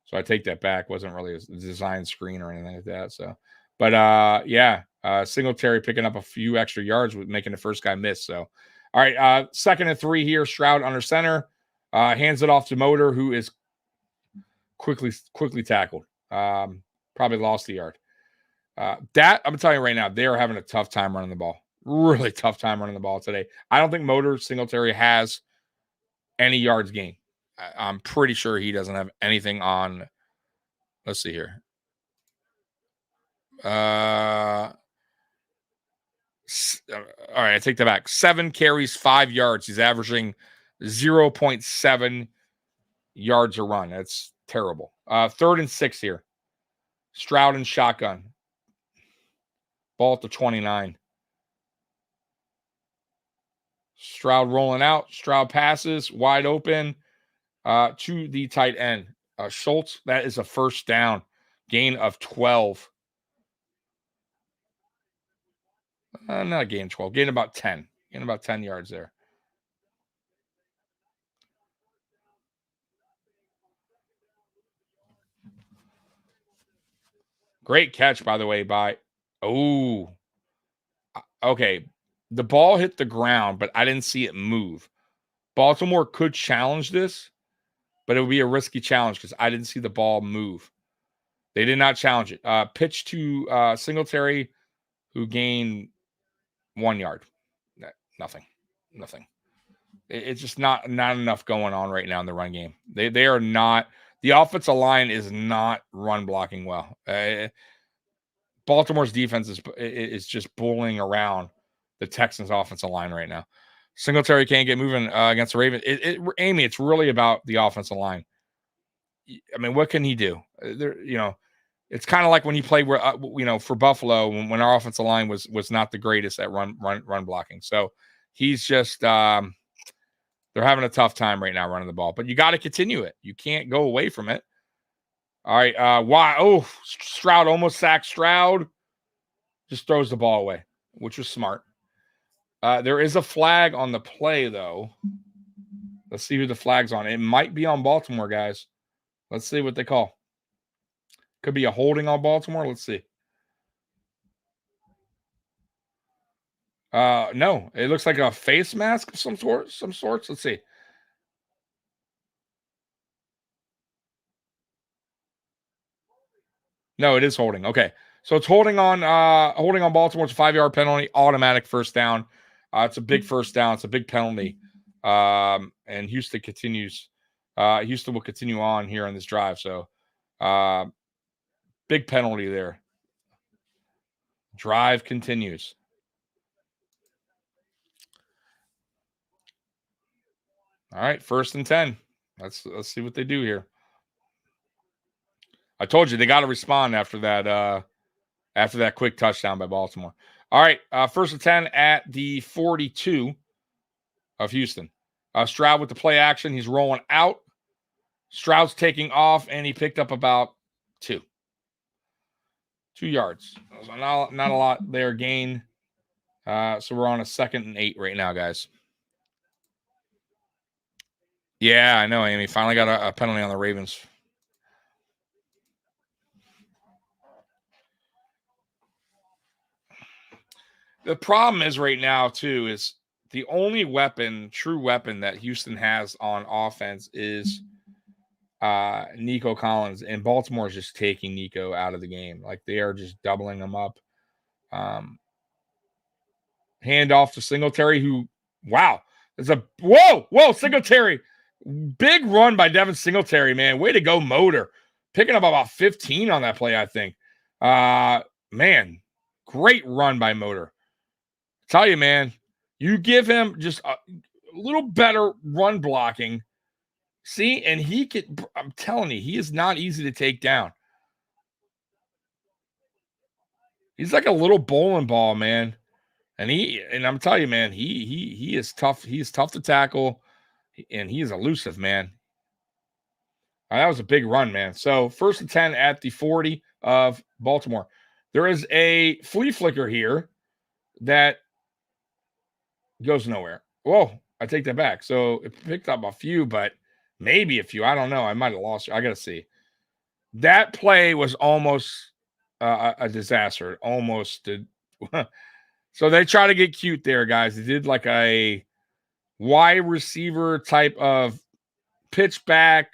So I take that back. Wasn't really a design screen or anything like that. So, but Singletary picking up a few extra yards with making the first guy miss. So, all right, 2nd and 3 here. Stroud under center, hands it off to Motor, who is quickly tackled. Probably lost the yard. That I'm telling you right now, they are having a tough time running the ball. Really tough time running the ball today. I don't think Motor Singletary has any yards gained. I'm pretty sure he doesn't have anything on. Let's see here. All right, I take that back. 7 carries, 5 yards. He's averaging 0.7 yards a run. That's terrible. 3rd and 6 here. Stroud and shotgun. Ball at the 29. Stroud rolling out. Stroud passes wide open to the tight end. Schultz, that is a first down. Gain of 12. Not a gain 12. Gain about 10. Gain about 10 yards there. Great catch, by the way, by. Oh. Okay. The ball hit the ground, but I didn't see it move. Baltimore could challenge this, but it would be a risky challenge because I didn't see the ball move. They did not challenge it. Pitch to Singletary, who gained 1 yard. Nothing. It's just not enough going on right now in the run game. They are not. The offensive line is not run blocking well. Baltimore's defense is just bullying around the Texans' offensive line right now. Singletary can't get moving against the Ravens. Amy, it's really about the offensive line. I mean, what can he do? It's kind of like when he played for Buffalo when our offensive line was not the greatest at run blocking. So he's just they're having a tough time right now running the ball. But you got to continue it. You can't go away from it. All right. Stroud almost sacked Stroud. Just throws the ball away, which was smart. There is a flag on the play, though. Let's see who the flag's on. It might be on Baltimore, guys. Let's see what they call. Could be a holding on Baltimore. Let's see. No, it looks like a face mask of some sorts. Let's see. No, it is holding. Okay. So it's holding on Baltimore. It's a 5-yard penalty, automatic first down. It's a big first down. It's a big penalty. And Houston continues. Houston will continue on here on this drive. So big penalty there. Drive continues. All right, 1st and 10. Let's see what they do here. I told you they got to respond after that quick touchdown by Baltimore. All right, 1st and 10 at the 42 of Houston. Stroud with the play action. He's rolling out. Stroud's taking off, and he picked up about 2 yards. So not a lot there gain. So we're on a 2nd and 8 right now, guys. Yeah, I know, Amy. Finally got a penalty on the Ravens. The problem is right now, too, is the only true weapon that Houston has on offense is Nico Collins, and Baltimore is just taking Nico out of the game. Like, they are just doubling him up. Hand off to Singletary, who, wow, it's a whoa, Singletary. Big run by Devin Singletary, man. Way to go, Motor. Picking up about 15 on that play, I think. Man, great run by Motor. Tell you, man, you give him just a little better run blocking. See, and I'm telling you, he is not easy to take down. He's like a little bowling ball, man. And I'm telling you, man, he is tough. He is tough to tackle, and he is elusive, man. That was a big run, man. So 1st and 10 at the 40 of Baltimore. There is a flea flicker here that goes nowhere. Whoa, I take that back. So it picked up a few, but maybe a few. I don't know. I might have lost you. I got to see. That play was almost a disaster. Almost did. So they try to get cute there, guys. They did like a wide receiver type of pitch back.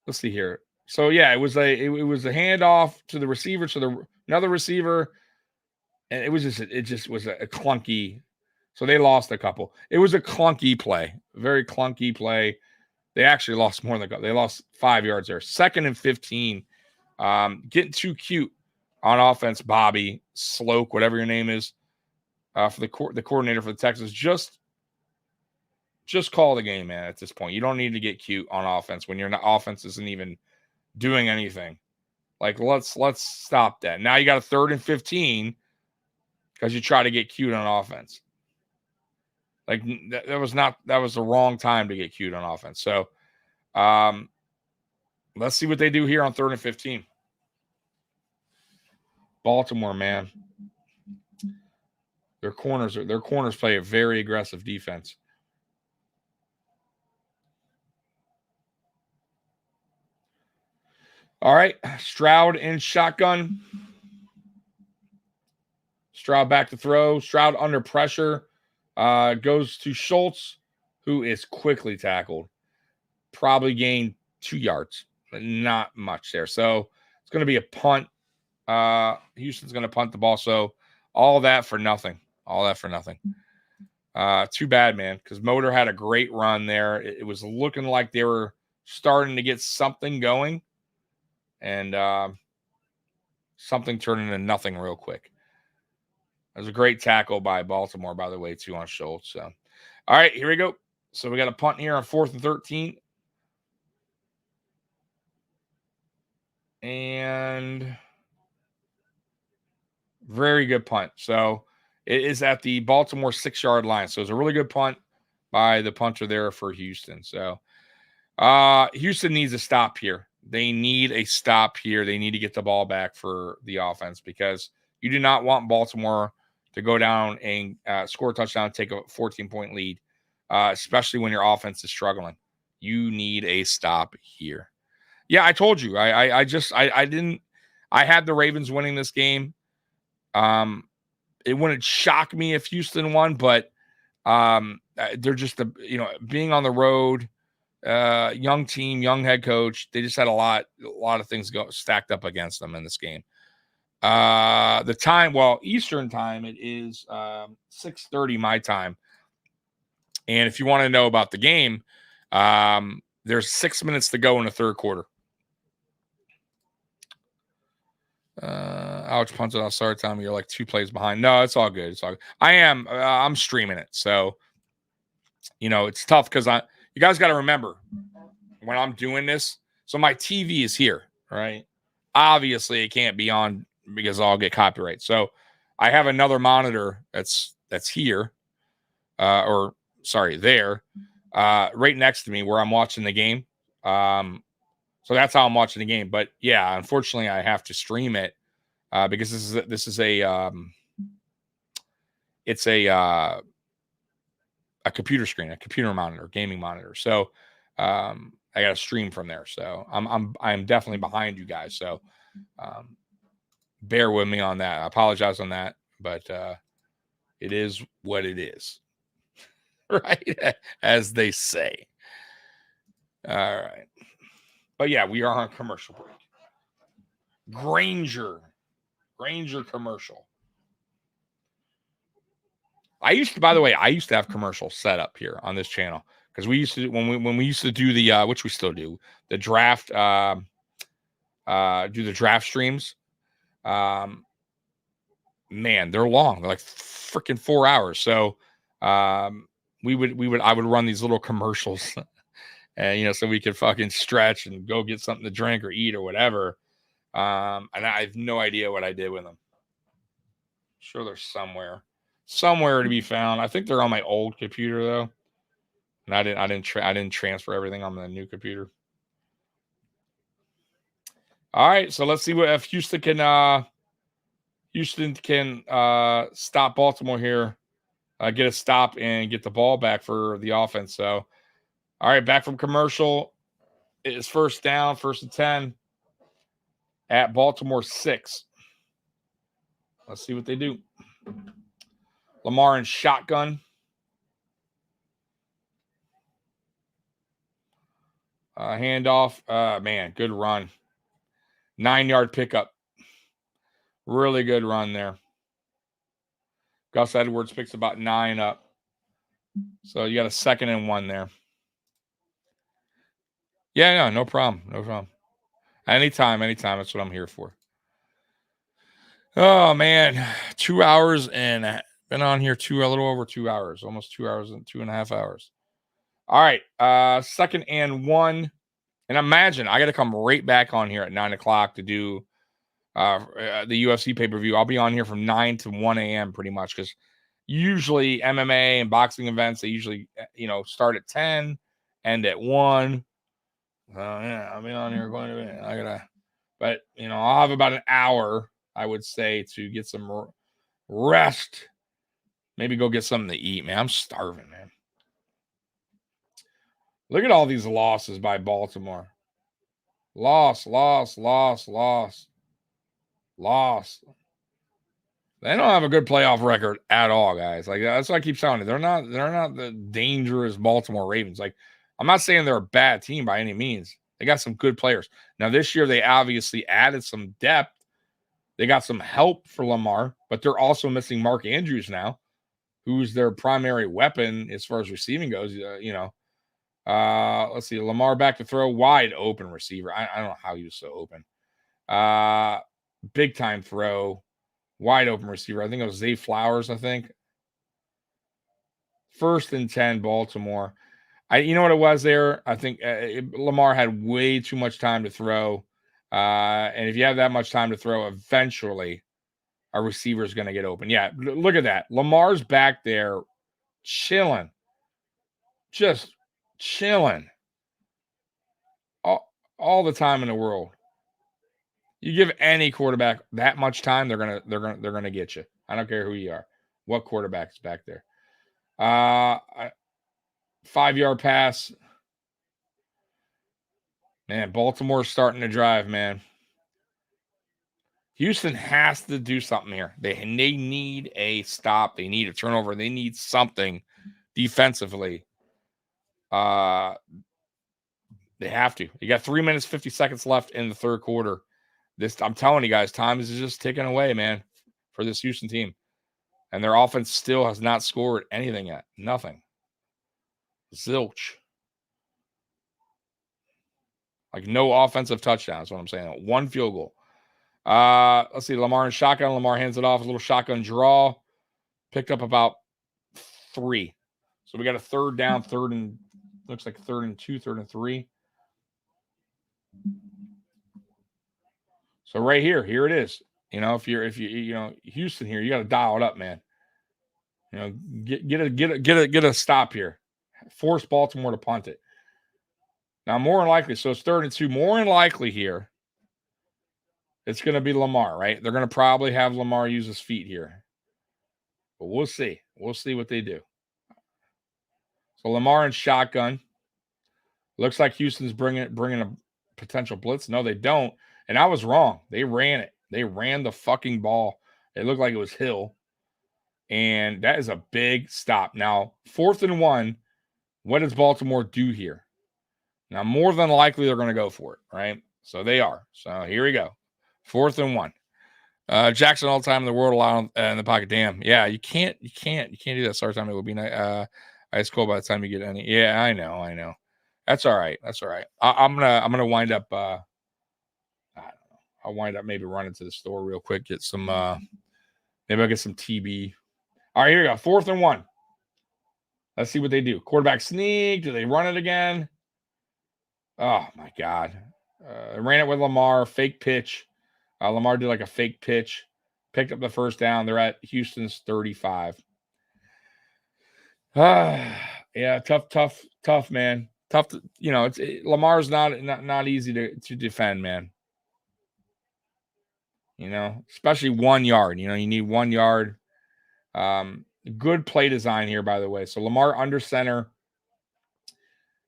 Let's see here. So yeah, it was a handoff to the receiver to another receiver, and it just was a clunky. So they lost a couple. It was a clunky play, very clunky play. They actually lost more than they lost 5 yards there. 2nd and 15. Getting too cute on offense, Bobby Sloak, whatever your name is, for the coordinator for the Texans. Just call the game, man. At this point, you don't need to get cute on offense when your offense isn't even doing anything. Like, let's stop that. Now you got a 3rd and 15 because you try to get cute on offense. Like, that was the wrong time to get cute on offense. So, let's see what they do here on 3rd and 15. Baltimore, man. Their corners play a very aggressive defense. All right, Stroud in shotgun. Stroud back to throw. Stroud under pressure. Goes to Schultz, who is quickly tackled. Probably gained 2 yards, but not much there. So it's going to be a punt. Houston's going to punt the ball. So all that for nothing. Too bad, man, because Motor had a great run there. It was looking like they were starting to get something going, and something turned into nothing real quick. It was a great tackle by Baltimore, by the way, too, on Schultz. So, all right, here we go. So we got a punt here on 4th and 13. And very good punt. So it is at the Baltimore 6-yard line. So it's a really good punt by the punter there for Houston. So Houston needs a stop here. They need a stop here. They need to get the ball back for the offense because you do not want Baltimore to go down and score a touchdown, take a 14-point lead, especially when your offense is struggling. You need a stop here. Yeah, I told you. I had the Ravens winning this game. It wouldn't shock me if Houston won, but they're just being on the road, young team, young head coach. They just had a lot of things stacked up against them in this game. The time, well, Eastern time, it is 6:30 my time. And if you want to know about the game, there's 6 minutes to go in the 3rd quarter. Ouch, punted off. Sorry, Tommy. You're like 2 plays behind. No, it's all good. I'm streaming it. So, it's tough because you guys got to remember when I'm doing this. So my TV is here, right? Obviously, it can't be on because I'll get copyright. So I have another monitor that's here, there, right next to me where I'm watching the game. So that's how I'm watching the game. But yeah, unfortunately, I have to stream it because this is a computer screen, a computer monitor, gaming monitor. So I got to stream from there. So I'm definitely behind you guys. So bear with me on that. I apologize on that, but it is what it is, right? As they say. All right. But yeah, we are on commercial break. Granger commercial. I used to have commercials set up here on this channel because we used to when we used to do the which we still do the draft do the draft streams. Man, they're long. They're like freaking 4 hours. So I would run these little commercials and so we could fucking stretch and go get something to drink or eat or whatever. And I have no idea what I did with them. I'm sure they're somewhere to be found. I think they're on my old computer though. And I didn't transfer everything on the new computer. All right, so let's see if Houston can stop Baltimore here, get a stop and get the ball back for the offense. So, all right, back from commercial. It's 1st down, 1st and 10 at Baltimore 6. Let's see what they do. Lamar in shotgun. Handoff. Man, good run. 9-yard pickup. Really good run there. Gus Edwards picks about 9 up. So you got a 2nd and 1 there. Yeah, no problem. No problem. Anytime. That's what I'm here for. Oh man, 2 hours and been on here a little over 2 hours, almost 2 hours and 2.5 hours. All right, 2nd and 1. And imagine I got to come right back on here at 9:00 to do the UFC pay-per-view. I'll be on here from 9 to 1 a.m. pretty much because usually MMA and boxing events, they usually, start at 10, end at 1. Yeah, I'll be on here going to, but I'll have about an hour, I would say, to get some rest. Maybe go get something to eat, man. I'm starving, man. Look at all these losses by Baltimore. Loss. They don't have a good playoff record at all, guys. Like that's what I keep telling you. They're not the dangerous Baltimore Ravens. Like I'm not saying they're a bad team by any means. They got some good players. Now this year they obviously added some depth. They got some help for Lamar, but they're also missing Mark Andrews now, who's their primary weapon as far as receiving goes. Let's see. Lamar back to throw, wide open receiver. I don't know how he was so open. Big time throw, wide open receiver. I think it was Zay Flowers. I think 1st and 10, Baltimore. You know what it was there? I think Lamar had way too much time to throw. And if you have that much time to throw, eventually a receiver is going to get open. Yeah, look at that. Lamar's back there chilling. Just chilling. All the time in the world. You give any quarterback that much time, they're gonna get you. I don't care who you are. What quarterback is back there? 5-yard pass. Man, Baltimore's starting to drive, man. Houston has to do something here. They need a stop. They need a turnover. They need something defensively. They have to. You got 3 minutes, 50 seconds left in the third quarter. I'm telling you guys, time is just ticking away, man, for this Houston team. And their offense still has not scored anything yet. Nothing. Zilch. Like no offensive touchdowns, what I'm saying. 1 field goal. Let's see. Lamar and shotgun. Lamar hands it off. A little shotgun draw. Picked up about 3. So we got a third down, looks like 3rd and 2, 3rd and 3. So right here it is. If you Houston here, you got to dial it up, man. Get a stop here. Force Baltimore to punt it. Now, more than likely, so it's 3rd and 2. More than likely here, it's going to be Lamar, right? They're going to probably have Lamar use his feet here. But we'll see. We'll see what they do. So Lamar and shotgun. Looks like Houston's bringing a potential blitz. No, they don't. And I was wrong. They ran it. They ran the fucking ball. It looked like it was Hill. And that is a big stop. Now, 4th and 1, what does Baltimore do here? Now, more than likely, they're going to go for it, right? So they are. So here we go. 4th and 1. Jackson all the time in the world allowed in the pocket. Damn. Yeah, you can't do that. Sorry, time it would be nice. It's cool by the time you get any. Yeah, I know. That's all right. I'm gonna wind up. I don't know. I'll wind up maybe running to the store real quick, get some. Maybe I'll get some TB. All right, here we go. 4th and 1. Let's see what they do. Quarterback sneak. Do they run it again? Oh my God. Ran it with Lamar. Fake pitch. Lamar did like a fake pitch. Picked up the first down. They're at Houston's 35. Yeah, tough, man. Tough to, Lamar's not easy to defend, man. Especially 1 yard. You need 1 yard. Good play design here, by the way. So Lamar under center.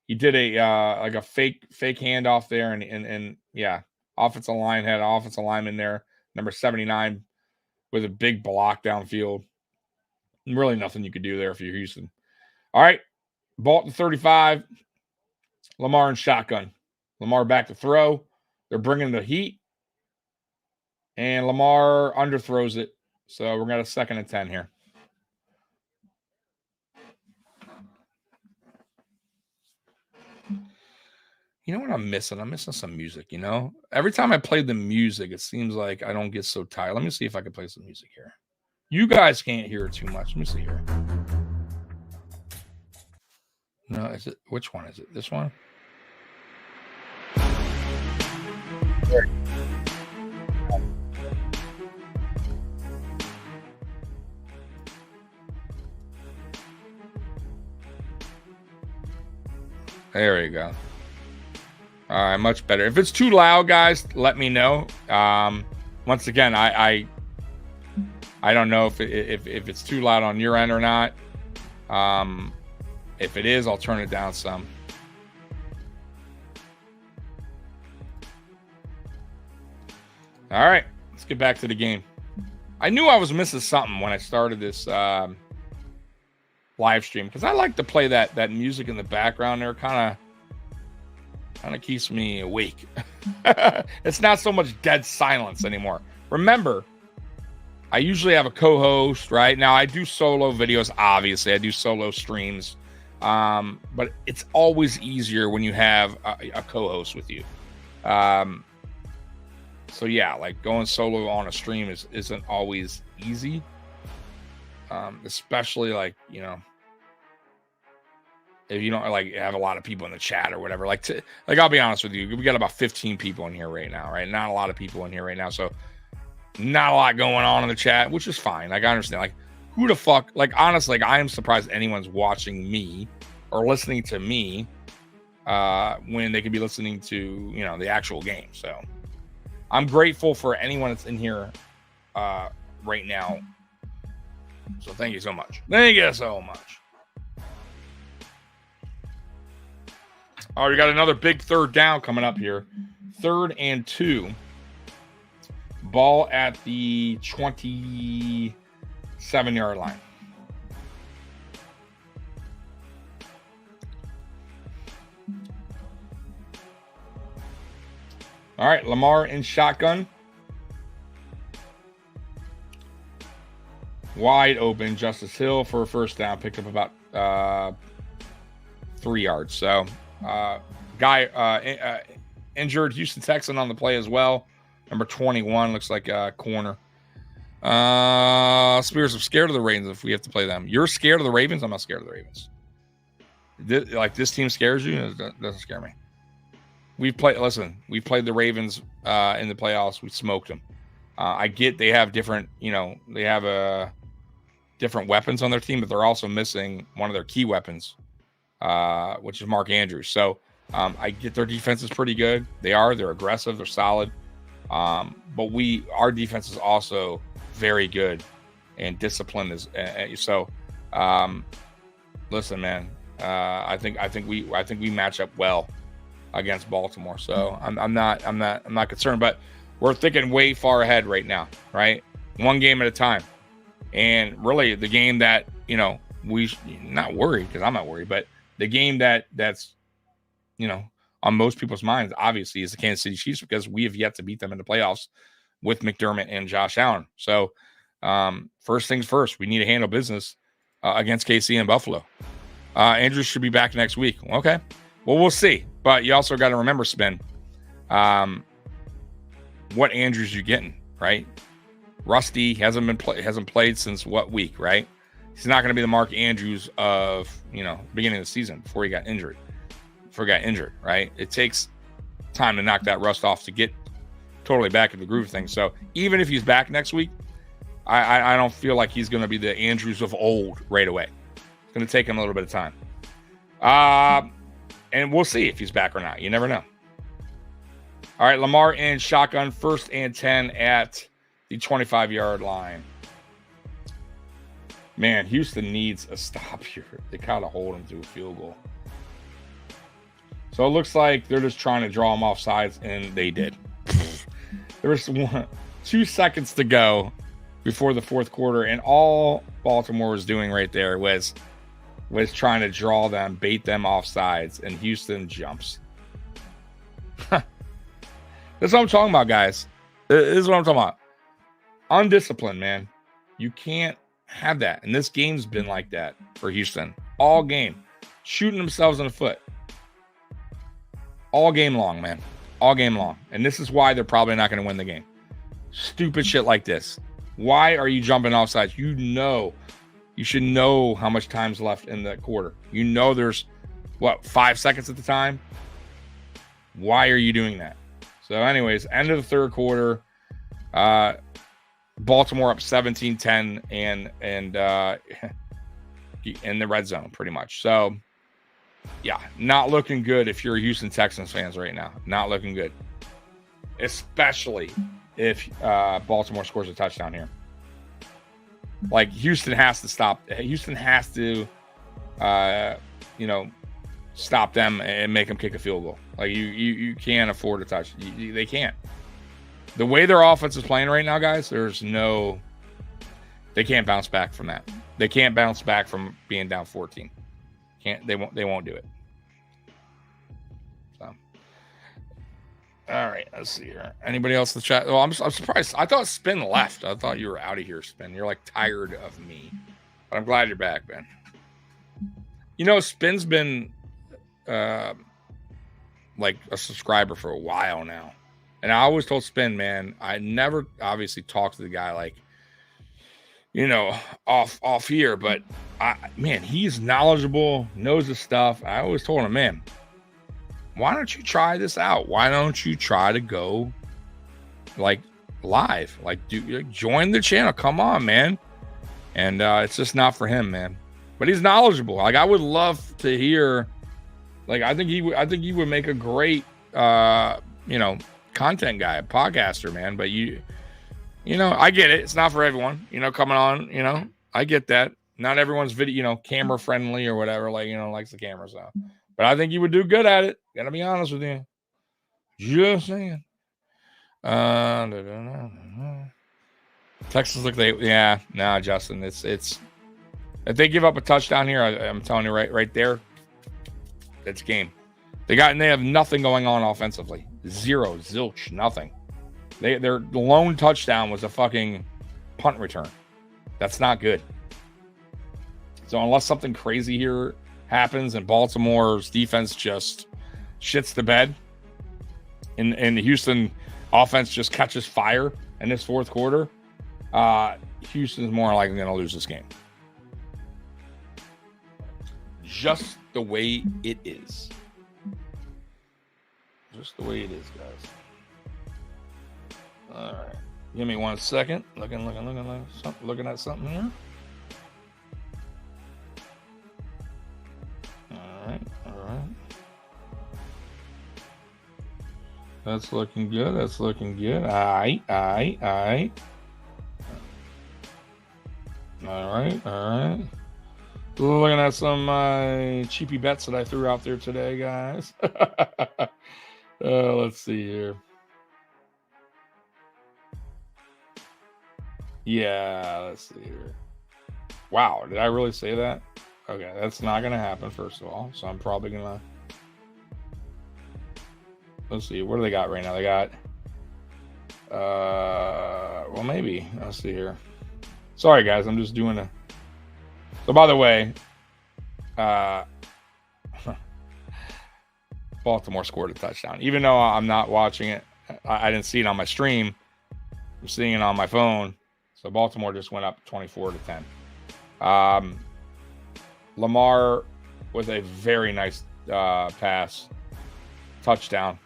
He did a fake handoff there, and yeah, offensive line had an offensive lineman there, number 79, with a big block downfield. Really nothing you could do there if you're Houston. All right, Bolton 35. Lamar and shotgun. Lamar back to throw. They're bringing the heat, and Lamar underthrows it. So we're got a 2nd and 10 here. You know what I'm missing? I'm missing some music, you know? Every time I play the music, it seems like I don't get so tired. Let me see if I can play some music here. You guys can't hear it too much. Let me see here. No, is it? Which one is it? This one? There you go. All right, much better. If it's too loud, guys, let me know. Once again, I don't know if it's too loud on your end or not. If it is, I'll turn it down some. All right, let's get back to the game. I knew I was missing something when I started this live stream because I like to play that music in the background there. Kind of keeps me awake. It's not so much dead silence anymore. Remember, I usually have a co-host, right? Now I do solo videos, obviously. I do solo streams. But it's always easier when you have a co-host with you. So yeah, like going solo on a stream isn't always easy. Especially like, you know, if you don't like have a lot of people in the chat or whatever, like I'll be honest with you, we got about 15 people in here right now, right? Not a lot of people in here right now, so not a lot going on in the chat, which is fine. Like I understand, like who the fuck, like honestly, like I am surprised anyone's watching me or listening to me when they could be listening to, you know, the actual game. So I'm grateful for anyone that's in here right now. So thank you so much. Thank you so much. Oh, we got another big third down coming up here. 3rd and 2. Ball at the 27-yard line. All right, Lamar in shotgun. Wide open, Justice Hill for a first down. Picked up about 3 yards. So, guy injured, Houston Texan on the play as well. Number 21, looks like a corner. Spears, I'm scared of the Ravens if we have to play them. You're scared of the Ravens? I'm not scared of the Ravens. This team scares you? It doesn't scare me. We played the Ravens in the playoffs. We smoked them. I get they have different, you know, they have different weapons on their team, but they're also missing one of their key weapons, which is Mark Andrews. So I get their defense is pretty good. They're aggressive, they're solid. But our defense is also very good and disciplined. Listen, man, I think we match up well against Baltimore. So I'm not concerned, but we're thinking way far ahead right now, right? One game at a time. And really the game that, you know, we not worried because I'm not worried, but the game that's, you know, on most people's minds, obviously, is the Kansas City Chiefs because we have yet to beat them in the playoffs with McDermott and Josh Allen. So first things first, we need to handle business against KC and Buffalo. Andrews should be back next week. Okay. Well, we'll see. But you also got to remember, Spin, what Andrews you getting, right? Rusty hasn't played since what week, right? He's not going to be the Mark Andrews of, you know, beginning of the season before he got injured, right? It takes time to knock that rust off to get totally back in the groove of things. So even if he's back next week, I don't feel like he's going to be the Andrews of old right away. It's going to take him a little bit of time. And we'll see if he's back or not. You never know. All right, Lamar in shotgun, 1st and 10 at the 25-yard line. Man, Houston needs a stop here. They kind of hold him to a field goal. So it looks like they're just trying to draw him off sides, and they did. There was 2 seconds to go before the 4th quarter, and all Baltimore was doing right there was trying to draw them, bait them off sides, and Houston jumps. That's what I'm talking about, guys. This is what I'm talking about. Undisciplined, man. You can't have that. And this game's been like that for Houston all game, shooting themselves in the foot. all game long, man. All game long. And this is why they're probably not going to win the game. Stupid shit like this. Why are you jumping offsides? You should know how much time's left in the quarter. You know there's, 5 seconds at the time? Why are you doing that? So anyways, end of the third quarter. Baltimore up 17-10 and in the red zone pretty much. So yeah, not looking good if you're a Houston Texans fans right now. Not looking good. Especially if Baltimore scores a touchdown here. Like Houston has to stop. Houston has to stop them and make them kick a field goal. Like you can't afford a touch. They can't. The way their offense is playing right now, guys, they can't bounce back from that. They can't bounce back from being down 14. They won't do it. So, all right, let's see here. Anybody else in the chat? Well, I'm surprised. I thought Spin left. I thought you were out of here, Spin. You're like tired of me, but I'm glad you're back, man. Spin's been like a subscriber for a while now. And I always told Spin, man, I never obviously talked to the guy like, off here, but he's knowledgeable, knows his stuff. I always told him, man, why don't you try this out? Why don't you try to go like live? Like join the channel. Come on, man. And it's just not for him, man. But he's knowledgeable. Like I would love to hear. Like I think he would make a great content guy, a podcaster, man. But I get it. It's not for everyone, coming on, I get that. Not everyone's video, camera friendly or whatever, likes the camera stuff. But I think you would do good at it. Gotta be honest with you. Just saying. Texas look Justin. It's if they give up a touchdown here, I'm telling you right there, it's game. They have nothing going on offensively. Zero, zilch, nothing. Their lone touchdown was a fucking punt return. That's not good. So unless something crazy here happens and Baltimore's defense just shits the bed and the Houston offense just catches fire in this fourth quarter, Houston's more likely going to lose this game. Just the way it is. Just the way it is, guys. All right. Give me 1 second. Looking at something here. All right. That's looking good. All right. Looking at some cheapy bets that I threw out there today, guys. Let's see here. Yeah, let's see here. Wow, did I really say that? Okay, that's not going to happen, first of all. So I'm probably going to... Let's see, what do they got right now? They got... well, maybe. Let's see here. Sorry, guys, I'm just doing a... So, by the way, Baltimore scored a touchdown. Even though I'm not watching it, I didn't see it on my stream. I'm seeing it on my phone. So Baltimore just went up 24-10. Lamar with a very nice pass. Touchdown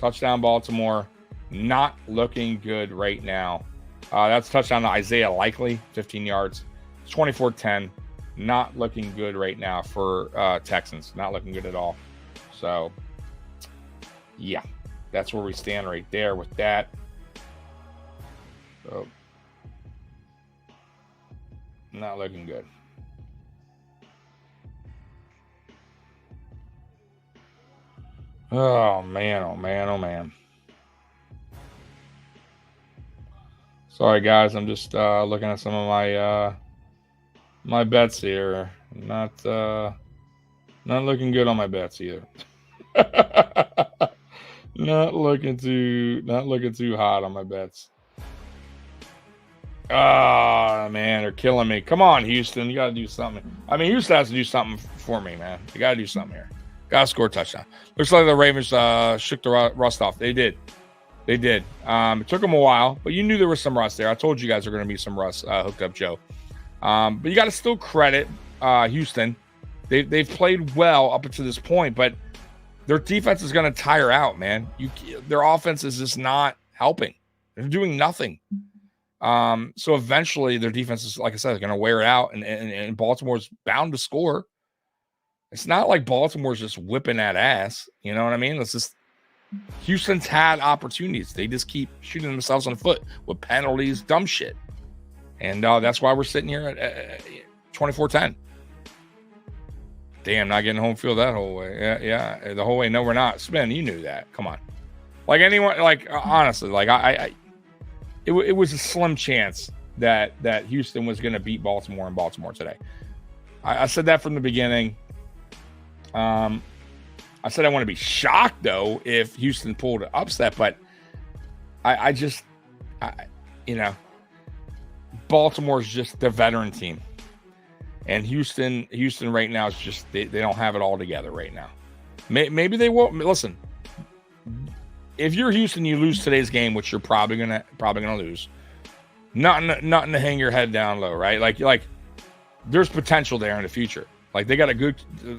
Baltimore. Not looking good right now. That's a touchdown to Isaiah Likely, 15 yards. It's 24-10. Not looking good right now for Texans. Not looking good at all. So, yeah, that's where we stand right there with that. So, not looking good. Oh, man. Sorry, guys. I'm just looking at some of my my bets here. Not looking good on my bets either. Not looking too hot on my bets. Oh, man, they're killing me. Come on, Houston. You got to do something. I mean, Houston has to do something for me, man. You got to do something here. Gotta score a touchdown. Looks like the Ravens shook the rust off. They did. It took them a while, but you knew there was some rust there. I told you guys there were going to be some rust hooked up, Joe. But you got to still credit Houston. They've played well up until this point, but their defense is going to tire out, man. Their offense is just not helping. They're doing nothing. So eventually their defense is, like I said, going to wear it out, and Baltimore's bound to score. It's not like Baltimore's just whipping that ass. You know what I mean? It's just Houston's had opportunities. They just keep shooting themselves in the foot with penalties, dumb shit. And that's why we're sitting here at 24-10. Damn, not getting home field that whole way. Yeah, the whole way. No, we're not. Spin, you knew that. Come on. Like anyone, like honestly, like it was a slim chance that Houston was going to beat Baltimore in Baltimore today. I said that from the beginning. I said I want to be shocked though if Houston pulled an upset, but I just Baltimore's just the veteran team, and Houston right now is just they don't have it all together right now. Maybe they will. Listen, if you're Houston, you lose today's game, which you're probably gonna lose. Nothing to hang your head down low, right? Like there's potential there in the future. Like they got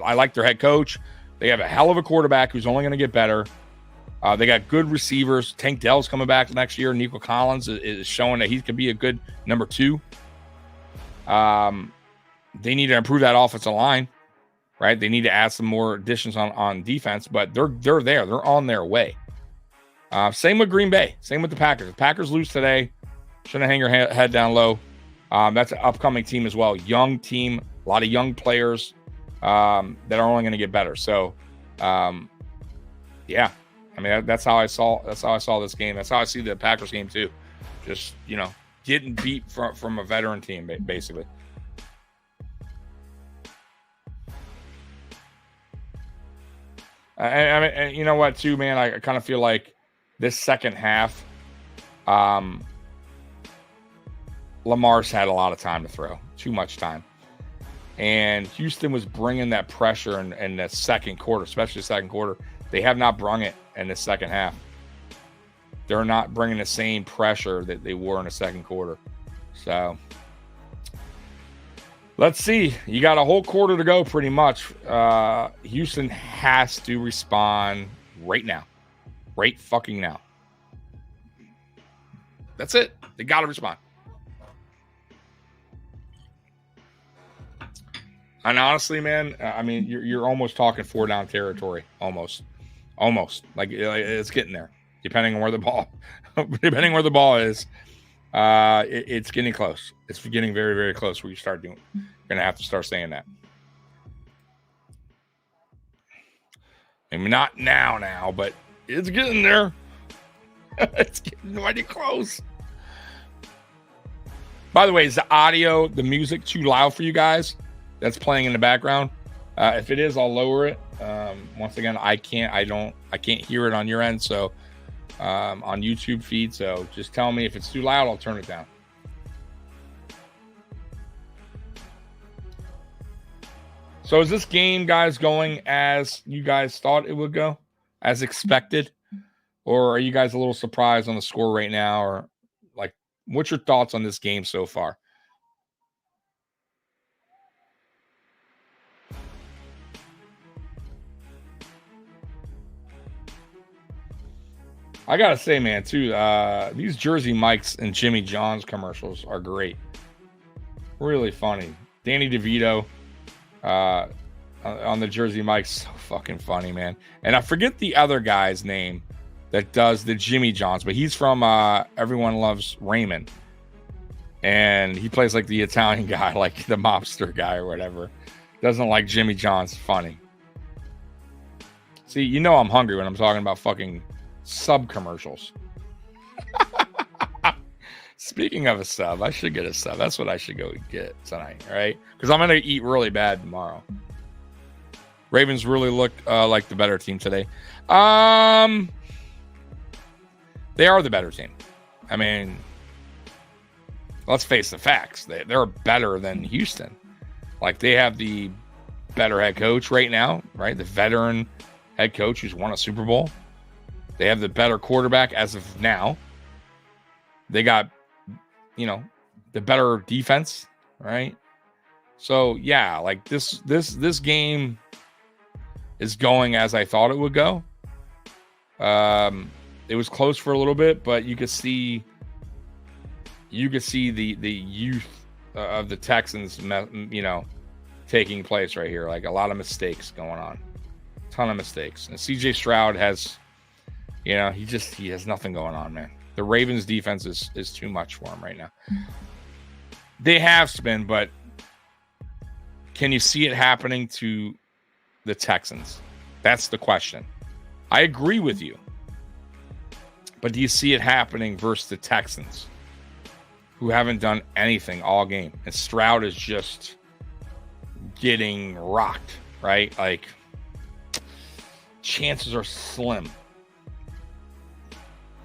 I like their head coach. They have a hell of a quarterback who's only going to get better. They got good receivers. Tank Dell's coming back next year. Nico Collins is showing that he could be a good number 2. They need to improve that offensive line, right? They need to add some more additions on defense, but they're there. They're on their way. Same with Green Bay. Same with the Packers. The Packers lose today. Shouldn't hang your head down low. That's an upcoming team as well. Young team, a lot of young players that are only going to get better. So, yeah. I mean, that's how I saw this game. That's how I see the Packers game too. Just, getting beat from a veteran team, basically. And you know what, too, man? I kind of feel like this second half, Lamar's had a lot of time to throw, too much time. And Houston was bringing that pressure in the second quarter, especially the second quarter. They have not brung it in the second half. They're not bringing the same pressure that they were in the second quarter. So let's see. You got a whole quarter to go pretty much. Houston has to respond right now. Right fucking now. That's it. They got to respond. And honestly, man, I mean, you're almost talking 4-down territory. Almost. Like it's getting there. Depending on where the ball is, it's getting close. It's getting very, very close. Where you're gonna have to start saying that. Maybe not now, but it's getting there. It's getting mighty close. By the way, is the music too loud for you guys? That's playing in the background. If it is, I'll lower it. Once again, I can't hear it on your end. So, on YouTube feed. So just tell me if it's too loud, I'll turn it down. So is this game, guys, going as you guys thought it would go, as expected? Or are you guys a little surprised on the score right now? Or like, what's your thoughts on this game so far? I gotta say, man, too, these Jersey Mike's and Jimmy John's commercials are great. Really funny. Danny DeVito on the Jersey Mike's, so fucking funny, man. And I forget the other guy's name that does the Jimmy John's, but he's from Everyone Loves Raymond. And he plays like the Italian guy, like the mobster guy or whatever. Doesn't like Jimmy John's. Funny. See, I'm hungry when I'm talking about fucking sub commercials. Speaking of a sub, I should get a sub. That's what I should go get tonight, right? Because I'm gonna eat really bad tomorrow. Ravens really look like the better team today. They are the better team. I mean, let's face the facts. They're better than Houston. Like, they have the better head coach right now, right? The veteran head coach who's won a Super Bowl. They have the better quarterback as of now. They got, the better defense, right? So yeah, like this game is going as I thought it would go. It was close for a little bit, but you could see the youth of the Texans, taking place right here. Like a lot of mistakes going on, ton of mistakes. And CJ Stroud has, he has nothing going on, man. The Ravens defense is too much for him right now. They have spin, but can you see it happening to the Texans? That's the question. I agree with you. But do you see it happening versus the Texans, who haven't done anything all game? And Stroud is just getting rocked, right? Like, chances are slim.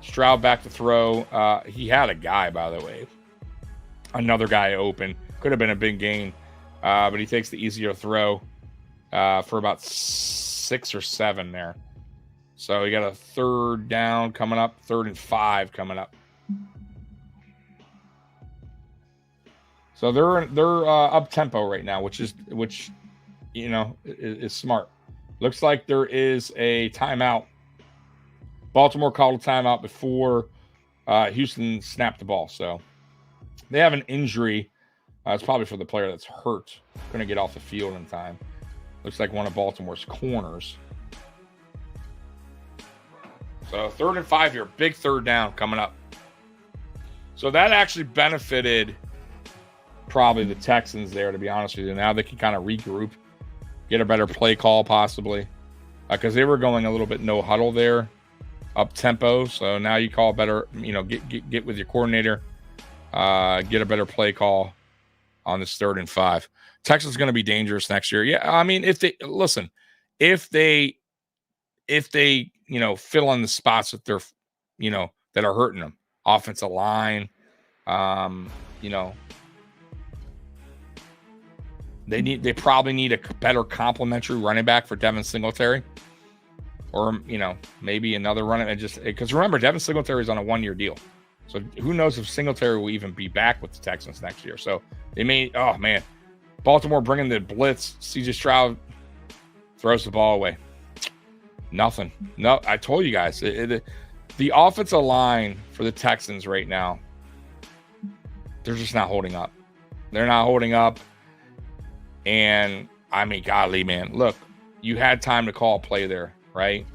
Stroud back to throw. He had a guy, by the way. Another guy open. Could have been a big gain. But he takes the easier throw for about 6 or 7 there. So we got a 3rd down coming up, 3rd and 5 coming up. So they're up tempo right now, which is smart. Looks like there is a timeout. Baltimore called a timeout before Houston snapped the ball. So they have an injury. It's probably for the player that's hurt. Going to get off the field in time. Looks like one of Baltimore's corners. So 3rd and 5 here. Big 3rd down coming up. So that actually benefited probably the Texans there, to be honest with you. Now they can kind of regroup, get a better play call possibly. Because they were going a little bit no huddle there, up tempo. So now you call better, get with your coordinator, get a better play call on this 3rd and 5. Texas is going to be dangerous next year. Yeah, I mean, if they fill in the spots that they're, that are hurting them, offensive line, they probably need a better complementary running back for Devin Singletary, or maybe another running, and just because remember Devin Singletary is on a 1-year deal, so who knows if Singletary will even be back with the Texans next year. So they may, oh man, Baltimore bringing the blitz. CJ Stroud throws the ball away. Nothing. No, I told you guys, the offensive line for the Texans right now, they're just not holding up. They're not holding up. And I mean, golly, man, look, you had time to call a play there, right?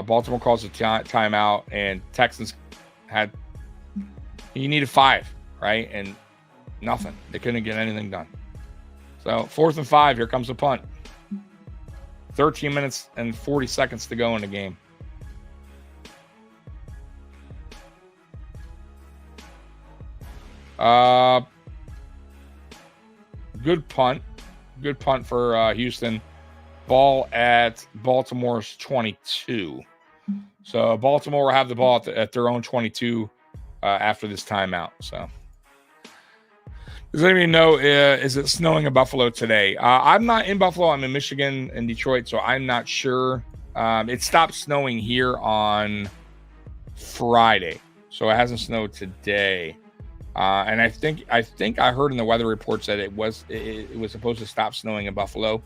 Baltimore calls a timeout, and Texans you needed 5, right? And nothing. They couldn't get anything done. So 4th and 5, here comes a punt. 13 minutes and 40 seconds to go in the game. Good punt. Good punt for Houston. Ball at Baltimore's 22. So Baltimore will have the ball at their own 22 after this timeout. So does anybody know, is it snowing in Buffalo today? I'm not in Buffalo. I'm in Michigan and Detroit, so I'm not sure. It stopped snowing here on Friday, so it hasn't snowed today. And I think I heard in the weather reports that it was supposed to stop snowing in Buffalo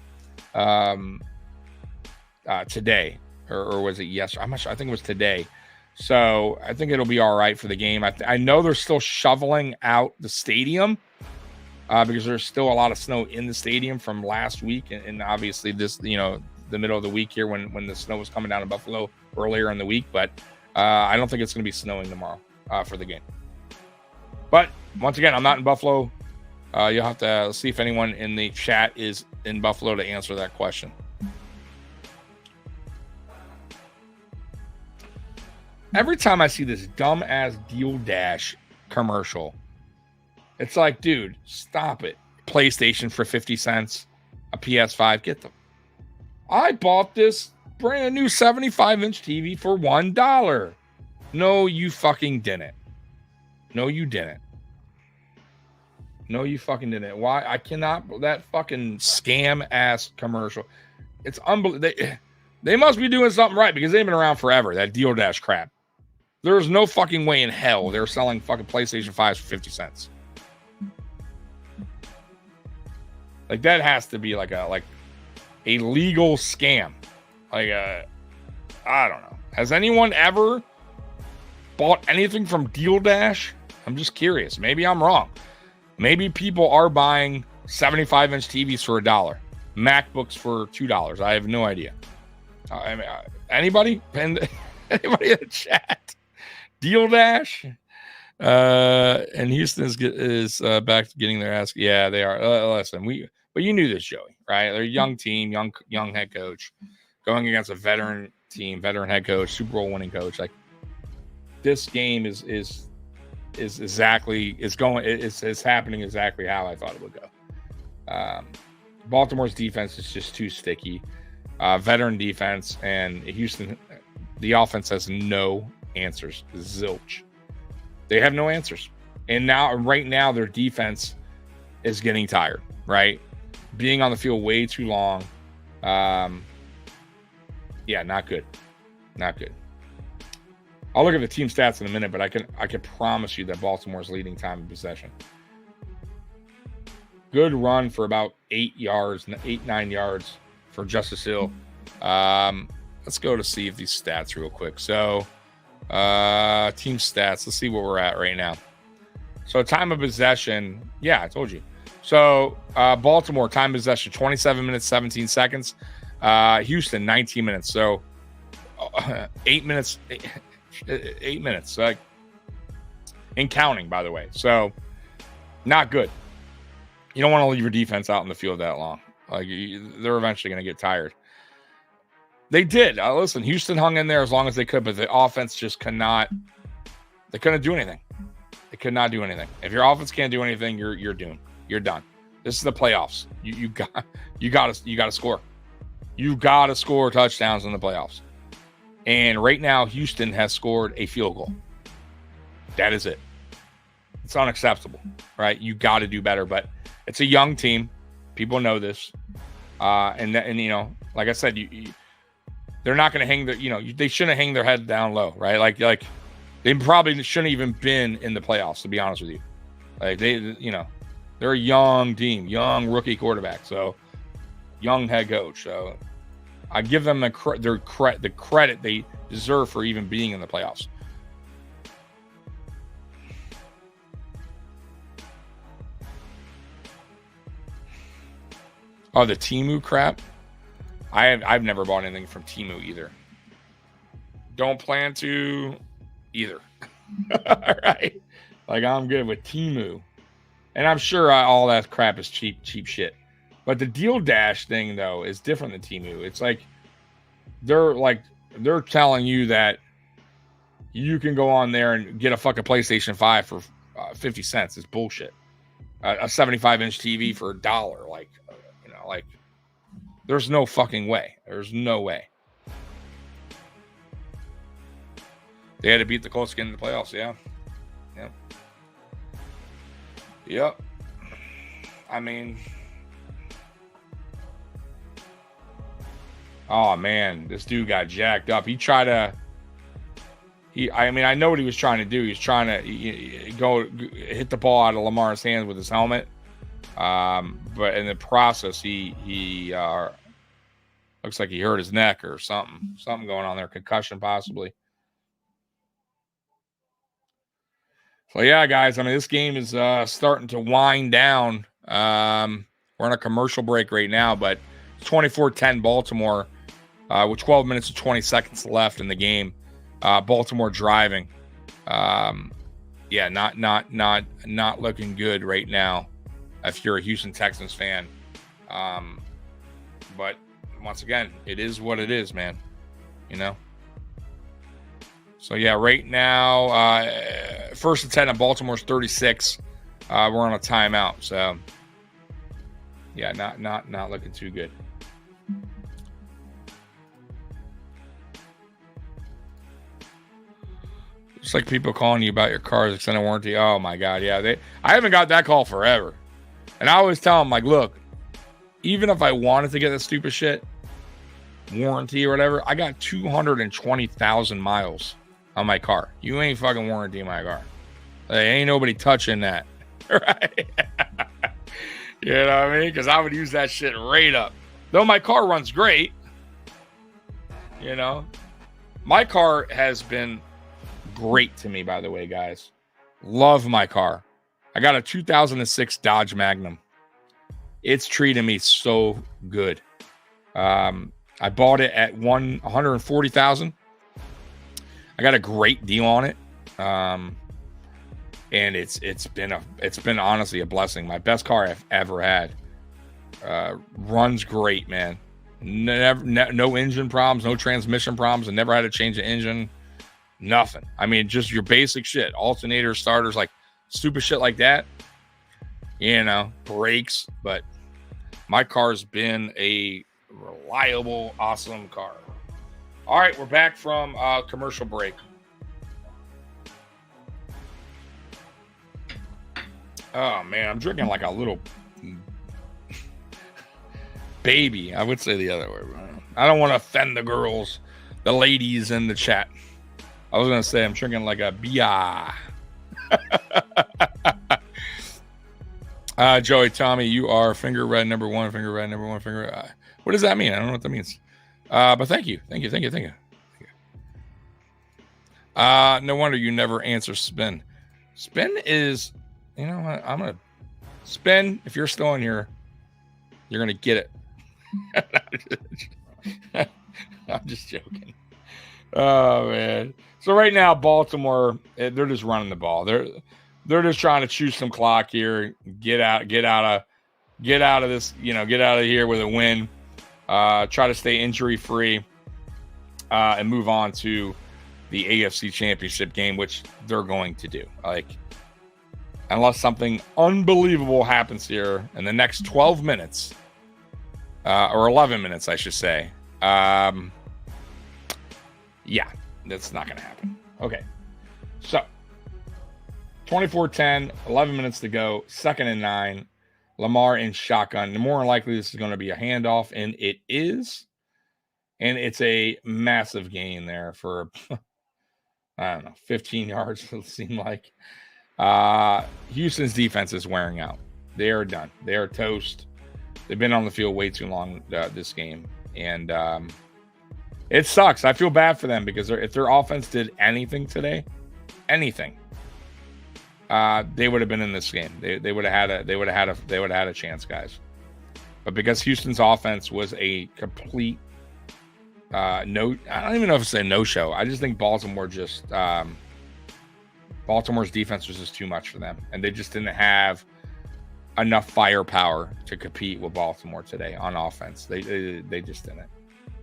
today, or was it yesterday? I'm not sure. I think it was today. So I think it'll be all right for the game. I know they're still shoveling out the stadium because there's still a lot of snow in the stadium from last week, and obviously this, the middle of the week here when the snow was coming down in Buffalo earlier in the week. But I don't think it's going to be snowing tomorrow for the game. But once again, I'm not in Buffalo. You'll have to see if anyone in the chat is in Buffalo to answer that question. Every time I see this dumb-ass Deal Dash commercial, it's like, dude, stop it. PlayStation for 50 cents, a PS5, get them. I bought this brand new 75-inch TV for $1. No, you fucking didn't. No, you didn't. No, you fucking didn't. Why? I cannot. That fucking scam ass commercial. It's unbelievable. They must be doing something right because they've been around forever. That Deal Dash crap. There's no fucking way in hell they're selling fucking PlayStation 5s for 50 cents. Like that has to be like a legal scam. Like I don't know. Has anyone ever bought anything from Deal Dash? I'm just curious. Maybe I'm wrong. Maybe people are buying 75-inch TVs for $1, MacBooks for $2. I have no idea. I mean, anybody? Anybody in the chat? Deal Dash? And Houston is back to getting their ass. Yeah, they are. Listen, but you knew this, Joey, right? They're a young team, young head coach, going against a veteran team, veteran head coach, Super Bowl winning coach. Like this game is happening exactly how I thought it would go. Baltimore's defense is just too sticky. Veteran defense, and Houston, the offense has no answers. Zilch. They have no answers. And right now, their defense is getting tired, right? Being on the field way too long. Yeah, not good. Not good. I'll look at the team stats in a minute, but I can promise you that Baltimore's leading time of possession. Good run for about 9 yards for Justice Hill. Let's go to see if these stats real quick. So, team stats. Let's see where we're at right now. So, time of possession. Yeah, I told you. So, Baltimore, time of possession, 27 minutes, 17 seconds. Houston, 19 minutes. So, 8 minutes. 8 minutes. Like, and counting, by the way. So, not good. You don't want to leave your defense out in the field that long. Like, they're eventually going to get tired. They did. Listen, Houston hung in there as long as they could, but the offense just couldn't do anything. They could not do anything. If your offense can't do anything, you're doomed. You're done. This is the playoffs. You got to score. You got to score touchdowns in the playoffs. And right now, Houston has scored a field goal. That is it. It's unacceptable, right? You got to do better, but it's a young team. People know this. And you know, like I said, they're not going to hang they shouldn't hang their head down low, right? Like they probably shouldn't even been in the playoffs, to be honest with you. Like they're a young team, young rookie quarterback, so young head coach. So I give them the credit they deserve for even being in the playoffs. Oh, the Temu crap. I've never bought anything from Temu either. Don't plan to either. All right. Like, I'm good with Temu. And I'm sure all that crap is cheap shit. But the Deal Dash thing, though, is different than Temu. It's like they're telling you that you can go on there and get a fucking PlayStation 5 for 50 cents. It's bullshit. A 75-inch TV for $1. Like, there's no fucking way. There's no way. They had to beat the Colts again in the playoffs, yeah. Yep. Yep. I mean, oh man, this dude got jacked up. I know what he was trying to do. He was trying to go hit the ball out of Lamar's hands with his helmet. But in the process, he looks like he hurt his neck or something going on there, concussion possibly. So yeah, guys, I mean, this game is starting to wind down. We're on a commercial break right now, but 24-10 Baltimore with 12 minutes and 20 seconds left in the game. Baltimore driving. Yeah, not looking good right now if you're a Houston Texans fan. But once again, it is what it is, man. You know? So yeah, right now, 1st and 10 at Baltimore's 36. We're on a timeout, so yeah, not looking too good. It's like people calling you about your car's extended warranty. Oh my God, yeah, I haven't got that call forever. And I always tell them, like, look, even if I wanted to get this stupid shit, warranty or whatever, I got 220,000 miles on my car. You ain't fucking warranty my car. Ain't nobody touching that. Right? You know what I mean? Because I would use that shit right up. Though my car runs great. You know? My car has been great to me, by the way, guys. Love my car. I got a 2006 Dodge Magnum. It's treating me so good. I bought it at $140,000. I got a great deal on it. And it's been honestly a blessing. My best car I've ever had. Runs great, man. No engine problems, no transmission problems. I never had to change the engine. Nothing. I mean, just your basic shit. Alternators, starters, like stupid shit like that. You know, brakes. But my car's been a reliable, awesome car. All right, we're back from commercial break. Oh, man, I'm drinking like a little baby. I would say the other way. I don't want to offend the girls, the ladies in the chat. I was going to say I'm drinking like a bia. Joey, Tommy, you are finger red number one, finger red number one, finger. What does that mean? I don't know what that means. But thank you. No wonder you never answer spin. Spin is, you know what? I'm going to spin. If you're still in here, you're going to get it. I'm just joking. Oh, man. So right now, Baltimore, they're just running the ball. They're just trying to chew some clock here, get out of this, get out of here with a win, try to stay injury free, and move on to the AFC Championship game, which they're going to do. Like, unless something unbelievable happens here in the next 12 minutes, or 11 minutes, I should say. Yeah, that's not going to happen. Okay, so 24-10, 11 minutes to go, 2nd and 9. Lamar in shotgun. More than likely, this is going to be a handoff, and it is. And it's a massive gain there for, I don't know, 15 yards, it seemed like. Houston's defense is wearing out. They are done. They are toast. They've been on the field way too long this game. And it sucks. I feel bad for them because if their offense did anything today, they would have been in this game. They would have had a chance, guys. But because Houston's offense was a complete I don't even know if it's a no-show. I just think Baltimore's defense was just too much for them, and they just didn't have enough firepower to compete with Baltimore today on offense. They just didn't.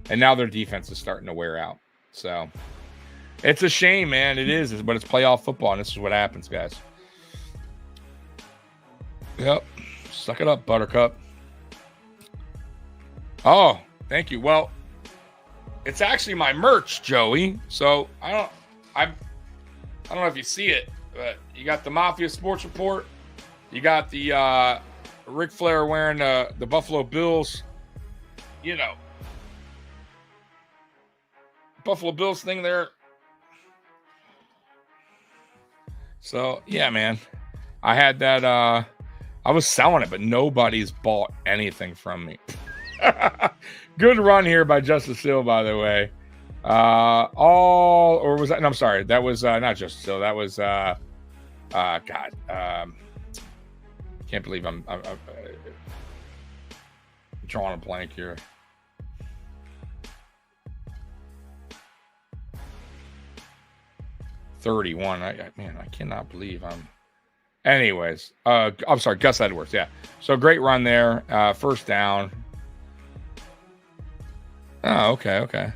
And now their defense is starting to wear out. So it's a shame, man. It is, but it's playoff football, and this is what happens, guys. Yep. Suck it up, Buttercup. Oh, thank you. Well, it's actually my merch, Joey. So I don't know if you see it, but you got the Mafia Sports Report. You got the Ric Flair wearing the Buffalo Bills, Buffalo Bills thing there. So yeah, man, I had that. I was selling it, but nobody's bought anything from me. Good run here by Justice Hill, by the way. Or was that? No, I'm sorry. That was not Justice Hill. That was God. Can't believe I'm drawing a blank here. $31. I cannot believe I'm. Anyways, I'm sorry, Gus Edwards. Yeah. So great run there. First down. Oh, okay.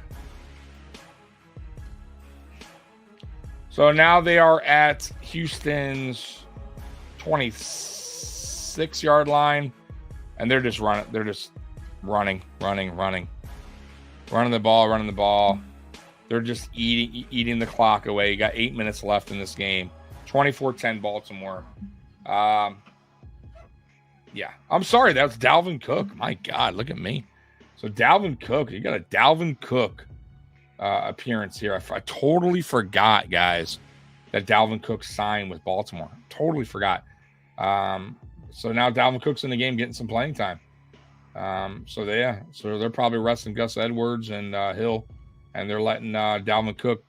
So now they are at Houston's 26-yard line, and they're just running. They're just running the ball. They're just eating the clock away. You got 8 minutes left in this game. 24-10 Baltimore. Yeah, I'm sorry. That's Dalvin Cook. My God, look at me. So Dalvin Cook, you got a Dalvin Cook appearance here. I totally forgot, guys, that Dalvin Cook signed with Baltimore. Totally forgot. So now Dalvin Cook's in the game, getting some playing time. So they're probably resting Gus Edwards and Hill, and they're letting Dalvin Cook,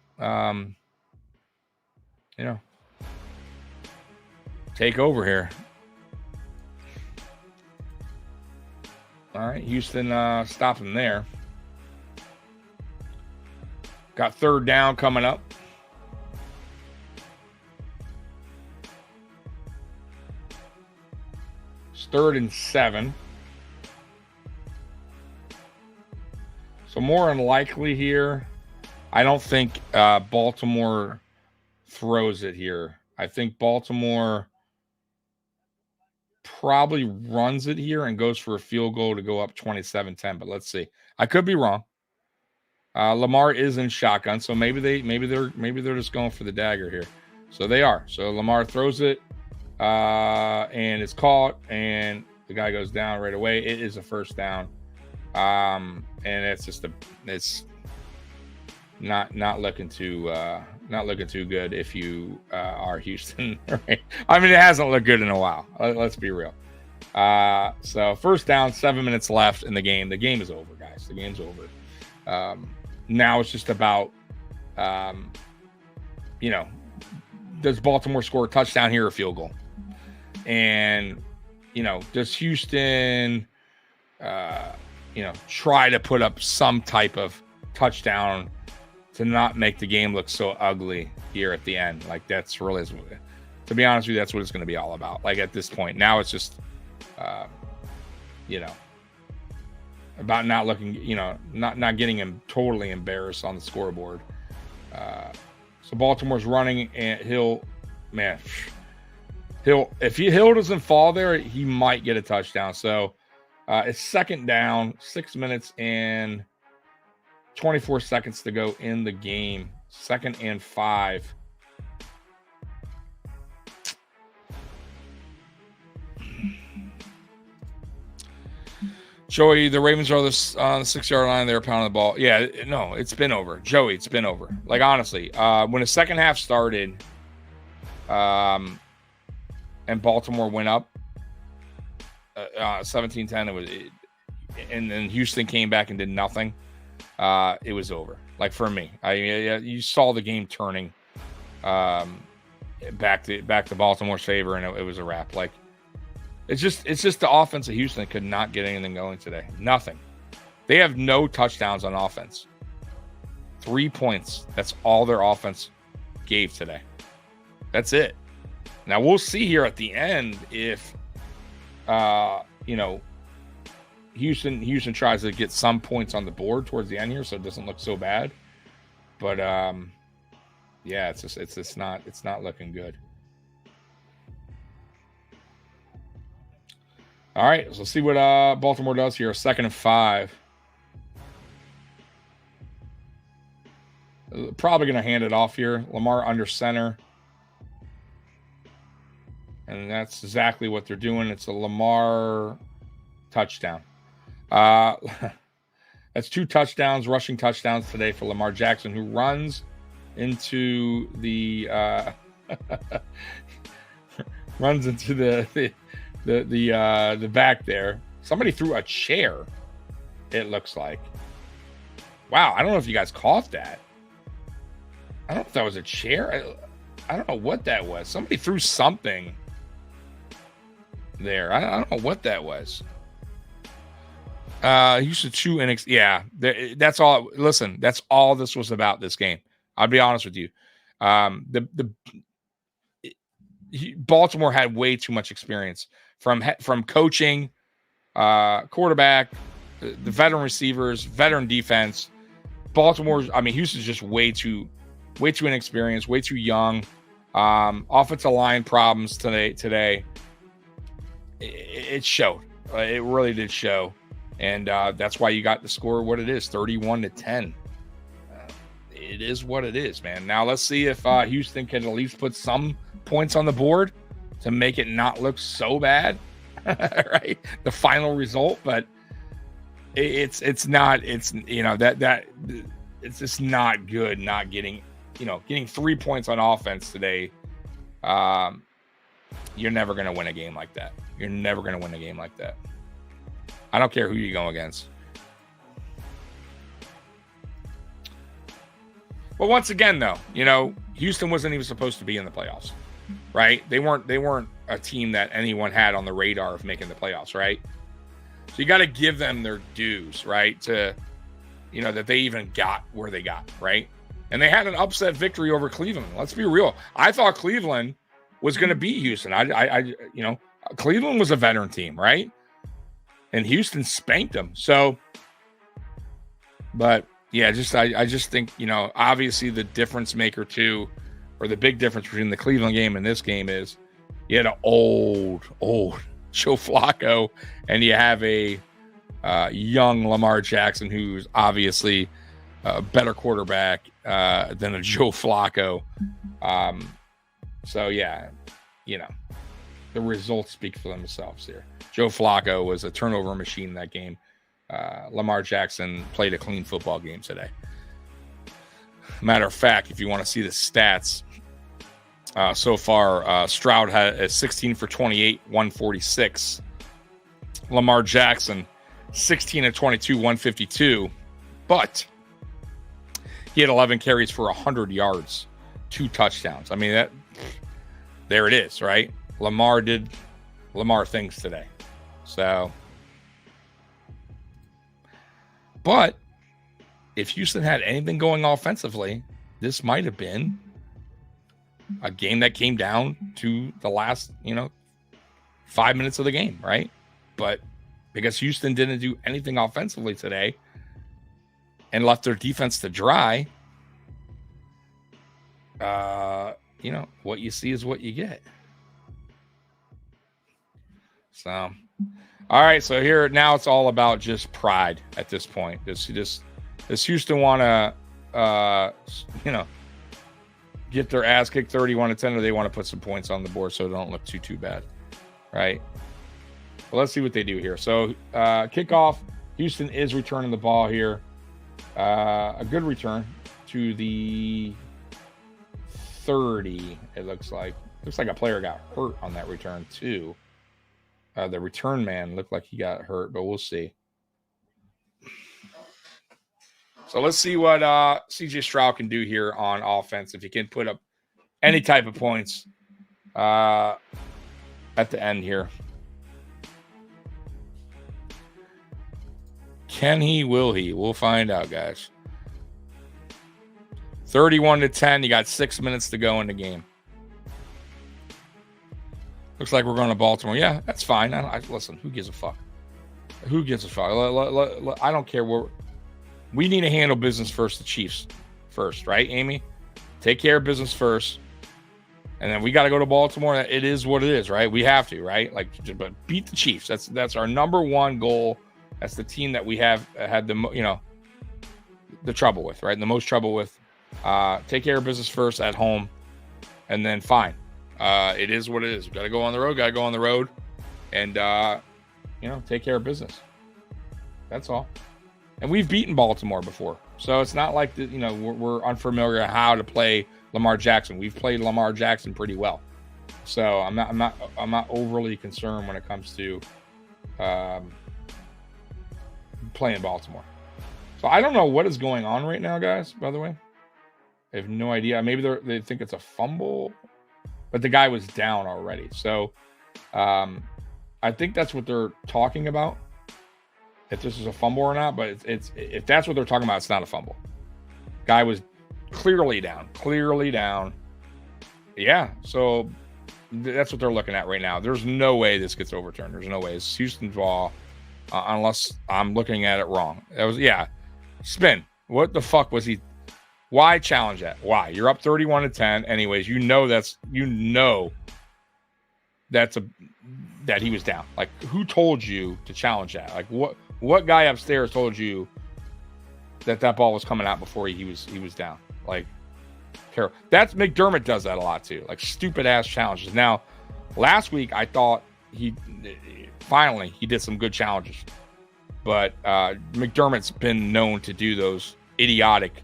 take over here. All right, Houston stopping there. Got third down coming up. It's 3rd and 7. So more unlikely here. I don't think Baltimore throws it here. I think Baltimore probably runs it here and goes for a field goal to go up 27-10. But let's see. I could be wrong. Lamar is in shotgun, so maybe they're just going for the dagger here. So they are. So Lamar throws it, and it's caught, and the guy goes down right away. It is a first down, and it's not looking too good if you are Houston. Right? I mean, it hasn't looked good in a while. Let's be real. So first down, 7 minutes left in the game. The game is over, guys. The game's over. Now it's just about, does Baltimore score a touchdown here or a field goal? And, does Houston, try to put up some type of touchdown to not make the game look so ugly here at the end? Like, that's really, to be honest with you, that's what it's going to be all about. Like, at this point, now it's just, about not looking, not getting him totally embarrassed on the scoreboard. So Baltimore's running, and Hill, if Hill doesn't fall there, he might get a touchdown. So it's second down, 6 minutes and 24 seconds to go in the game. 2nd and 5. Joey, the Ravens are on the 6-yard line. They're pounding the ball. Yeah, no, it's been over. Joey, it's been over. Like, honestly, when the second half started, and Baltimore went up 17-10, and then Houston came back and did nothing. It was over. Like, for me, you saw the game turning back to Baltimore's favor, and it was a wrap. Like, it's just the offense of Houston could not get anything going today. Nothing. They have no touchdowns on offense. 3 points. That's all their offense gave today. That's it. Now we'll see here at the end if Houston tries to get some points on the board towards the end here, so it doesn't look so bad. But it's not looking good. All right, so let's see what Baltimore does here. 2nd and 5. Probably going to hand it off here. Lamar under center. And that's exactly what they're doing. It's a Lamar touchdown. That's 2 touchdowns, rushing touchdowns today for Lamar Jackson, who runs into the the back there. Somebody threw a chair, it looks like. Wow, I don't know if you guys caught that. I don't know if that was a chair. I don't know what that was. Somebody threw something there. I don't know what that was. Houston 2 innings. Yeah, that's all. Listen, that's all this was about, this game. I'll be honest with you. Baltimore had way too much experience from coaching, quarterback, the veteran receivers, veteran defense. Houston's just way too inexperienced, way too young. Offensive line problems today. It showed. It really did show. And that's why you got the score what it is, 31-10. It is what it is, man. Now let's see if Houston can at least put some points on the board to make it not look so bad. right? The final result, but it's not, it's, you know, that it's just not good not getting, you know, getting 3 points on offense today. You're never going to win a game like that. You're never going to win a game like that. I don't care who you go against. But once again, though, you know, Houston wasn't even supposed to be in the playoffs, right? They weren't a team that anyone had on the radar of making the playoffs, right? So you got to give them their dues, right? To, you know, that they even got where they got, right? And they had an upset victory over Cleveland. Let's be real. I thought Cleveland was going to beat Houston. You know, Cleveland was a veteran team, right? And Houston spanked them. So, but yeah, I just think, you know, obviously the difference maker too, or the big difference between the Cleveland game and this game is you had an old Joe Flacco, and you have a young Lamar Jackson, who's obviously a better quarterback than a Joe Flacco. So yeah, you know, the results speak for themselves here. Joe Flacco was a turnover machine in that game. Lamar Jackson played a clean football game today. Matter of fact, if you want to see the stats, so far, Stroud had a 16 for 28, 146. Lamar Jackson, 16 of 22, 152. But he had 11 carries for 100 yards, 2 touchdowns. I mean, there it is, right? Lamar did Lamar things today. So, but if Houston had anything going offensively, this might have been a game that came down to the last, you know, 5 minutes of the game, right? But because Houston didn't do anything offensively today and left their defense to dry, you know, what you see is what you get. So, all right. So here now it's all about just pride at this point. Does Houston want to, you know, get their ass kicked 31-10, or they want to put some points on the board so it don't look too bad, right? Well, let's see what they do here. So kickoff, Houston is returning the ball here. A good return to the 30, it looks like. Looks like a player got hurt on that return too. The return man looked like he got hurt, but we'll see. So let's see what CJ Stroud can do here on offense. If he can put up any type of points at the end here. Can he? Will he? We'll find out, guys. 31-10. You got 6 minutes to go in the game. Looks like we're going to Baltimore. Yeah, that's fine. Listen, who gives a fuck? Who gives a fuck? I don't care. We need to handle business first, the Chiefs first, right, Amy? Take care of business first. And then we got to go to Baltimore. It is what it is, right? We have to, right? Like, but beat the Chiefs. That's our number one goal. That's the team that we have had the trouble with, right? The most trouble with. Take care of business first at home, and then fine. It is what it is. We got to go on the road. And take care of business. That's all. And we've beaten Baltimore before, so it's not like we're unfamiliar how to play Lamar Jackson. We've played Lamar Jackson pretty well, so I'm not overly concerned when it comes to playing Baltimore. So I don't know what is going on right now, guys. By the way, I have no idea. Maybe they think it's a fumble, but the guy was down already. So I think that's what they're talking about. If this is a fumble or not, but it's if that's what they're talking about, it's not a fumble. Guy was clearly down. Yeah, so that's what they're looking at right now. There's no way this gets overturned. There's no way. It's Houston's ball, unless I'm looking at it wrong. That was spin. What the fuck was he? Why challenge that? Why? You're up 31-10. Anyways, that he was down. Like, who told you to challenge that? Like, what guy upstairs told you that ball was coming out before he was down? Like, that's McDermott does that a lot too. Like, stupid ass challenges. Now, last week I thought he finally he did some good challenges. But McDermott's been known to do those idiotic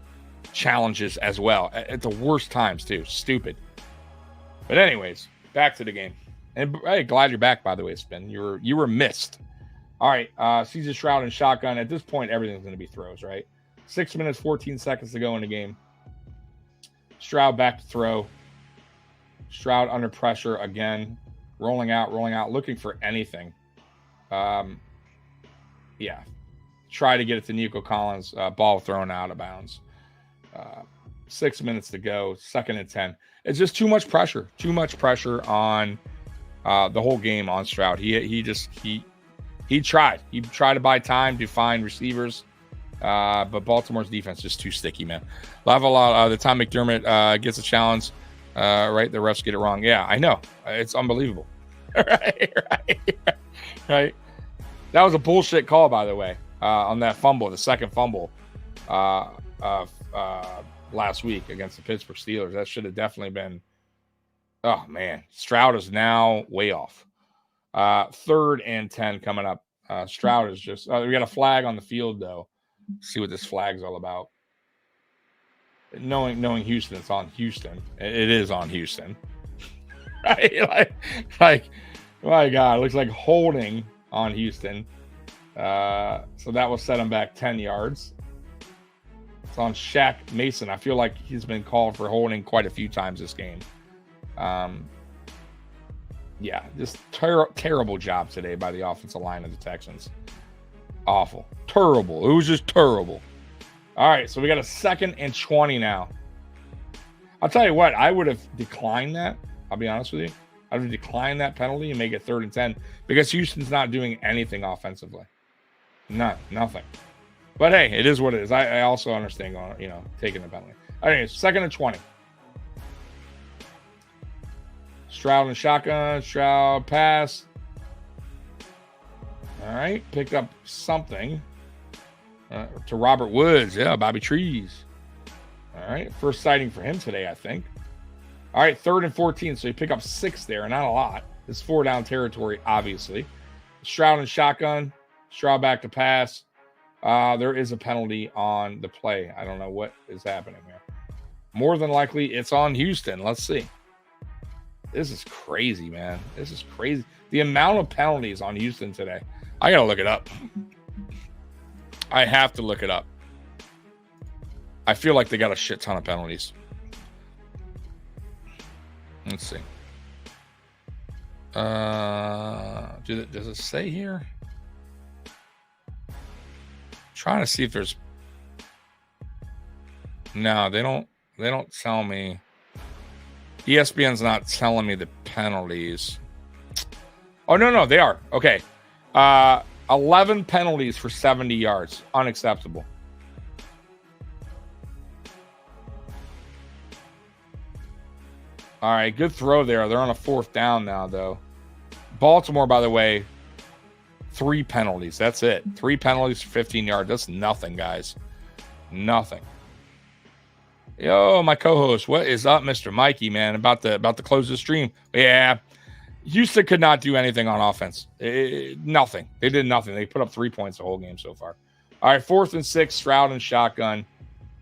challenges as well at the worst times too. Stupid. But anyways, back to the game. And hey, glad you're back, by the way, Spin. You were missed. All right, Caesar Stroud and shotgun. At this point, everything's going to be throws, right? 6 minutes, 14 seconds to go in the game. Stroud back to throw. Stroud under pressure again. Rolling out, looking for anything. Yeah. Try to get it to Nico Collins. Ball thrown out of bounds. 6 minutes to go. 2nd and 10. It's just too much pressure. Too much pressure on the whole game on Stroud. He tried. He tried to buy time to find receivers. But Baltimore's defense is just too sticky, man. The time McDermott gets a challenge, right? The refs get it wrong. Yeah, I know. It's unbelievable. Right. That was a bullshit call, by the way, on that fumble, the second fumble last week against the Pittsburgh Steelers. That should have definitely been. Oh man, Stroud is now way off. 3rd and 10 coming up. Stroud is just. We got a flag on the field though. See what this flag's all about. Knowing Houston, it's on Houston. It is on Houston. Right? Like, my God, it looks like holding on Houston. So that will set him back 10 yards. It's on Shaq Mason. I feel like he's been called for holding quite a few times this game. Yeah, just terrible job today by the offensive line of the Texans. Awful. Terrible. It was just terrible. All right, so we got a 2nd and 20 now. I'll tell you what, I would have declined that. I'll be honest with you. I would decline that penalty and make it 3rd and 10 because Houston's not doing anything offensively. Nothing. But hey, it is what it is. I also understand taking the penalty. Anyways, 2nd and 20. Stroud and shotgun. Stroud pass. All right, picked up something to Robert Woods. Yeah, Bobby Trees. All right, first sighting for him today, I think. All right, 3rd and 14, so you pick up 6 there, not a lot. It's 4-down territory, obviously. Stroud and shotgun. Stroud back to pass. There is a penalty on the play. I don't know what is happening here. More than likely, it's on Houston. Let's see. This is crazy, man. This is crazy. The amount of penalties on Houston today. I got to look it up. I have to look it up. I feel like they got a shit ton of penalties. Let's see. Does it say here? I'm trying to see if there's. No, they don't tell me. ESPN's not telling me the penalties. Oh no, they are. Okay. 11 penalties for 70 yards. Unacceptable. All right, good throw there. They're on a 4th down now, though. Baltimore, by the way, 3 penalties. That's it. 3 penalties for 15 yards. That's nothing, guys. Nothing. Yo, my co-host, what is up, Mr. Mikey, man? About to close the stream. Yeah, Houston could not do anything on offense. Nothing. They did nothing. They put up 3 points the whole game so far. All right, 4th and 6, Stroud and shotgun.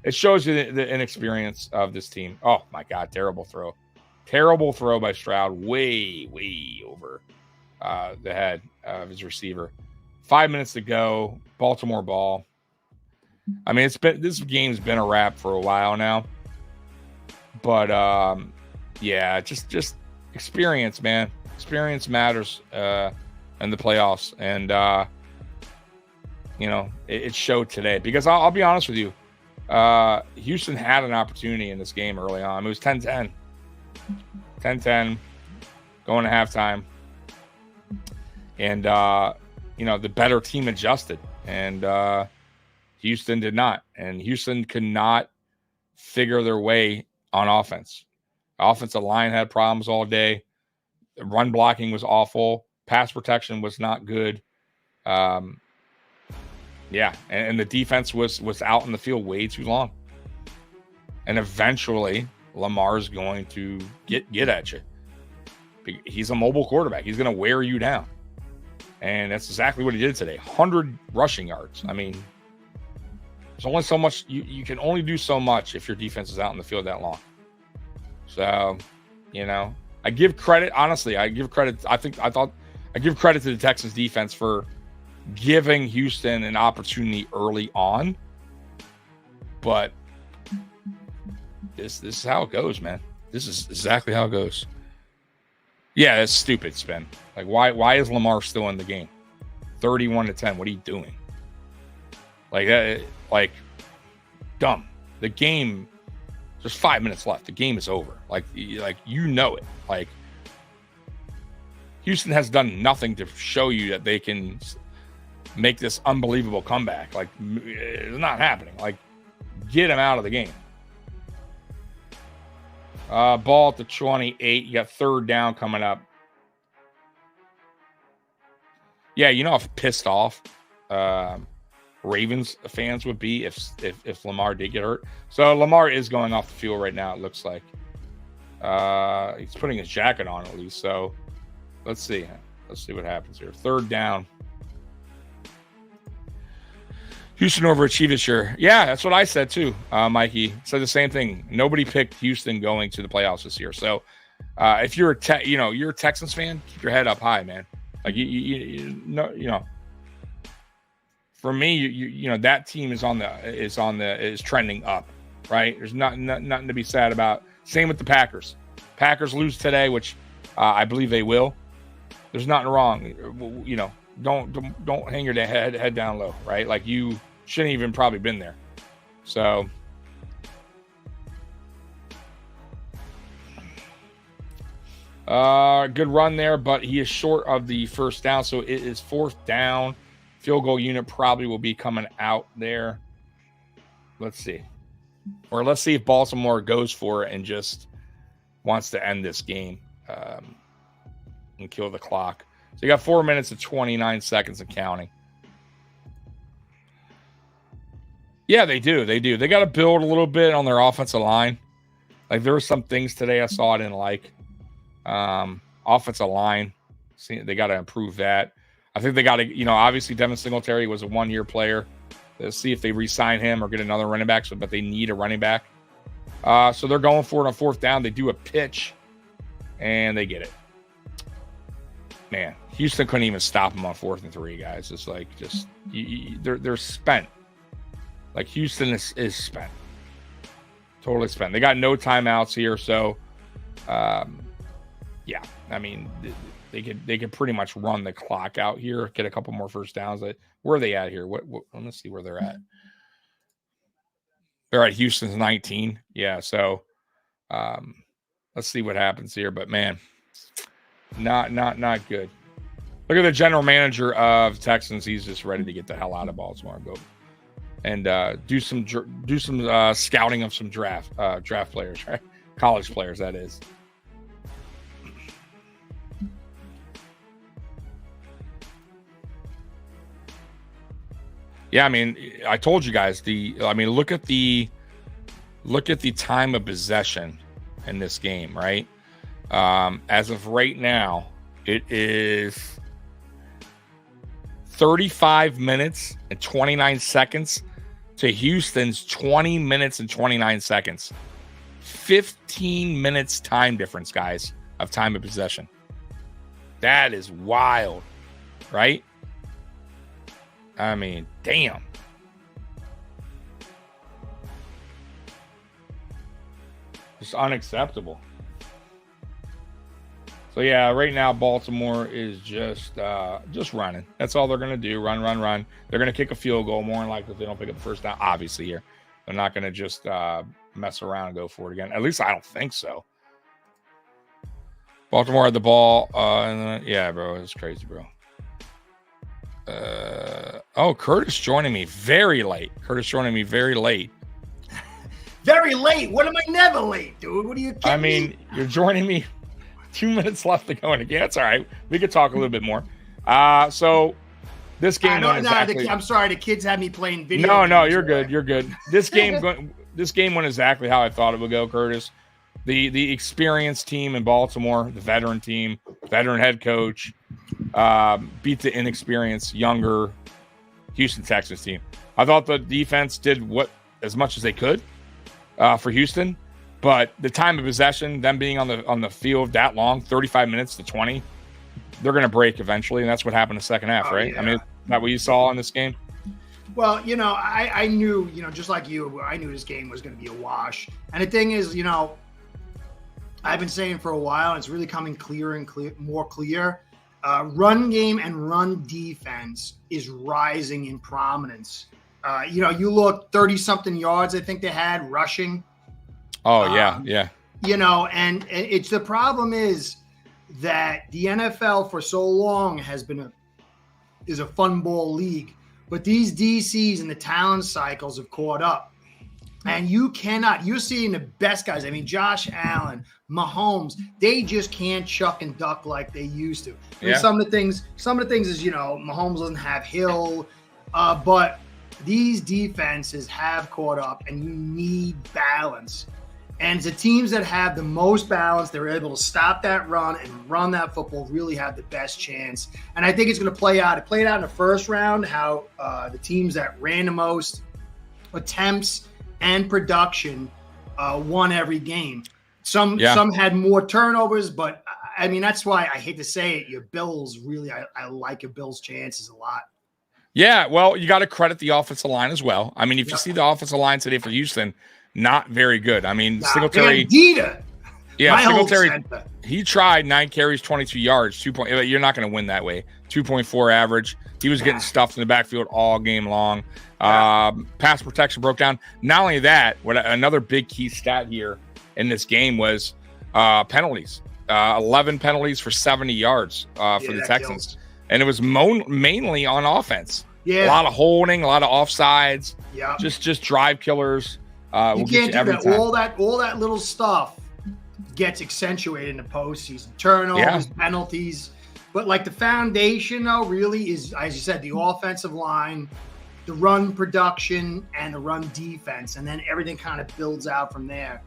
It shows you the inexperience of this team. Oh, my God, terrible throw. Terrible throw by Stroud. Way over the head of his receiver. 5 minutes to go. Baltimore ball. I mean, this game's been a wrap for a while now. But, yeah, just experience, man. Experience matters in the playoffs. And, it showed today. Because I'll be honest with you. Houston had an opportunity in this game early on. It was 10-10. 10-10 going to halftime. And, the better team adjusted. And Houston did not. And Houston could not figure their way on offense. The offensive line had problems all day. The run blocking was awful. Pass protection was not good. And the defense was out in the field way too long. And eventually, Lamar's going to get at you He's a mobile quarterback. He's going to wear you down. And that's exactly what he did today. 100 rushing yards. I mean, there's only so much. You can only do so much if your defense is out in the field that long. So, I give credit. Honestly, I give credit. I give credit to the Texans defense for giving Houston an opportunity early on. But this is how it goes, man. This is exactly how it goes. Yeah, that's stupid, Spin. Like, why is Lamar still in the game? 31-10. What are you doing? Like, dumb. The game, there's 5 minutes left. The game is over. Like it. Like, Houston has done nothing to show you that they can make this unbelievable comeback. Like, it's not happening. Like, get him out of the game. Ball at the 28. You got third down coming up. Yeah, how pissed off Ravens fans would be if Lamar did get hurt. So Lamar is going off the field right now, it looks like. He's putting his jacket on at least. So let's see. Let's see what happens here. Third down. Houston overachieved this year. Yeah, that's what I said too, Mikey. Said the same thing. Nobody picked Houston going to the playoffs this year. So if you're you're a Texans fan, keep your head up high, man. Like for me, that team is trending up, right? There's nothing to be sad about. Same with the Packers. Packers lose today, which I believe they will. There's nothing wrong. Don't hang your head down low, right? Like, you shouldn't even probably been there. So good run there, but he is short of the first down. So it is fourth down. Field goal unit probably will be coming out there. Let's see. Or let's see if Baltimore goes for it and just wants to end this game and kill the clock. So you got 4 minutes and 29 seconds and counting. Yeah, they do. They got to build a little bit on their offensive line. Like, there were some things today I saw I didn't like. Offensive line, they got to improve that. I think they got to, obviously Devin Singletary was a 1-year player. Let's see if they re-sign him or get another running back. But they need a running back. So they're going for it on fourth down. They do a pitch, and they get it. Man, Houston couldn't even stop them on 4th and 3, guys. It's like, they're spent. Like, Houston is spent. Totally spent. They got no timeouts here, so yeah. I mean, they could pretty much run the clock out here, get a couple more first downs. Where are they at here? What let's see where they're at. They're at Houston's 19. Yeah, so let's see what happens here. But man, not good. Look at the general manager of Texans. He's just ready to get the hell out of Baltimore. Go and do some scouting of some draft players, right? College players, that is. Yeah, I mean, I told you guys look at the time of possession in this game, right? As of right now, it is 35 minutes and 29 seconds to Houston's 20 minutes and 29 seconds. 15 minutes time difference, guys, of time of possession. That is wild, right? I mean, damn. It's unacceptable. So yeah, right now Baltimore is just running. That's all they're gonna do. Run. They're gonna kick a field goal more than likely if they don't pick up the first down. Obviously, here they're not gonna just mess around and go for it again. At least I don't think so. Baltimore had the ball. Yeah, bro, it's crazy, bro. Curtis joining me very late. Very late. When am I never late, dude? What are you kidding me? You're joining me 2 minutes left to go in again. It's all right. We could talk a little bit more. So this game I'm sorry, the kids had me playing video games. No, you're good. You're good. This game went exactly how I thought it would go, Curtis. the experienced team in Baltimore, the veteran team, veteran head coach, beat the inexperienced, younger Houston Texans team. I thought the defense did as much as they could for Houston, but the time of possession, them being on the field that long, 35 minutes to 20, they're going to break eventually, and that's what happened in the second half, right? Yeah. I mean, is that what you saw in this game? Well, I knew, just like you, I knew this game was going to be a wash. And the thing is, I've been saying for a while, and it's really coming more clear. Run game and run defense is rising in prominence. You look 30-something yards, I think they had rushing. Oh, yeah. And it's the problem is that the NFL for so long is a fun ball league, but these DCs and the talent cycles have caught up. And you're seeing the best guys. I mean, Josh Allen, Mahomes, they just can't chuck and duck like they used to. And some of the things is, Mahomes doesn't have Hill, but these defenses have caught up, and you need balance. And the teams that have the most balance, they're able to stop that run and run that football, really have the best chance. And I think it's going to play out. It played out in the first round, how the teams that ran the most attempts and production won every game. Some had more turnovers, but I mean, that's why I hate to say it. Your Bills, really, I like your Bills' chances a lot. Yeah, well, you got to credit the offensive line as well. I mean, if you see the offensive line today for Houston, not very good. I mean, Singletary. Singletary. He tried 9 carries, 22 yards. You're not going to win that way. 2.4 average. He was getting stuffed in the backfield all game long. Pass protection broke down. Not only that, another big key stat here in this game was penalties. 11 penalties for 70 yards for the Texans. Kills. And it was mainly on offense. Yeah. A lot of holding, a lot of offsides. Yeah. Just drive killers. You can't do that. All that little stuff gets accentuated in the postseason. Turnovers, penalties. But like the foundation, though, really is, as you said, the offensive line, the run production, and the run defense, and then everything kind of builds out from there.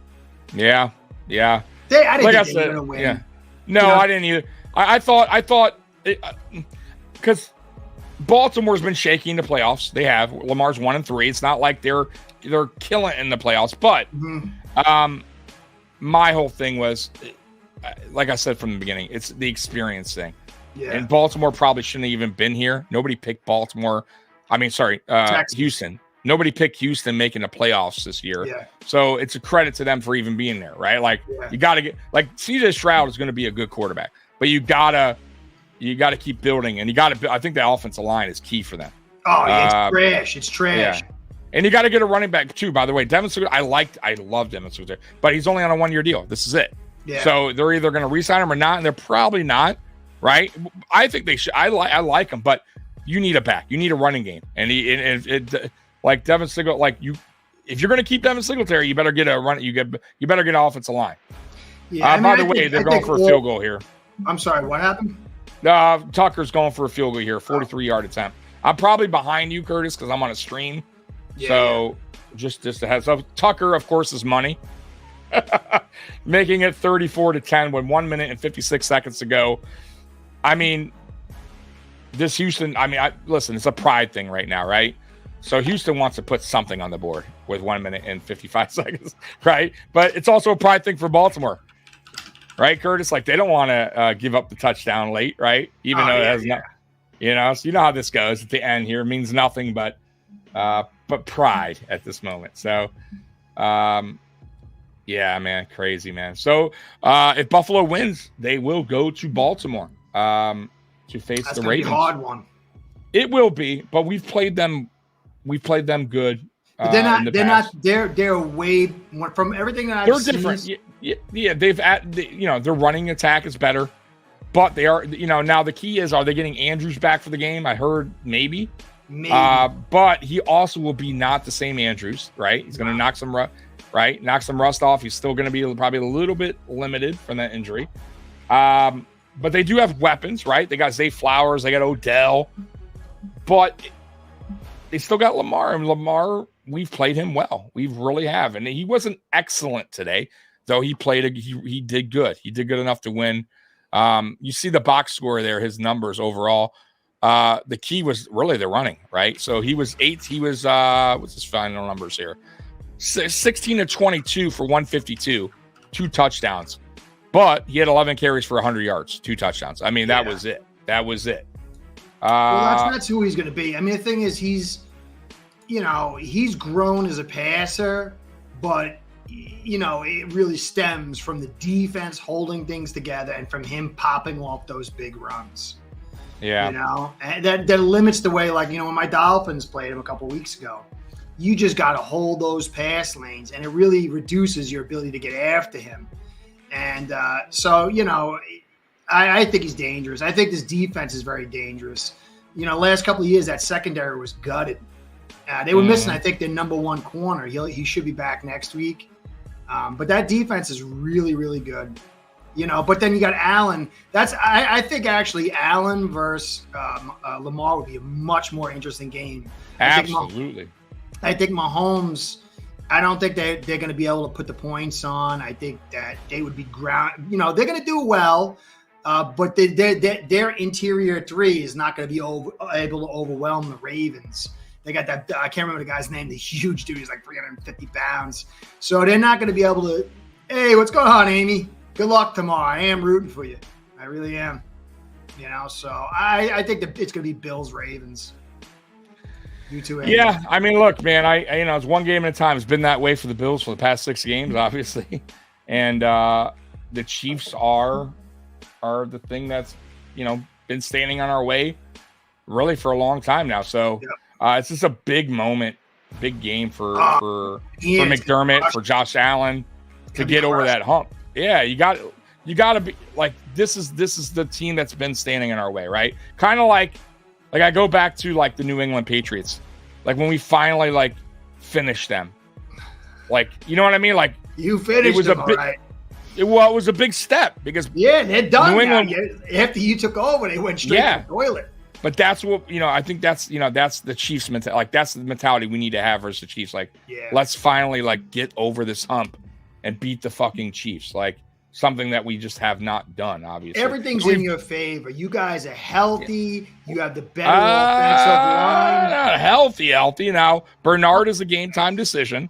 Yeah. I didn't think they were going to win. Yeah. No, I didn't either. I thought because Baltimore's been shaky in the playoffs. They have. Lamar's 1-3. It's not like they're killing in the playoffs. But my whole thing was, like I said from the beginning, it's the experience thing. Yeah. And Baltimore probably shouldn't have even been here. Nobody picked Baltimore. Houston. Nobody picked Houston making the playoffs this year. Yeah. So it's a credit to them for even being there, right? Like you got to get CJ Stroud is going to be a good quarterback, but you got to keep building, and I think the offensive line is key for them. Oh, yeah, it's trash. It's trash. Yeah. And you got to get a running back too, by the way. Devin Singletary, I love Devin Singletary, but he's only on a 1-year deal. This is it. Yeah. So they're either going to re-sign him or not, and they're probably not, right? I think they should. I like him, but you need a back. You need a running game. And like Devin Singletary, if you're going to keep Devin Singletary, you better get a run. You better get an offensive line. Yeah. By the way, they're going for a field goal here. I'm sorry, what happened? Tucker's going for a field goal here, 43-yard attempt. I'm probably behind you, Curtis, because I'm on a stream. Yeah, so just a heads up. Tucker, of course, is money. Making it 34-10 with 1 minute and 56 seconds to go. I mean, this Houston, listen, it's a pride thing right now, right? So Houston wants to put something on the board with 1 minute and 55 seconds, right? But it's also a pride thing for Baltimore, right, Curtis? Like, they don't want to give up the touchdown late, right? Even though it has not, so you know how this goes at the end here. It means nothing but pride at this moment. So, yeah, man, crazy, man. So if Buffalo wins, they will go to Baltimore to face the Ravens. That's be a hard one. It will be, but we've played them good. But they're way from everything that I've seen. They're different. Yeah, their running attack is better, but they are, now the key is, are they getting Andrews back for the game? I heard maybe. But he also will be not the same Andrews, right? He's going to knock some rust off. He's still going to be probably a little bit limited from that injury. But they do have weapons, right? They got Zay Flowers, they got Odell, but they still got Lamar. And Lamar, we've played him well. We really have. And he wasn't excellent today. though he played, he did good. He did good enough to win. You see the box score there, his numbers overall. The key was really the running, right? So he was what's his final numbers here? 16 to 22 for 152, 2 touchdowns. But he had 11 carries for 100 yards, 2 touchdowns. I mean, that was it. That was it. Well, that's who he's going to be. I mean, the thing is, he's grown as a passer, but it really stems from the defense holding things together and from him popping off those big runs. Yeah. And that limits the way, when my Dolphins played him a couple weeks ago, you just got to hold those pass lanes, and it really reduces your ability to get after him. And so, I think he's dangerous. I think this defense is very dangerous. Last couple of years, that secondary was gutted. They were missing, I think, their number one corner. He should be back next week. But that defense is really, really good. But then you got Allen. I think actually Allen versus Lamar would be a much more interesting game. Absolutely. I think Mahomes, I don't think they're going to be able to put the points on. I think that they would be they're going to do well, but their interior three is not going to be able to overwhelm the Ravens. They got that, I can't remember the guy's name, the huge dude. He's like 350 pounds. So they're not going to be able to, hey, what's going on, Amy? Good luck tomorrow. I am rooting for you. I really am. So I think that it's going to be Bills-Ravens. You too, Amy. Yeah, I mean, look, man, it's one game at a time. It's been that way for the Bills for the past 6 games, obviously. And the Chiefs are the thing that's, been standing on our way really for a long time now. So it's just a big moment, big game for McDermott, for Josh Allen to get over that hump. Yeah, you got to be like, this is the team that's been standing in our way, right? Kind of like I go back to like the New England Patriots, like when we finally finished them, you know what I mean? Like you finished them, right? It was a big step because they're done. New England, after you took over, they went straight to the toilet. But that's what I think that's the Chiefs mentality. Like that's the mentality we need to have versus the Chiefs. Like, let's finally get over this hump and beat the fucking Chiefs. Like something that we just have not done. Obviously, everything's in your favor. You guys are healthy. You have the better offensive line. Not healthy. Now Bernard is a game time decision,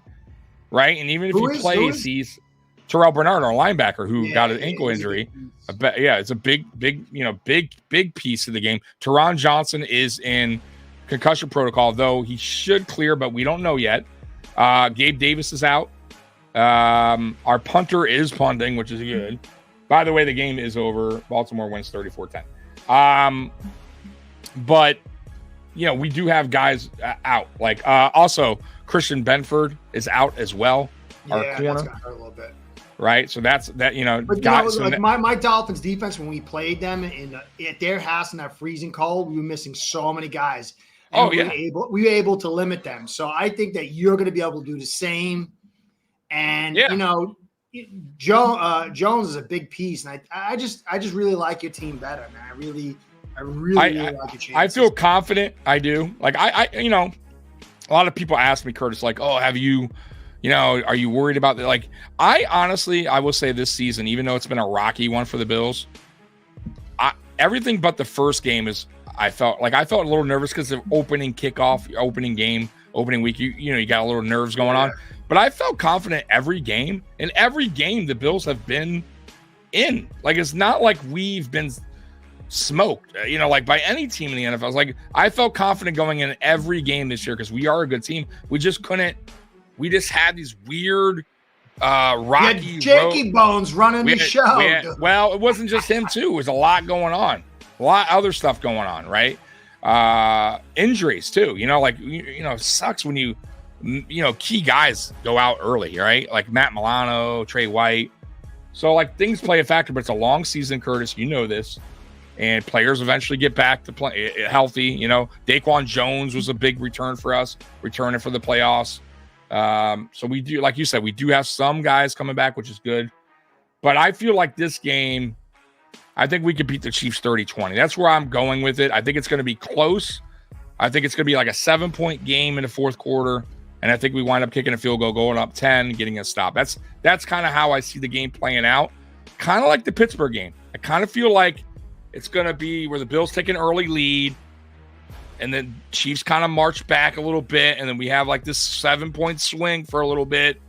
right? And even if he plays, he's Terrell Bernard, our linebacker, who got an ankle injury. It's a big piece of the game. Teron Johnson is in concussion protocol, though he should clear, but we don't know yet. Gabe Davis is out. Our punter is punting, which is good. By the way, the game is over. Baltimore wins 34-10. But we do have guys out. Also Christian Benford is out as well. Our corner. That's gonna hurt a little bit. Right, so that's that. But guys, my Dolphins defense, when we played them at their house in that freezing cold, we were missing so many guys. And we were able to limit them. So I think that you're going to be able to do the same. And Jones is a big piece, and I just really like your team better, man. I really like your chances. I feel confident. I do. Like I a lot of people ask me, Curtis, like, oh, have you? Are you worried about that? Like, I honestly, I will say this season, even though it's been a rocky one for the Bills, everything but the first game I felt a little nervous because of opening kickoff, opening game, opening week. You got a little nerves going on, but I felt confident every game. And every game the Bills have been in. Like, it's not like we've been smoked, by any team in the NFL. I felt confident going in every game this year because we are a good team. We just couldn't. We just had these weird, rocky Jakey Bones running the show. Well, it wasn't just him too. It was a lot going on, a lot of other stuff going on, right? Injuries too. It sucks when key guys go out early, right? Like Matt Milano, Trey White. So things play a factor, but it's a long season, Curtis. You know this, and players eventually get back to play healthy. Daquan Jones was a big return for us, returning for the playoffs. So we do, like you said, we do have some guys coming back, which is good. But I feel like this game, I think we could beat the Chiefs 30-20. That's where I'm going with it. I think it's going to be close. I think it's going to be like a 7-point game in the fourth quarter. And I think we wind up kicking a field goal, going up 10, getting a stop. That's kind of how I see the game playing out. Kind of like the Pittsburgh game. I kind of feel like it's going to be where the Bills take an early lead, and then Chiefs kind of march back a little bit, and then we have like this 7-point swing for a little bit.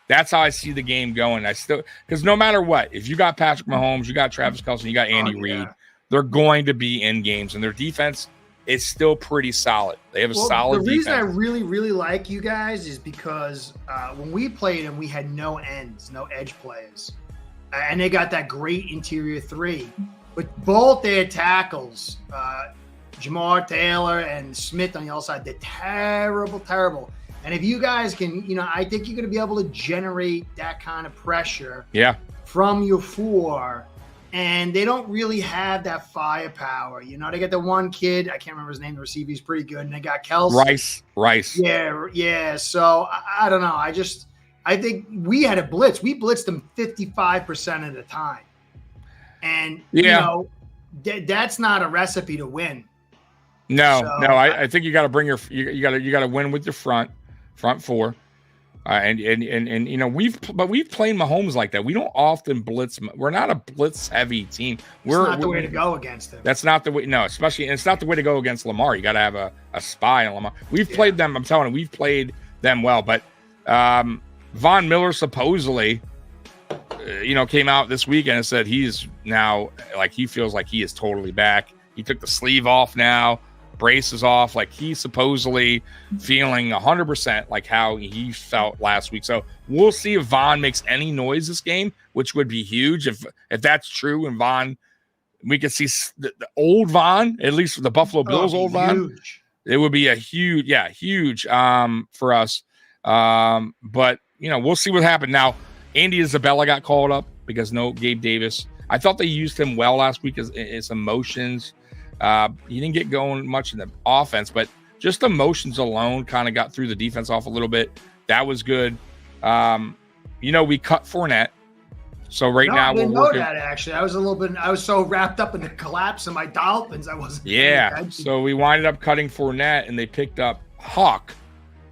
That's how I see the game going. Because no matter what, if you got Patrick Mahomes, you got Travis Kelce, you got Andy Reid, they're going to be in games, and their defense is still pretty solid. They have a solid defense. The reason I really, really like you guys is because when we played them, we had no ends, no edge players. And they got that great interior three. But both their tackles, Jamar Taylor and Smith on the other side, they're terrible, terrible. And if you guys can, I think you're going to be able to generate that kind of pressure from your four. And they don't really have that firepower. They got the one kid, I can't remember his name, the receiver, he's pretty good. And they got Kelce. Rice. Yeah. So I don't know. I think we had a blitz. We blitzed them 55% of the time. And, that's not a recipe to win. No. I think you got to bring you got to win with your front four. And we've played Mahomes like that. We don't often blitz. We're not a blitz heavy team. It's not the way to go against them. That's not the way. No, especially it's not the way to go against Lamar. You got to have a spy on Lamar. We've played them. I'm telling you, we've played them well. But Von Miller supposedly, came out this weekend and said he's now he feels like he is totally back. He took the sleeve off now. Braces off, like he's supposedly feeling 100% like how he felt last week. So we'll see if Von makes any noise this game, which would be huge if that's true. And Von, we could see the old Von, at least the Buffalo Bills old Von. It would be a huge for us. But we'll see what happens. Now, Andy Isabella got called up because no Gabe Davis. I thought they used him well last week as emotions. He didn't get going much in the offense, but just emotions alone kind of got through the defense off a little bit. That was good. We cut Fournette. So now we're working. That actually, I was so wrapped up in the collapse of my Dolphins. I wasn't. Yeah. So we winded up cutting Fournette, and they picked up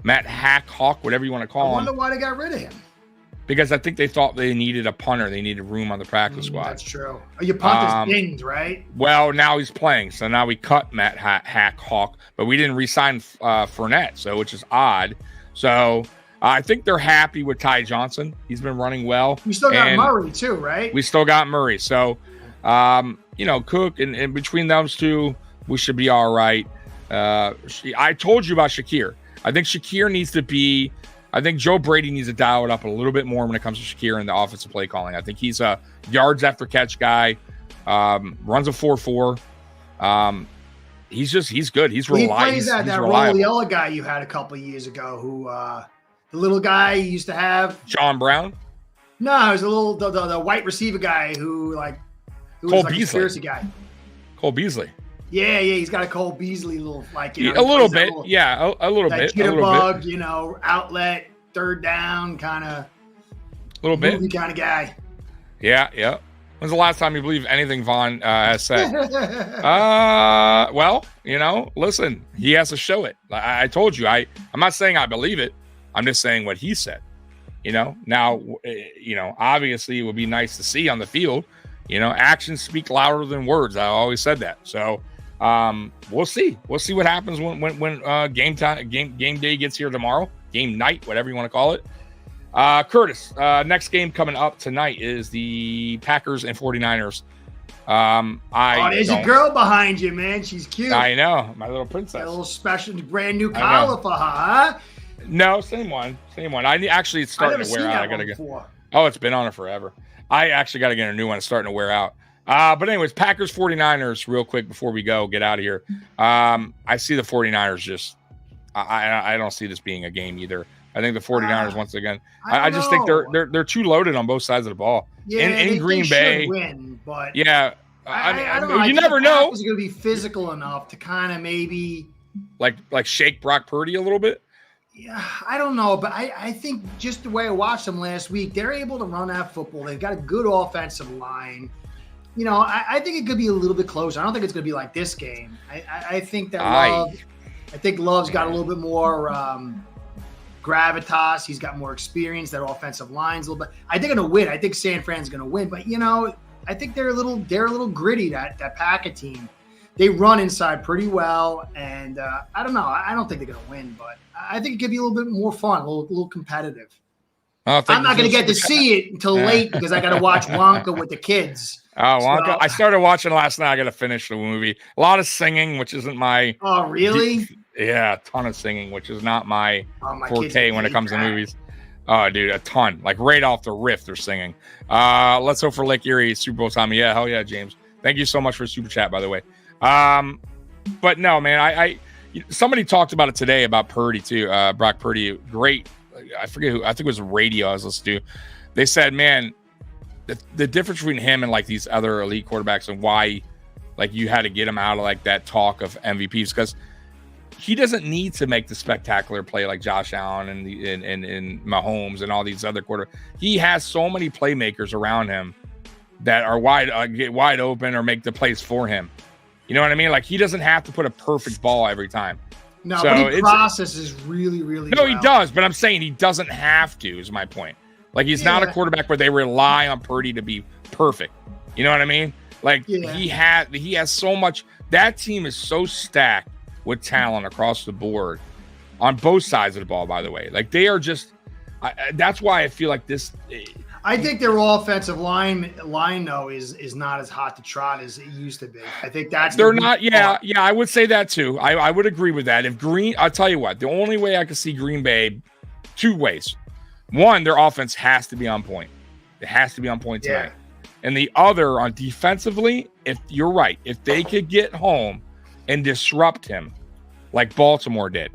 Matt Hawk, whatever you want to call him. I wonder why they got rid of him. Because I think they thought they needed a punter. They needed room on the practice squad. That's true. Your punter's dinged, right? Well, now he's playing. So now we cut Matt Hawk, but we didn't re-sign Fournette, which is odd. So I think they're happy with Ty Johnson. He's been running well. We still got Murray too, right? We still got Murray. So, Cook and between those two, we should be all right. I told you about Shakir. I think Shakir needs to be – I think Joe Brady needs to dial it up a little bit more when it comes to Shakir and the offensive play calling. I think he's a yards after catch guy, runs a 4.4. He's good. He's reliable. He plays that Roliola guy you had a couple of years ago who the little guy you used to have. John Brown? No, it was the white receiver guy who Cole was like Beasley. A conspiracy guy. Cole Beasley. Yeah, he's got a Cole Beasley little a little bit, a little bit, jitterbug, outlet, third down kind of, little bit kind of guy. Yeah. When's the last time you believe anything Von has said? Well, listen, he has to show it. I told you, I'm not saying I believe it. I'm just saying what he said. Now, obviously it would be nice to see on the field. Actions speak louder than words. I always said that. So. We'll see what happens when game day gets here tomorrow, game night, whatever you want to call it. Curtis, next game coming up tonight is the Packers and 49ers. There's a girl behind you, man. She's cute. I know, my little princess. Got a little special, brand new collar for her, huh? No, same one. It's starting to wear out. I gotta go. Oh, it's been on her forever. I actually got to get a new one. It's starting to wear out. But anyways, Packers 49ers real quick before we get out of here. I see the 49ers just I don't see this being a game either. I think the 49ers once again. I just think they're too loaded on both sides of the ball. Yeah, in Green Bay, win, but yeah, I don't know. You never know. Is going to be physical enough to kind of maybe like shake Brock Purdy a little bit. Yeah, I don't know, but I think just the way I watched them last week, they're able to run that football. They've got a good offensive line. I think it could be a little bit closer. I don't think it's going to be like this game. I think that Love's got a little bit more gravitas. He's got more experience. That offensive line's a little bit. I think they're going to win. I think San Fran's going to win. But, I think they're a little gritty, that Packer team. They run inside pretty well. And I don't know. I don't think they're going to win. But I think it could be a little bit more fun, a little competitive. I'm not going to get to see it until late because I got to watch Wonka with the kids. Oh, Wonka! So, I started watching last night. I got to finish the movie. A lot of singing, which isn't my. Oh, really? Yeah, a ton of singing, which is not my forte when it comes to movies. Oh, dude, a ton. Like right off the riff, they're singing. Let's hope for Lake Erie Super Bowl time. Yeah, hell yeah, James. Thank you so much for super chat, by the way. But no, man, I somebody talked about it today about Purdy too. Brock Purdy, great. I forget who. I think it was radio I was listening to. They said, man, the difference between him and like these other elite quarterbacks and why like you had to get him out of like that talk of MVPs because he doesn't need to make the spectacular play like Josh Allen and Mahomes and all these other quarterbacks. He has so many playmakers around him that are get wide open or make the plays for him. You know what I mean? Like he doesn't have to put a perfect ball every time. No, so but he processes really, really well. He does, but I'm saying he doesn't have to, is my point. Like, he's not a quarterback where they rely on Purdy to be perfect. You know what I mean? Like, he has so much. That team is so stacked with talent across the board on both sides of the ball, by the way. Like, they are just that's why I feel like this. I think their offensive line though is not as hot to trot as it used to be. I think they're not. Yeah, I would say that too. I would agree with that. If I'll tell you what, the only way I could see Green Bay, two ways. One, their offense has to be on point. It has to be on point tonight. Yeah. And the other, on defensively, if you're right, if they could get home and disrupt him like Baltimore did,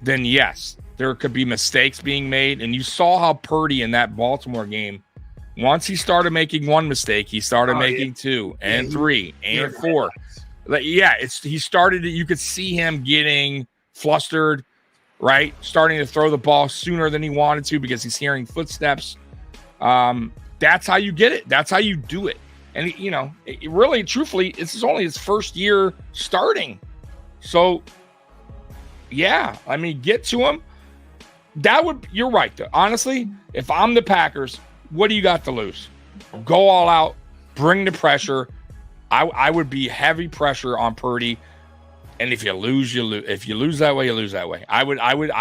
then yes, there could be mistakes being made. And you saw how Purdy in that Baltimore game, once he started making one mistake, he started making two and three and four. Like, he started. You could see him getting flustered, right? Starting to throw the ball sooner than he wanted to because he's hearing footsteps. That's how you get it. That's how you do it. And, really, truthfully, this is only his first year starting. So, yeah, I mean, get to him. You're right, though. Honestly, if I'm the Packers, what do you got to lose? Go all out, bring the pressure. I would be heavy pressure on Purdy. And if you lose, you lose. If you lose that way, you lose that way. I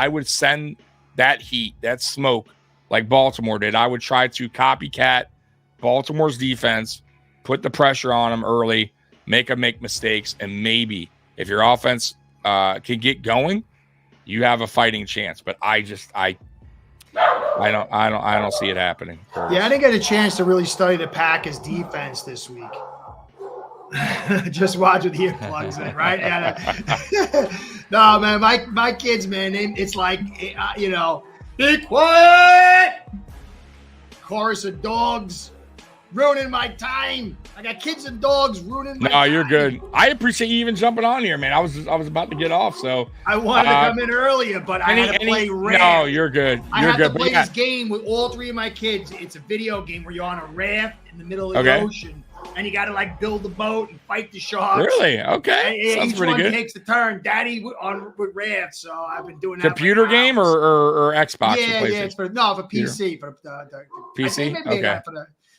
would send that heat, that smoke, like Baltimore did. I would try to copycat Baltimore's defense, put the pressure on them early, make them make mistakes, and maybe if your offense can get going, you have a fighting chance. But I don't see it happening. Yeah, I didn't get a chance to really study the Packers defense this week. Just watch with the earplugs in, right? No, man, my kids, man, it's like, be quiet! Chorus of dogs ruining my time. I got kids and dogs ruining my time. No, you're good. I appreciate you even jumping on here, man. I was about to get off, so I wanted to come in earlier, but I had to play raft. No, you're good. I had to play this game with all three of my kids. It's a video game where you're on a raft in the middle of the ocean. And you got to like build the boat and fight the sharks. Really? Okay. Sounds pretty good. Each one takes the turn. Daddy with rafts, so I've been doing that. Computer game or Xbox? Yeah, it's for PC. For the PC. Okay.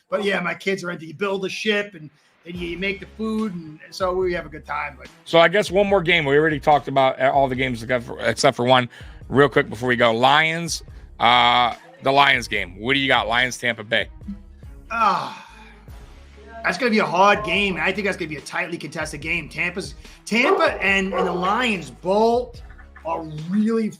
But yeah, my kids are into. You build a ship and you make the food, and so we have a good time. But so I guess one more game. We already talked about all the games except for one. Real quick before we go, Lions. The Lions game. What do you got? Lions, Tampa Bay. That's going to be a hard game. I think that's going to be a tightly contested game. Tampa and the Lions both are really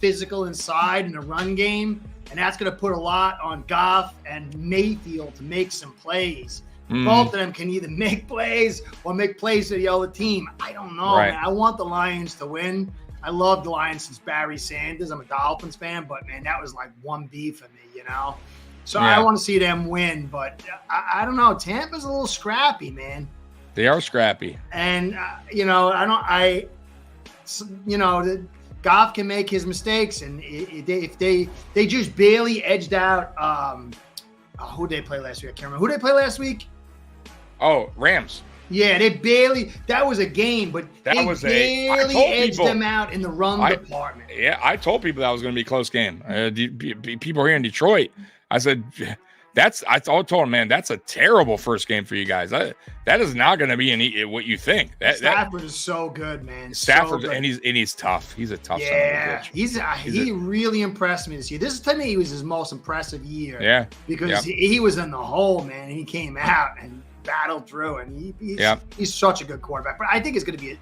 physical inside in the run game, and that's going to put a lot on Goff and Mayfield to make some plays. Both of them can either make plays or make plays to the other team. I don't know, man. I want the Lions to win. I love the Lions since Barry Sanders. I'm a Dolphins fan, but, man, that was like 1B for me, So I want to see them win, but I don't know. Tampa's a little scrappy, man. They are scrappy, and Goff can make his mistakes, and if they just barely edged out. Who did they play last week? I can't remember. Who did they play last week? Oh, Rams. Yeah, they barely. That was a game, but That they was barely edged them out in the run department. Yeah, I told people that was going to be a close game. People here in Detroit, I said, I told them, man, that's a terrible first game for you guys. That is not going to be what you think. Stafford is so good, man. Stafford, so good. and he's tough. He's a tough. Yeah, he really impressed me this year. This to me was his most impressive year. Yeah, because he was in the hole, man. And he came out and battled through, and he's such a good quarterback. But I think it's going to be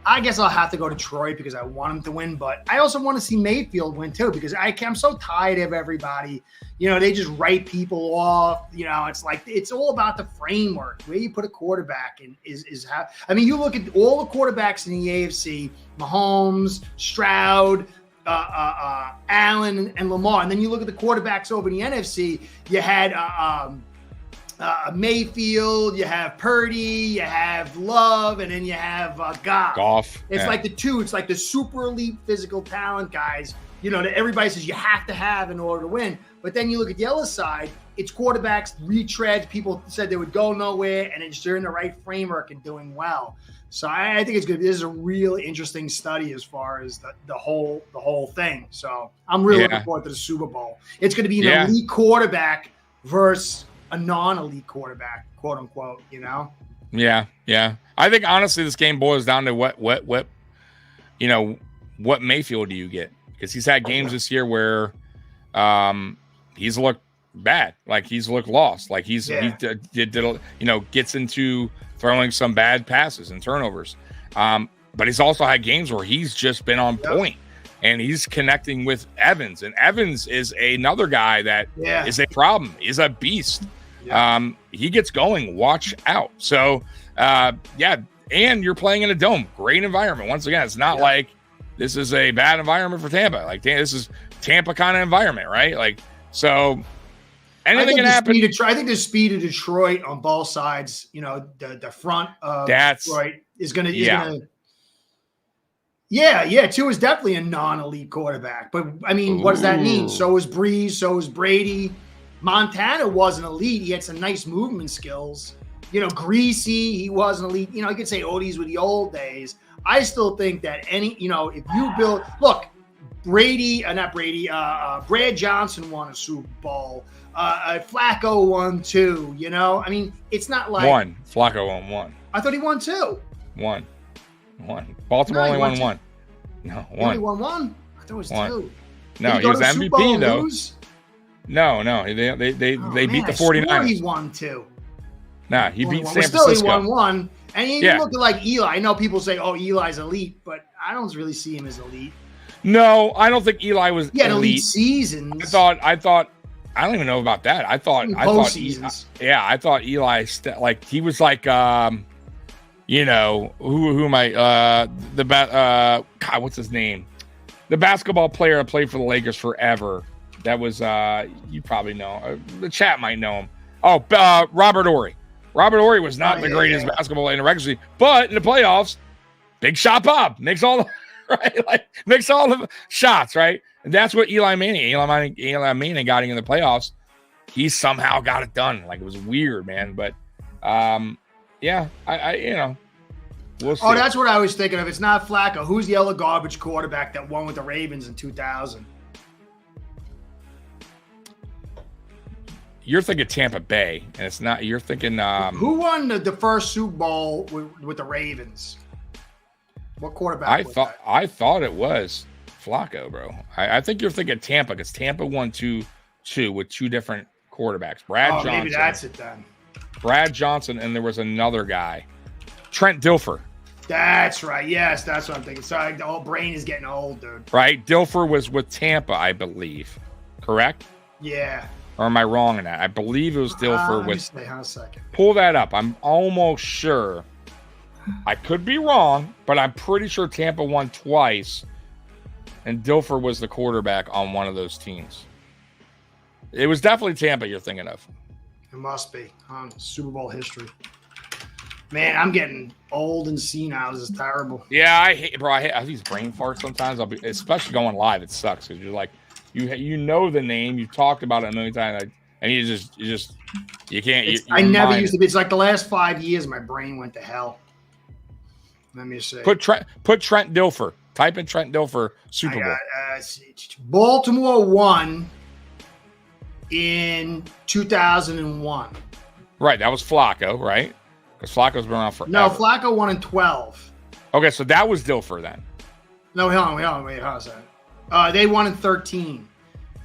I guess I'll have to go to Detroit because I want him to win, but I also want to see Mayfield win too because I'm so tired of everybody. They just write people off. It's like it's all about the framework where you put a quarterback in is how. I mean, you look at all the quarterbacks in the AFC: Mahomes, Stroud, Allen, and Lamar, and then you look at the quarterbacks over in the NFC. You had Mayfield, you have Purdy, you have Love, and then you have Goff. It's like it's like the super elite physical talent guys, that everybody says you have to have in order to win. But then you look at the other side, it's quarterbacks, retreads, people said they would go nowhere, and they're in the right framework and doing well. So I think it's good. This is a really interesting study as far as the whole thing. So I'm really looking forward to the Super Bowl. It's going to be an elite quarterback versus a non-elite quarterback, quote unquote, Yeah. I think honestly, this game boils down to what Mayfield do you get? Because he's had games this year where he's looked bad, like he's looked lost, like he gets into throwing some bad passes and turnovers. But he's also had games where he's just been on point. And he's connecting with Evans. And Evans is another guy that is a problem, is a beast. Yeah. He gets going. Watch out. So, and you're playing in a dome. Great environment. Once again, it's not like this is a bad environment for Tampa. Like, this is Tampa kind of environment, right? Like, so anything can happen. I think the speed of Detroit on both sides, the front of Detroit is going to Tua is definitely a non-elite quarterback. But, I mean, what does that mean? So is Breeze. So is Brady. Montana wasn't elite. He had some nice movement skills. Greasy, he wasn't elite. You could say, these were the old days. I still think that if you build – look, Brad Johnson won a Super Bowl. Flacco won 2, I mean, it's not like – One. Flacco won 1. I thought he won 2. One. Baltimore only won 1. No, 1. He only won 1? I thought it was 2. No, he was MVP, though. Lose? No, they beat the 49ers. He won 2. Nah, he beat San Francisco. Francisco. He won 1. And he looked like Eli. I know people say, Eli's elite, but I don't really see him as elite. No, I don't think Eli was elite. Elite seasons. I thought I don't even know about that. I thought seasons. I thought Eli he was like who am I God, what's his name? The basketball player that played for the Lakers forever. That was you probably know. The chat might know him. Oh, Robert Horry. Robert Horry was not the greatest basketball player in the regular season, but in the playoffs, big shot Bob makes all the makes all the shots, right? And that's what Eli Manning got in the playoffs. He somehow got it done. Like, it was weird, man. But we'll see. Oh, that's what I was thinking of. It's not Flacco. Who's the other garbage quarterback that won with the Ravens in 2000? You're thinking Tampa Bay, and it's not. You're thinking who won the first Super Bowl with the Ravens? What quarterback? I thought it was Flacco, bro. I think you're thinking Tampa because Tampa won 2 with 2 different quarterbacks. Brad Johnson. Maybe that's it then. Brad Johnson, and there was another guy, Trent Dilfer. That's right. Yes, that's what I'm thinking. Sorry, the whole brain is getting old, dude. Right, Dilfer was with Tampa, I believe. Correct? Yeah. Or am I wrong in that? I believe it was Dilfer with. Hang on a second. Pull that up. I'm almost sure. I could be wrong, but I'm pretty sure Tampa won twice, and Dilfer was the quarterback on one of those teams. It was definitely Tampa you're thinking of. It must be on Super Bowl history. Man, I'm getting old and senile. This is terrible. Yeah, I hate these brain farts sometimes. Especially going live. It sucks because you're like, you know the name. You've talked about it a million times. and you can't. I never used to be. It's like the last 5 years, my brain went to hell. Let me see. Put Trent Dilfer. Type in Trent Dilfer Super Bowl. Baltimore won in 2001. Right, that was Flacco, right? Because Flacco's been around forever. No, Flacco won in 12. Okay, so that was Dilfer then. No, hold on, how's that? They won in 13.